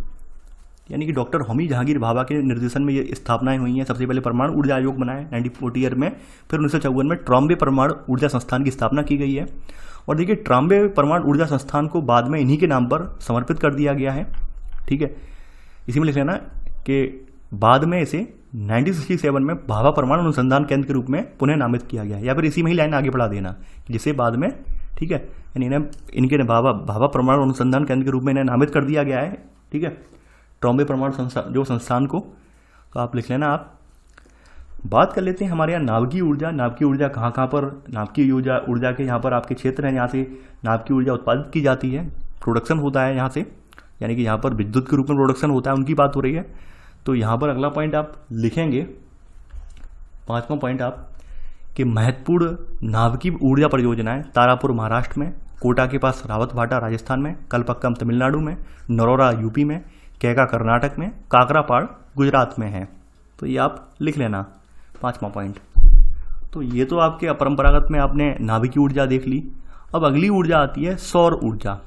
A: यानी कि डॉक्टर होमी जहांगीर भाभा के निर्देशन में ये स्थापनाएं हुई हैं। सबसे पहले परमाणु ऊर्जा आयोग बनाया 1940 में, फिर 1954 में ट्राम्बे परमाणु ऊर्जा संस्थान की स्थापना की गई है। और देखिए ट्राम्बे परमाणु ऊर्जा संस्थान को बाद में इन्हीं के नाम पर समर्पित कर दिया गया है। ठीक है, इसी में लिख लेना कि बाद में इसे 1967 में भाभा परमाणु अनुसंधान केंद्र के रूप में पुनः नामित किया गया है, या फिर इसी में ही लाइन आगे बढ़ा देना जिसे बाद में, ठीक है, यानी इनके भाभा परमाणु अनुसंधान केंद्र के रूप में इन्हें नामित कर दिया गया है। ठीक है, ट्राम्बे परमाणु संस्थान को, तो आप लिख लेना। आप बात कर लेते हैं हमारे यहाँ नाभिकीय ऊर्जा। नाभिकीय ऊर्जा कहाँ पर, नाभिकीय ऊर्जा के यहाँ पर आपके क्षेत्र हैं, यहाँ से नाभिकीय ऊर्जा उत्पादित की जाती है, प्रोडक्शन होता है यहाँ से, यानी कि यहाँ पर विद्युत के रूप में प्रोडक्शन होता है, उनकी बात हो रही है। तो यहाँ पर अगला पॉइंट आप लिखेंगे, पांचवा पॉइंट आप कि महत्वपूर्ण नाभिकीय ऊर्जा परियोजनाएं तारापुर महाराष्ट्र में, कोटा के पास रावतभाटा राजस्थान में, कलपक्कम तमिलनाडु में, नरोरा यूपी में, कैगा कर्नाटक में, काकरापाड़ गुजरात में है। तो ये आप लिख लेना, पांचवा पॉइंट। तो ये तो आपके अपरंपरागत में आपने नाभिकीय ऊर्जा देख ली। अब अगली ऊर्जा आती है सौर ऊर्जा।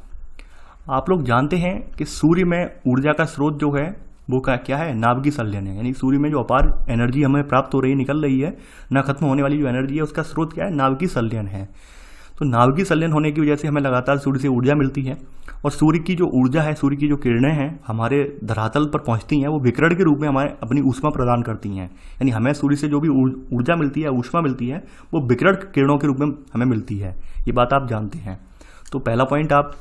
A: आप लोग जानते हैं कि सूर्य में ऊर्जा का स्रोत जो है वो क्या है, नाभिकीय संलयन है। यानी सूर्य में जो अपार एनर्जी हमें प्राप्त हो रही है, निकल रही है, ना खत्म होने वाली जो एनर्जी है, उसका स्रोत क्या है, नाभिकीय संलयन है। तो नाभिकीय संलयन होने की वजह से हमें लगातार सूर्य से ऊर्जा मिलती है, और सूर्य की जो ऊर्जा है, सूर्य की जो किरणें हैं हमारे धरातल पर पहुंचती हैं, वो विकिरण के रूप में हमारे अपनी ऊष्मा प्रदान करती हैं। यानी हमें सूर्य से जो भी ऊर्जा मिलती है, ऊष्मा मिलती है, वो विकिरण किरणों के रूप में हमें मिलती है। ये बात आप जानते हैं। तो पहला पॉइंट आप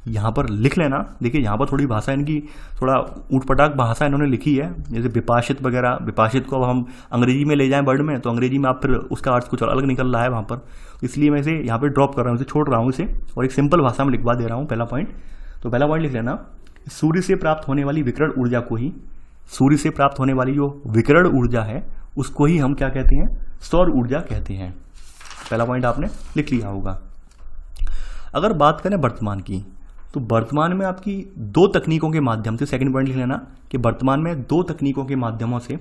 A: यहाँ पर लिख लेना। देखिए यहाँ पर थोड़ी भाषा इनकी थोड़ा ऊटपटांग भाषा इन्होंने लिखी है, जैसे विपाशित वगैरह। विपाशित को अब हम अंग्रेजी में ले जाएं वर्ड में, तो अंग्रेजी में आप फिर उसका अर्थ कुछ अलग निकल रहा है वहाँ पर, इसलिए मैं इसे यहाँ पे ड्रॉप कर रहा हूँ, इसे छोड़ रहा हूँ इसे, और एक सिंपल भाषा में लिखवा दे रहा हूँ पहला पॉइंट। तो पहला पॉइंट लिख लेना, सूर्य से प्राप्त होने वाली विकिरण ऊर्जा को ही, सूर्य से प्राप्त होने वाली जो विकिरण ऊर्जा है उसको ही हम क्या कहते हैं, सौर ऊर्जा कहते हैं। पहला पॉइंट आपने लिख लिया होगा। अगर बात करें वर्तमान की, तो वर्तमान में आपकी दो तकनीकों के माध्यम से, सेकंड पॉइंट लिख लेना कि वर्तमान में दो तकनीकों के माध्यमों से,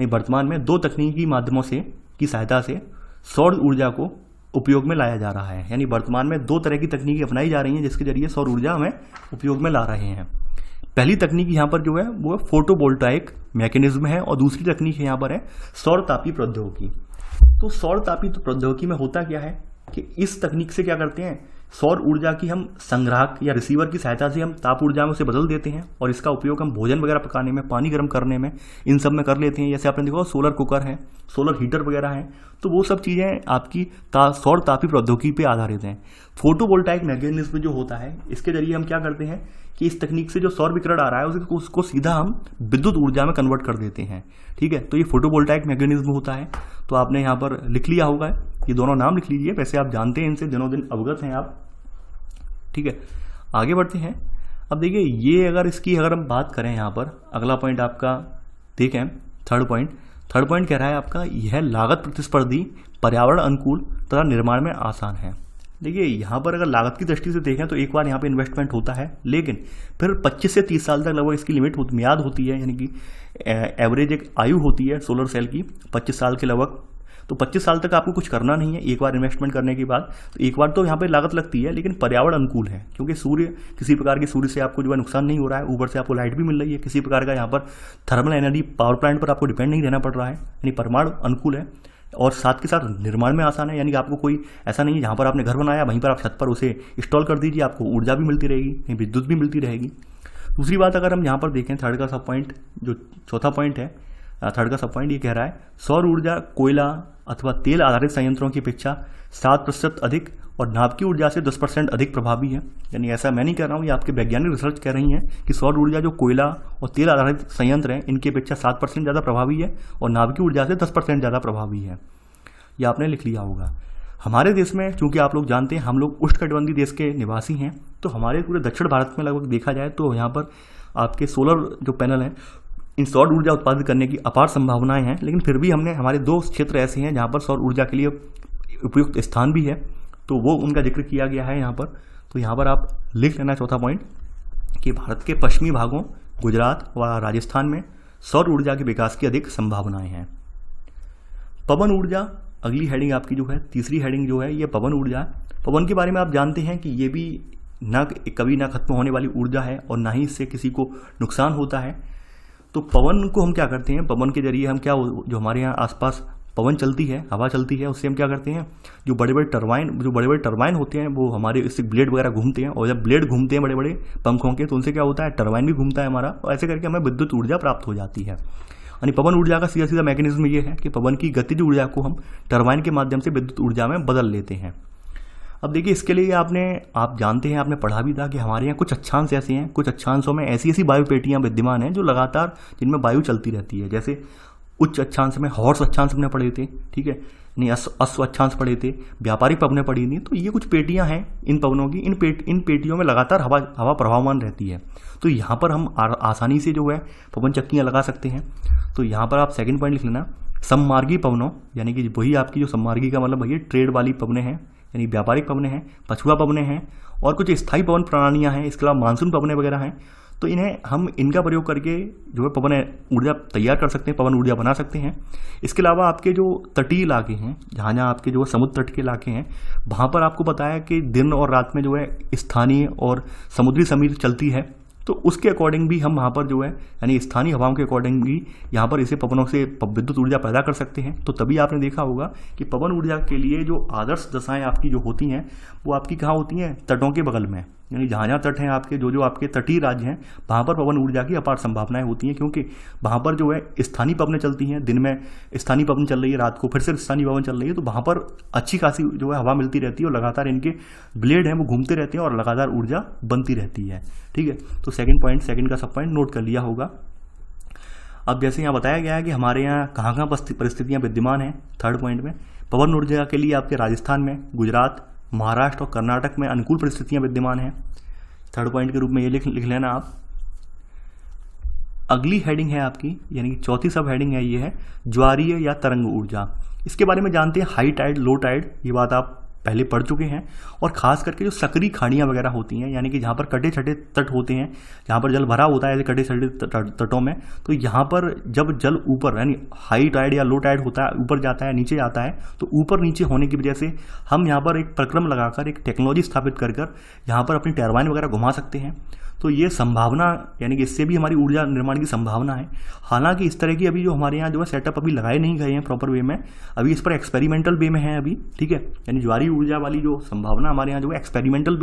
A: वर्तमान में दो तकनीकी माध्यमों से की सहायता से सौर ऊर्जा को उपयोग में लाया जा रहा है। यानी वर्तमान में दो तरह की तकनीकी अपनाई जा रही हैं जिसके जरिए सौर ऊर्जा हमें उपयोग में ला रहे हैं। पहली तकनीक यहाँ पर जो है वो फोटोवोल्टाइक मैकेनिज्म है, और दूसरी तकनीक यहाँ पर है सौर तापी प्रौद्योगिकी। तो सौर तापी प्रौद्योगिकी में होता क्या है कि इस तकनीक से क्या करते हैं, सौर ऊर्जा की हम संग्राहक या रिसीवर की सहायता से हम ताप ऊर्जा में उसे बदल देते हैं, और इसका उपयोग हम भोजन वगैरह पकाने में, पानी गर्म करने में, इन सब में कर लेते हैं। जैसे आपने देखा सोलर कुकर है, सोलर हीटर वगैरह हैं, तो वो सब चीज़ें आपकी सौर तापी प्रौद्योगिकी पे आधारित हैं। फोटोवोल्टाइक मैकेनिज्म जो होता है, इसके जरिए हम क्या करते हैं कि इस तकनीक से जो सौर विकिरण आ रहा है उसको सीधा हम विद्युत ऊर्जा में कन्वर्ट कर देते हैं। ठीक है, तो ये फोटोवोल्टाइक मैकेनिज्म होता है। तो आपने यहाँ पर लिख लिया होगा, ये दोनों नाम लिख लीजिए, वैसे आप जानते हैं इनसे, दिनों दिन अवगत हैं आप। ठीक है, आगे बढ़ते हैं। अब देखिए ये अगर हम बात करें यहाँ पर, अगला पॉइंट आपका देखें, थर्ड पॉइंट कह रहा है आपका यह लागत प्रतिस्पर्धी, पर्यावरण अनुकूल तथा निर्माण में आसान है। देखिए यहाँ पर अगर लागत की दृष्टि से देखें तो एक बार यहाँ पे इन्वेस्टमेंट होता है, लेकिन फिर 25 से 30 साल तक लगभग इसकी मियाद होती है, यानी कि एवरेज एक आयु होती है सोलर सेल की 25 साल के लगभग। तो 25 साल तक आपको कुछ करना नहीं है एक बार इन्वेस्टमेंट करने के बाद। तो एक बार तो यहाँ पे लागत लगती है, लेकिन पर्यावरण अनुकूल है, क्योंकि किसी प्रकार के सूर्य से आपको जो है नुकसान नहीं हो रहा है, ऊपर से आपको लाइट भी मिल रही है, किसी प्रकार का यहाँ पर थर्मल एनर्जी पावर प्लांट पर आपको डिपेंड नहीं रहना पड़ रहा है, यानी परमाणु अनुकूल है। और साथ के साथ निर्माण में आसान है, यानी कि आपको कोई ऐसा नहीं है जहाँ पर आपने घर बनाया वहीं पर आप छत पर उसे इंस्टॉल कर दीजिए, आपको ऊर्जा भी मिलती रहेगी, विद्युत भी मिलती रहेगी। दूसरी बात अगर हम यहाँ पर देखें, थर्ड का सब पॉइंट, जो चौथा पॉइंट है, थर्ड का सब पॉइंट ये कह रहा है सौर ऊर्जा कोयला अथवा तेल आधारित संयंत्रों की अपेक्षा 7% अधिक और नाभिकीय ऊर्जा से 10% अधिक प्रभावी है। यानी ऐसा मैं नहीं कह रहा हूँ, ये आपके वैज्ञानिक रिसर्च कह रही हैं कि सौर ऊर्जा जो कोयला और तेल आधारित संयंत्र हैं इनकी अपेक्षा 7% ज़्यादा प्रभावी है और नाभिकीय ऊर्जा से 10% ज़्यादा प्रभावी है। ये आपने लिख लिया होगा। हमारे देश में चूंकि आप लोग जानते हैं हम लोग उष्णकटिबंधीय देश के निवासी हैं, तो हमारे पूरे दक्षिण भारत में लगभग देखा जाए तो यहाँ पर आपके सोलर जो पैनल हैं इन सौर ऊर्जा उत्पादित करने की अपार संभावनाएं हैं। लेकिन फिर भी हमने हमारे 2 क्षेत्र ऐसे हैं जहाँ पर सौर ऊर्जा के लिए उपयुक्त स्थान भी है, तो वो उनका जिक्र किया गया है यहाँ पर। तो यहाँ पर आप लिख लेना चौथा पॉइंट कि भारत के पश्चिमी भागों गुजरात व राजस्थान में सौर ऊर्जा के विकास की अधिक संभावनाएं हैं। पवन ऊर्जा अगली हेडिंग आपकी जो है, तीसरी हेडिंग जो है ये पवन ऊर्जा है। पवन के बारे में आप जानते हैं कि ये भी कभी ना खत्म होने वाली ऊर्जा है और ना ही इससे किसी को नुकसान होता है। तो पवन को हम क्या करते हैं, पवन के जरिए हम क्या, जो हमारे यहाँ आसपास पवन चलती है, हवा चलती है, उससे हम क्या करते हैं, जो बड़े बड़े टरबाइन होते हैं वो हमारे इससे ब्लेड वगैरह घूमते हैं, और जब ब्लेड घूमते हैं बड़े बड़े पंखों के तो उनसे क्या होता है, टरबाइन भी घूमता है हमारा, और ऐसे करके हमें विद्युत ऊर्जा प्राप्त हो जाती है। यानी पवन ऊर्जा का सीधा सीधा मैकेनिज्म ये है कि पवन की गतिज ऊर्जा को हम टरबाइन के माध्यम से विद्युत ऊर्जा में बदल लेते हैं। अब देखिए इसके लिए आप जानते हैं, आपने पढ़ा भी था कि हमारे यहाँ कुछ अक्षांश ऐसे हैं, कुछ अक्षांशों में ऐसी ऐसी वायु पेटियाँ विद्यमान हैं जो लगातार जिनमें वायु चलती रहती है। जैसे उच्च अक्षांश में हॉर्स अक्षांश हमने पढ़े थे, ठीक है, नहीं अश्व अक्षांश पढ़े थे, व्यापारिक पवनें पढ़ी थी। तो ये कुछ पेटियाँ हैं इन पवनों की, इन पेटियों में लगातार हवा प्रभावमान रहती है। तो यहाँ पर हम आसानी से जो है पवन चक्कियाँ लगा सकते हैं। तो यहाँ पर आप सेकंड पॉइंट लिख लेना, सममार्गी पवनों, यानी कि वही आपकी जो सममार्गी का मतलब भैया ट्रेड वाली पवनें हैं, यानी व्यापारिक पवनें हैं, पछुआ पवनें हैं, और कुछ स्थायी पवन प्रणालियाँ हैं, इसके अलावा मानसून पवनें वगैरह हैं। तो इनका प्रयोग करके जो है पवन ऊर्जा तैयार कर सकते हैं, पवन ऊर्जा बना सकते हैं। इसके अलावा आपके जो तटीय इलाके हैं, जहाँ जहाँ आपके जो समुद्र तट के इलाके हैं, वहाँ पर आपको बताया कि दिन और रात में जो है स्थानीय और समुद्री समीर चलती है। तो उसके अकॉर्डिंग भी हम वहाँ पर जो है यानी स्थानीय हवाओं के अकॉर्डिंग भी यहाँ पर इसे पवनों से विद्युत ऊर्जा पैदा कर सकते हैं। तो तभी आपने देखा होगा कि पवन ऊर्जा के लिए जो आदर्श दशाएं आपकी जो होती हैं वो आपकी कहाँ होती हैं, तटों के बगल में, यानी जहाँ जहाँ तट हैं आपके, जो आपके तटीय राज्य हैं, वहाँ पर पवन ऊर्जा की अपार संभावनाएं होती हैं, क्योंकि वहाँ पर जो है स्थानीय पवनें चलती हैं। दिन में स्थानीय पवन चल रही है, रात को फिर से स्थानीय पवन चल रही है, तो वहाँ पर अच्छी खासी जो है हवा मिलती रहती है और लगातार इनके ब्लेड हैं वो घूमते रहते हैं और लगातार ऊर्जा बनती रहती है। ठीक है, तो सेकंड का सब पॉइंट नोट कर लिया होगा। अब जैसे यहाँ बताया गया है कि हमारे यहाँ कहाँ कहाँ परिस्थितियाँ विद्यमान हैं, थर्ड पॉइंट में पवन ऊर्जा के लिए आपके राजस्थान में, गुजरात, महाराष्ट्र और कर्नाटक में अनुकूल परिस्थितियां विद्यमान हैं। थर्ड पॉइंट के रूप में ये लिख लेना आप। अगली हेडिंग है आपकी, यानी कि चौथी सब हेडिंग है, ये है ज्वारीय या तरंग ऊर्जा। इसके बारे में जानते हैं, हाई टाइड, लो टाइड, ये बात आप पहले पढ़ चुके हैं। और खास करके जो सक्रिय खाड़ियाँ वगैरह होती हैं, यानी कि जहाँ पर कटे छटे तट होते हैं, जहाँ पर जल भरा होता है ऐसे कटे छटे तटों में, तो यहाँ पर जब जल ऊपर यानी हाई टाइड या लो टाइड होता है, ऊपर जाता है नीचे जाता है, तो ऊपर नीचे होने की वजह से हम यहाँ पर एक प्रक्रम लगाकर एक टेक्नोलॉजी स्थापित कर यहाँ पर अपनी टरबाइन वगैरह घुमा सकते हैं। तो ये संभावना, यानी कि इससे भी हमारी ऊर्जा निर्माण की संभावना है। हालांकि इस तरह की अभी जो हमारे यहाँ जो है सेटअप अभी लगाए नहीं गए हैं प्रॉपर वे में, अभी इस पर एक्सपेरिमेंटल वे में है अभी। ठीक है, यानी ज्वारीय ऊर्जा वाली जो संभावना हमारे यहाँ जो है एक्सपेरिमेंटल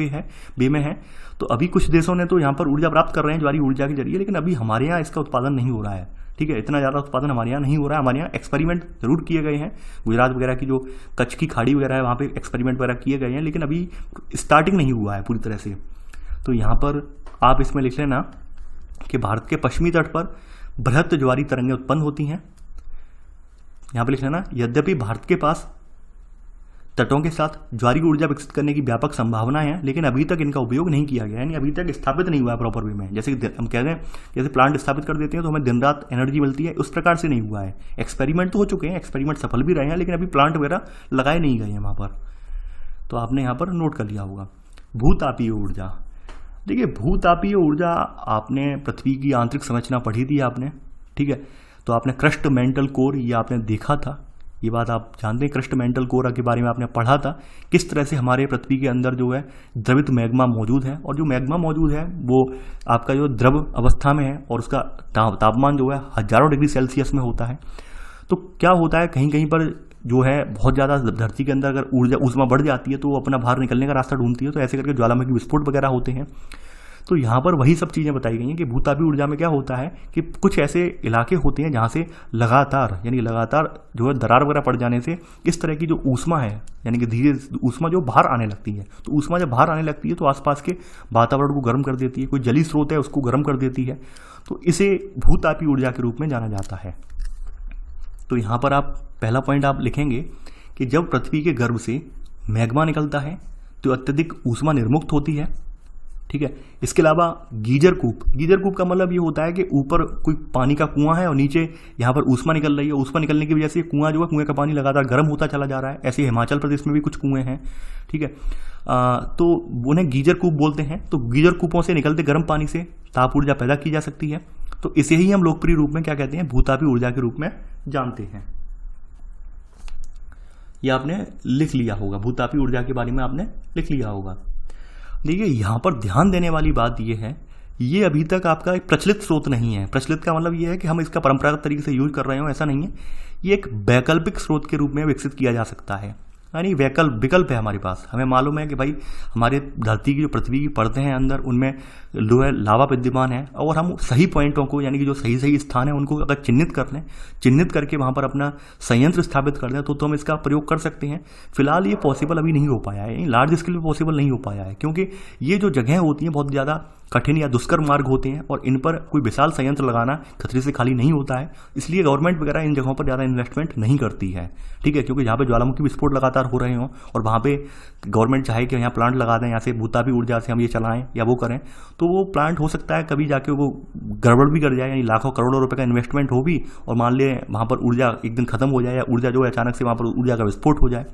A: वे में है। तो अभी कुछ देशों ने तो यहाँ पर ऊर्जा प्राप्त कर रहे हैं ज्वारीय ऊर्जा के जरिए, लेकिन अभी हमारे यहाँ इसका उत्पादन नहीं हो रहा है। ठीक है, इतना ज़्यादा उत्पादन हमारे यहाँ नहीं हो रहा है। हमारे यहाँ एक्सपेरिमेंट जरूर किए गए हैं, गुजरात वगैरह की जो कच्छ की खाड़ी वगैरह है वहाँ पे एक्सपेरिमेंट वगैरह किए गए हैं, लेकिन अभी स्टार्टिंग नहीं हुआ है पूरी तरह से। तो यहाँ पर आप इसमें लिख लेना कि भारत के पश्चिमी तट पर बृहत ज्वारीय तरंगें उत्पन्न होती हैं। यहाँ पर लिख लेना, यद्यपि भारत के पास तटों के साथ ज्वारीय ऊर्जा विकसित करने की व्यापक संभावनाएं हैं, लेकिन अभी तक इनका उपयोग नहीं किया गया, यानी अभी तक स्थापित नहीं हुआ है प्रॉपर वे में। जैसे हम कह रहे हैं, जैसे प्लांट स्थापित कर देते हैं तो हमें दिन रात एनर्जी मिलती है, उस प्रकार से नहीं हुआ है। एक्सपेरिमेंट तो हो चुके हैं, एक्सपेरिमेंट सफल भी रहे हैं, लेकिन अभी प्लांट वगैरह लगाए नहीं गए हैं वहाँ पर। तो आपने यहाँ पर नोट कर लिया होगा। भूतापीय ऊर्जा, देखिए भूतापीय ऊर्जा आपने पृथ्वी की आंतरिक संरचना पढ़ी थी आपने, ठीक है। तो आपने क्रस्ट मेंटल कोर ये आपने देखा था, ये बात आप जानते हैं। क्रस्ट मेंटल कोर के बारे में आपने पढ़ा था, किस तरह से हमारे पृथ्वी के अंदर जो है द्रवित मैग्मा मौजूद है, और जो मैग्मा मौजूद है वो आपका जो द्रव अवस्था में है और उसका तापमान जो है हजारों डिग्री सेल्सियस में होता है। तो क्या होता है, कहीं कहीं पर जो है बहुत ज़्यादा धरती के अंदर अगर ऊष्मा बढ़ जाती है तो वो अपना बाहर निकलने का रास्ता ढूंढती है, तो ऐसे करके ज्वालामुखी विस्फोट वगैरह होते हैं। तो यहाँ पर वही सब चीज़ें बताई गई हैं कि भूतापीय ऊर्जा में क्या होता है कि कुछ ऐसे इलाके होते हैं जहाँ से लगातार यानी लगातार जो है दरार वगैरह पड़ जाने से इस तरह की जो ऊष्मा है, यानी कि धीरे ऊष्मा जो बाहर आने लगती है, तो ऊष्मा जब बाहर आने लगती है तो आसपास के वातावरण को गर्म कर देती है, कोई जलीय स्रोत है उसको गर्म कर देती है, तो इसे भूतापीय ऊर्जा के रूप में जाना जाता है। तो यहाँ पर आप पहला पॉइंट आप लिखेंगे कि जब पृथ्वी के गर्भ से मैग्मा निकलता है तो अत्यधिक ऊष्मा निर्मुक्त होती है, ठीक है। इसके अलावा गीजर कूप का मतलब ये होता है कि ऊपर कोई पानी का कुआं है और नीचे यहाँ पर ऊष्मा निकल रही है, ऊष्मा निकलने की वजह से कुआं जो है, कुएं का पानी लगातार गर्म होता चला जा रहा है। ऐसे हिमाचल प्रदेश में भी कुछ कुएं हैं, ठीक है। तो उन्हें गीजर कूप बोलते हैं। तो गीजर कूपों से निकलते गर्म पानी से ताप ऊर्जा पैदा की जा सकती है। तो इसे ही हम लोकप्रिय रूप में क्या कहते हैं, भूतापीय ऊर्जा के रूप में जानते हैं। यह आपने लिख लिया होगा, भूतापीय ऊर्जा के बारे में आपने लिख लिया होगा। देखिए यहाँ पर ध्यान देने वाली बात यह है, ये अभी तक आपका एक प्रचलित स्रोत नहीं है। प्रचलित का मतलब ये है कि हम इसका परंपरागत तरीके से यूज कर रहे हो, ऐसा नहीं है। ये एक वैकल्पिक स्रोत के रूप में विकसित किया जा सकता है, यानी विकल्प है हमारे पास। हमें मालूम है कि भाई हमारे धरती की जो पृथ्वी की परतें हैं अंदर, उनमें जो है लावा विद्यमान है, और हम सही पॉइंटों को यानी कि जो सही सही स्थान है उनको अगर चिन्हित कर लें, चिन्हित करके वहाँ पर अपना संयंत्र स्थापित कर दें तो हम इसका प्रयोग कर सकते हैं। फिलहाल ये पॉसिबल अभी नहीं हो पाया है, लार्ज स्केल पे पॉसिबल नहीं हो पाया है, क्योंकि ये जो जगह होती हैं बहुत ज़्यादा कठिन या दुष्कर मार्ग होते हैं और इन पर कोई विशाल संयंत्र लगाना खतरे से खाली नहीं होता है। इसलिए गवर्नमेंट वगैरह इन जगहों पर ज़्यादा इन्वेस्टमेंट नहीं करती है, ठीक है। क्योंकि जहाँ पे ज्वालामुखी विस्फोट लगातार हो रहे हों और वहाँ पे गवर्नमेंट चाहे कि यहाँ प्लांट लगा दें, यहाँ से भूतापीय ऊर्जा से हम ये चलाएं या वो करें, तो वो प्लांट हो सकता है कभी जाके वो गड़बड़ भी कर जाए, यानी लाखों करोड़ों रुपए का इन्वेस्टमेंट हो भी और मान ले वहाँ पर ऊर्जा एक दिन खत्म हो जाए या ऊर्जा जो है अचानक से वहाँ पर ऊर्जा का विस्फोट हो जाए।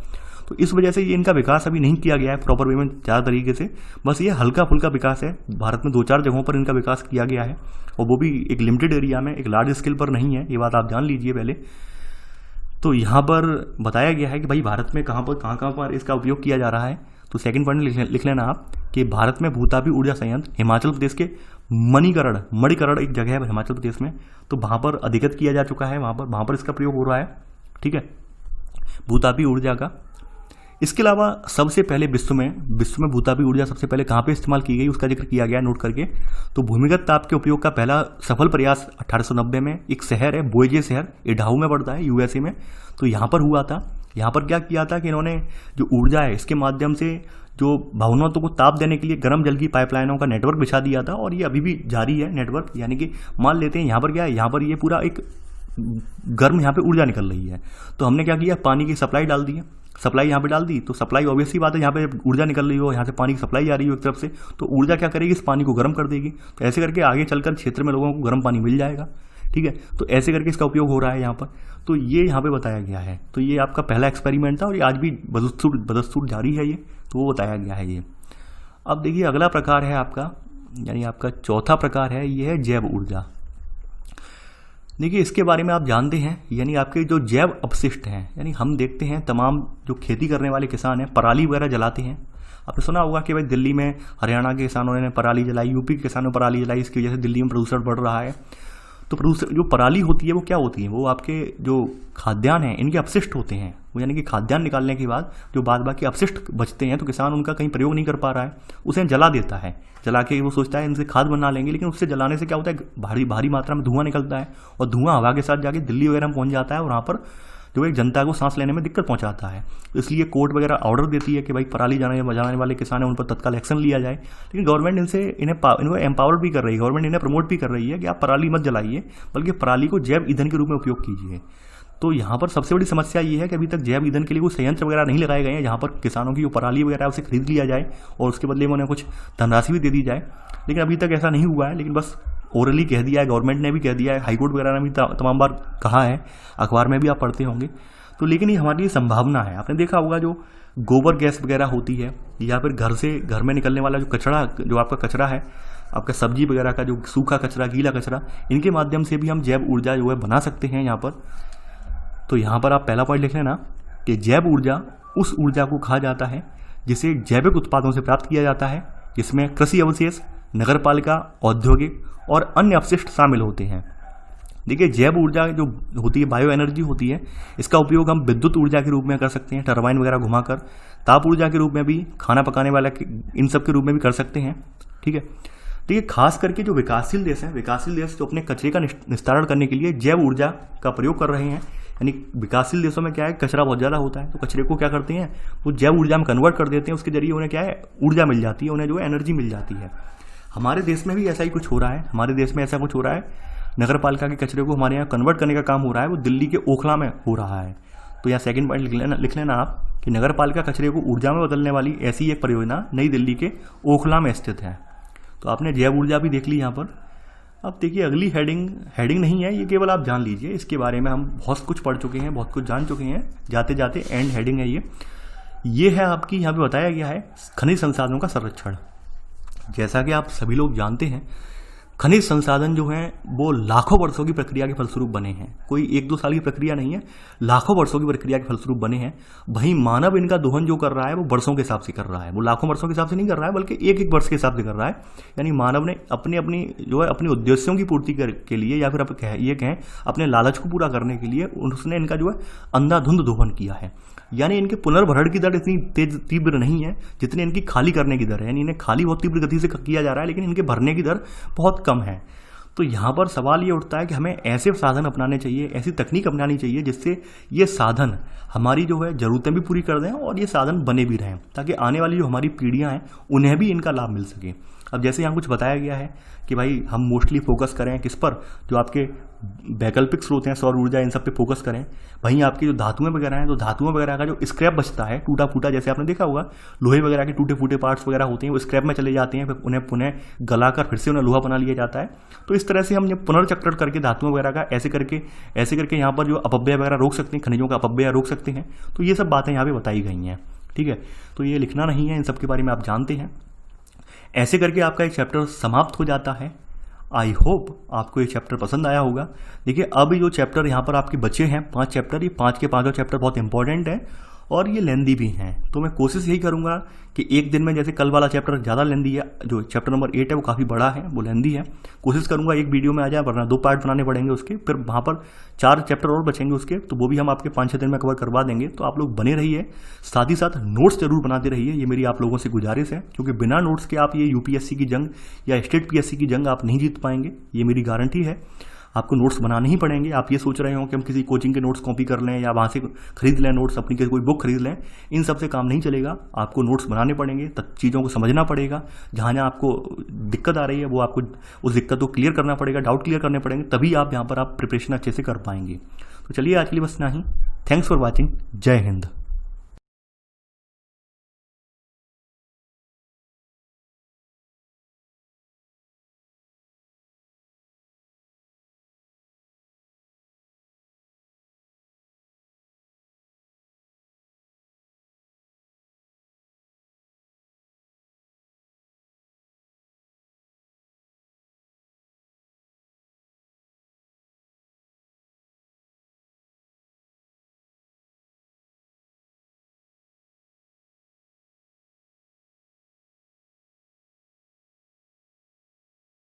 A: तो इस वजह से ये इनका विकास अभी नहीं किया गया है प्रॉपर वे में ज़्यादा तरीके से। बस ये हल्का फुल्का विकास है। भारत में 2-4 जगहों पर इनका विकास किया गया है, और वो भी एक लिमिटेड एरिया में, एक लार्ज स्केल पर नहीं है। ये बात आप जान लीजिए पहले। तो यहाँ पर बताया गया है कि भाई भारत में कहाँ पर इसका उपयोग किया जा रहा है। तो सेकंड पॉइंट लिख लेना आप कि भारत में भूतापीय ऊर्जा संयंत्र हिमाचल प्रदेश के मणिकरण एक जगह है हिमाचल प्रदेश में, तो वहाँ पर अधिगत किया जा चुका है, वहाँ पर इसका प्रयोग हो रहा है, ठीक है, भूतापीय ऊर्जा का। इसके अलावा सबसे पहले विश्व में भूतापीय ऊर्जा सबसे पहले कहाँ पे इस्तेमाल की गई उसका जिक्र किया गया नोट करके। तो भूमिगत ताप के उपयोग का पहला सफल प्रयास 1890 में एक शहर है बोएजे शहर, इडाहो में पड़ता है यूएसए में, तो यहाँ पर हुआ था। यहाँ पर क्या किया था कि इन्होंने जो ऊर्जा है इसके माध्यम से जो भवनों को ताप देने के लिए गर्म जल की पाइपलाइनों का नेटवर्क बिछा दिया था, और ये अभी भी जारी है नेटवर्क। यानी कि मान लेते हैं यहाँ पर क्या है, यहाँ पर ये पूरा एक गर्म यहाँ पे ऊर्जा निकल रही है, तो हमने क्या किया, पानी की सप्लाई डाल दी है, सप्लाई यहाँ पे डाल दी। तो सप्लाई ऑब्वियस ही बात है, यहाँ पे ऊर्जा निकल रही हो, यहाँ से पानी की सप्लाई जा रही हो एक तरफ से, तो ऊर्जा क्या करेगी, इस पानी को गर्म कर देगी। तो ऐसे करके आगे चलकर क्षेत्र में लोगों को गर्म पानी मिल जाएगा, ठीक है। तो ऐसे करके इसका उपयोग हो रहा है यहाँ पर। तो ये यहाँ पे बताया गया है। तो ये आपका पहला एक्सपेरिमेंट था और ये आज भी बदस्तूर जारी है ये, तो वो बताया गया है ये। अब देखिए अगला प्रकार है आपका, यानी आपका चौथा प्रकार है, ये है जैव ऊर्जा। देखिए इसके बारे में आप जानते हैं, यानी आपके जो जैव अपशिष्ट हैं, यानी हम देखते हैं तमाम जो खेती करने वाले किसान हैं पराली वगैरह जलाते हैं। आपने सुना होगा कि भाई दिल्ली में हरियाणा के किसानों ने पराली जलाई, यूपी के किसानों ने पराली जलाई, इसकी वजह से दिल्ली में प्रदूषण बढ़ रहा है। तो प्रदूषण जो पराली होती है वो क्या होती है, वो आपके जो खाद्यान्न हैं इनके अपशिष्ट होते हैं, वो यानी कि खाद्यान्न निकालने के बाद जो बाद बाकी अपशिष्ट बचते हैं, तो किसान उनका कहीं प्रयोग नहीं कर पा रहा है, उसे जला देता है। जला के वो सोचता है इनसे खाद बना लेंगे, लेकिन उससे जलाने से क्या होता है, भारी मात्रा में धुआं निकलता है, और धुआं हवा के साथ जाके दिल्ली वगैरह में पहुंच जाता है, और वहाँ पर जो एक जनता को सांस लेने में दिक्कत पहुंचाता है। इसलिए कोर्ट वगैरह ऑर्डर देती है कि भाई पराली जलाने वाले किसान हैं उन पर तत्काल एक्शन लिया जाए। लेकिन गवर्नमेंट इनको एम्पावर भी कर रही है, गवर्नमेंट इन्हें प्रमोट भी कर रही है कि आप पराली मत जलाइए, बल्कि पराली को जैव ईंधन के रूप में उपयोग कीजिए। तो यहाँ पर सबसे बड़ी समस्या ये है कि अभी तक जैव ईंधन के लिए कोई संयंत्र वगैरह नहीं लगाए गए हैं जहाँ पर किसानों की जो पराली वगैरह है उसे खरीद लिया जाए और उसके बदले में उन्हें कुछ धनराशि भी दे दी जाए, लेकिन अभी तक ऐसा नहीं हुआ है। लेकिन बस ओरली कह दिया है, गवर्नमेंट ने भी कह दिया है, हाईकोर्ट वगैरह ने भी तमाम बार कहा है, अखबार में भी आप पढ़ते होंगे। तो लेकिन ये हमारी संभावना है। आपने देखा होगा जो गोबर गैस वगैरह होती है या फिर घर में निकलने वाला जो कचरा, जो आपका कचरा है, आपका सब्जी वगैरह का जो सूखा कचरा, गीला कचरा, इनके माध्यम से भी हम जैव ऊर्जा जो है बना सकते हैं यहाँ पर। तो यहाँ पर आप पहला पॉइंट लिख लेना कि जैव ऊर्जा उस ऊर्जा को कहा जाता है जिसे जैविक उत्पादों से प्राप्त किया जाता है, जिसमें कृषि अवशेष, नगरपालिका, औद्योगिक और अन्य अपशिष्ट शामिल होते हैं। देखिए, जैव ऊर्जा जो होती है, बायो एनर्जी होती है, इसका उपयोग हम विद्युत ऊर्जा के रूप में कर सकते हैं, टरबाइन वगैरह घुमाकर, ताप ऊर्जा के रूप में भी, खाना पकाने वाला इन सब के रूप में भी कर सकते हैं। ठीक है, देखिए खास करके जो विकासशील देश हैं, विकासशील देश जो अपने कचरे का निस्तारण करने के लिए जैव ऊर्जा का प्रयोग कर रहे हैं। यानी विकासशील देशों में क्या है, कचरा बहुत ज़्यादा होता है, तो कचरे को क्या करते हैं, वो जैव ऊर्जा में कन्वर्ट कर देते हैं, उसके जरिए उन्हें क्या है, ऊर्जा मिल जाती है, उन्हें जो है एनर्जी मिल जाती है। हमारे देश में भी ऐसा ही कुछ हो रहा है। हमारे देश में ऐसा कुछ हो रहा है, नगर पालिका के कचरे को हमारे यहाँ कन्वर्ट करने का काम हो रहा है, वो दिल्ली के ओखला में हो रहा है। तो यहाँ सेकंड पॉइंट लिख लेना आप कि नगर पालिका कचरे को ऊर्जा में बदलने वाली ऐसी एक परियोजना नई दिल्ली के ओखला में स्थित है। तो आपने जैव ऊर्जा भी देख ली यहाँ पर। अब देखिए अगली हेडिंग नहीं है, ये केवल आप जान लीजिए, इसके बारे में हम बहुत कुछ पढ़ चुके हैं, बहुत कुछ जान चुके हैं। जाते जाते एंड हेडिंग है ये है आपकी, यहाँ पे बताया गया है खनिज संसाधनों का संरक्षण। जैसा कि आप सभी लोग जानते हैं, खनिज संसाधन जो हैं वो लाखों वर्षों की प्रक्रिया के फलस्वरूप बने हैं। कोई 1-2 साल की प्रक्रिया नहीं है, लाखों वर्षों की प्रक्रिया के फलस्वरूप बने हैं। वहीं मानव इनका दोहन जो कर रहा है वो वर्षों के हिसाब से कर रहा है, वो लाखों वर्षों के हिसाब से नहीं कर रहा है, बल्कि एक वर्ष के हिसाब से कर रहा है। यानी मानव ने अपने उद्देश्यों की पूर्ति के लिए, या फिर आप ये कहें अपने लालच को पूरा करने के लिए, उसने इनका जो है अंधाधुंध दोहन किया है। यानी इनके पुनर्भरण की दर इतनी तेज तीव्र नहीं है जितनी इनकी खाली करने की दर है। यानी इन्हें खाली बहुत तीव्र गति से किया जा रहा है, लेकिन इनके भरने की दर बहुत कम है। तो यहाँ पर सवाल ये उठता है कि हमें ऐसे साधन अपनाने चाहिए, ऐसी तकनीक अपनानी चाहिए जिससे ये साधन हमारी जो है ज़रूरतें भी पूरी कर दें और ये साधन बने भी रहें, ताकि आने वाली जो हमारी पीढ़ियाँ हैं उन्हें भी इनका लाभ मिल सके। अब जैसे यहाँ कुछ बताया गया है कि भाई हम मोस्टली फोकस करें किस पर, जो आपके वैकल्पिक स्रोत हैं, सौर ऊर्जा, इन सब पे फोकस करें। वहीं आपकी जो धातुएं वगैरह हैं, तो धातुएं वगैरह का जो स्क्रैप बचता है, टूटा फूटा, जैसे आपने देखा होगा लोहे वगैरह के टूटे फूटे पार्ट्स वगैरह होते हैं, वो स्क्रैप में चले जाते हैं, फिर उन्हें पुनः गलाकर फिर से उन्हें लोहा बना लिया जाता है। तो इस तरह से हम पुनर्चक्रण करके धातुओं वगैरह का ऐसे करके यहाँ पर जो अपव्यय वगैरह रोक सकते हैं, खनिजों का अपव्यय रोक सकते हैं। तो ये सब बातें यहाँ पर बताई गई हैं। ठीक है, तो ये लिखना नहीं है, इन सब के बारे में आप जानते हैं। ऐसे करके आपका एक चैप्टर समाप्त हो जाता है। आई होप आपको ये चैप्टर पसंद आया होगा। देखिए अब जो चैप्टर यहाँ पर आपके बचे हैं 5 चैप्टर, ये 5 के 5 चैप्टर बहुत इंपॉर्टेंट है और ये लेंदी भी हैं। तो मैं कोशिश यही करूँगा कि एक दिन में, जैसे कल वाला चैप्टर ज़्यादा लेंदी है, जो चैप्टर नंबर 8 है वो काफ़ी बड़ा है, वो लेंदी है, कोशिश करूँगा एक वीडियो में आ जाए, वरना 2 पार्ट बनाने पड़ेंगे उसके। फिर वहाँ पर 4 चैप्टर और बचेंगे उसके, तो वो भी हम आपके 5-6 दिन में कवर करवा देंगे। तो आप लोग बने रहिए, साथ ही साथ नोट्स जरूर बनाते रहिए, ये मेरी आप लोगों से गुजारिश है, क्योंकि बिना नोट्स के आप ये यूपीएससी की जंग या स्टेट पीएससी की जंग आप नहीं जीत पाएंगे, ये मेरी गारंटी है। आपको नोट्स बनाने ही पड़ेंगे। आप ये सोच रहे हो कि हम किसी कोचिंग के नोट्स कॉपी कर लें या वहाँ से खरीद लें नोट्स, अपनी कोई बुक खरीद लें, इन सब से काम नहीं चलेगा। आपको नोट्स बनाने पड़ेंगे, चीज़ों को समझना पड़ेगा, जहाँ आपको दिक्कत आ रही है वो आपको उस दिक्कत को क्लियर करना पड़ेगा, डाउट क्लियर करने पड़ेंगे, तभी आप यहाँ पर आप प्रिपरेशन अच्छे से कर पाएंगे। तो चलिए आज के लिए बस इतना ही। Thanks for watching. जय हिंद।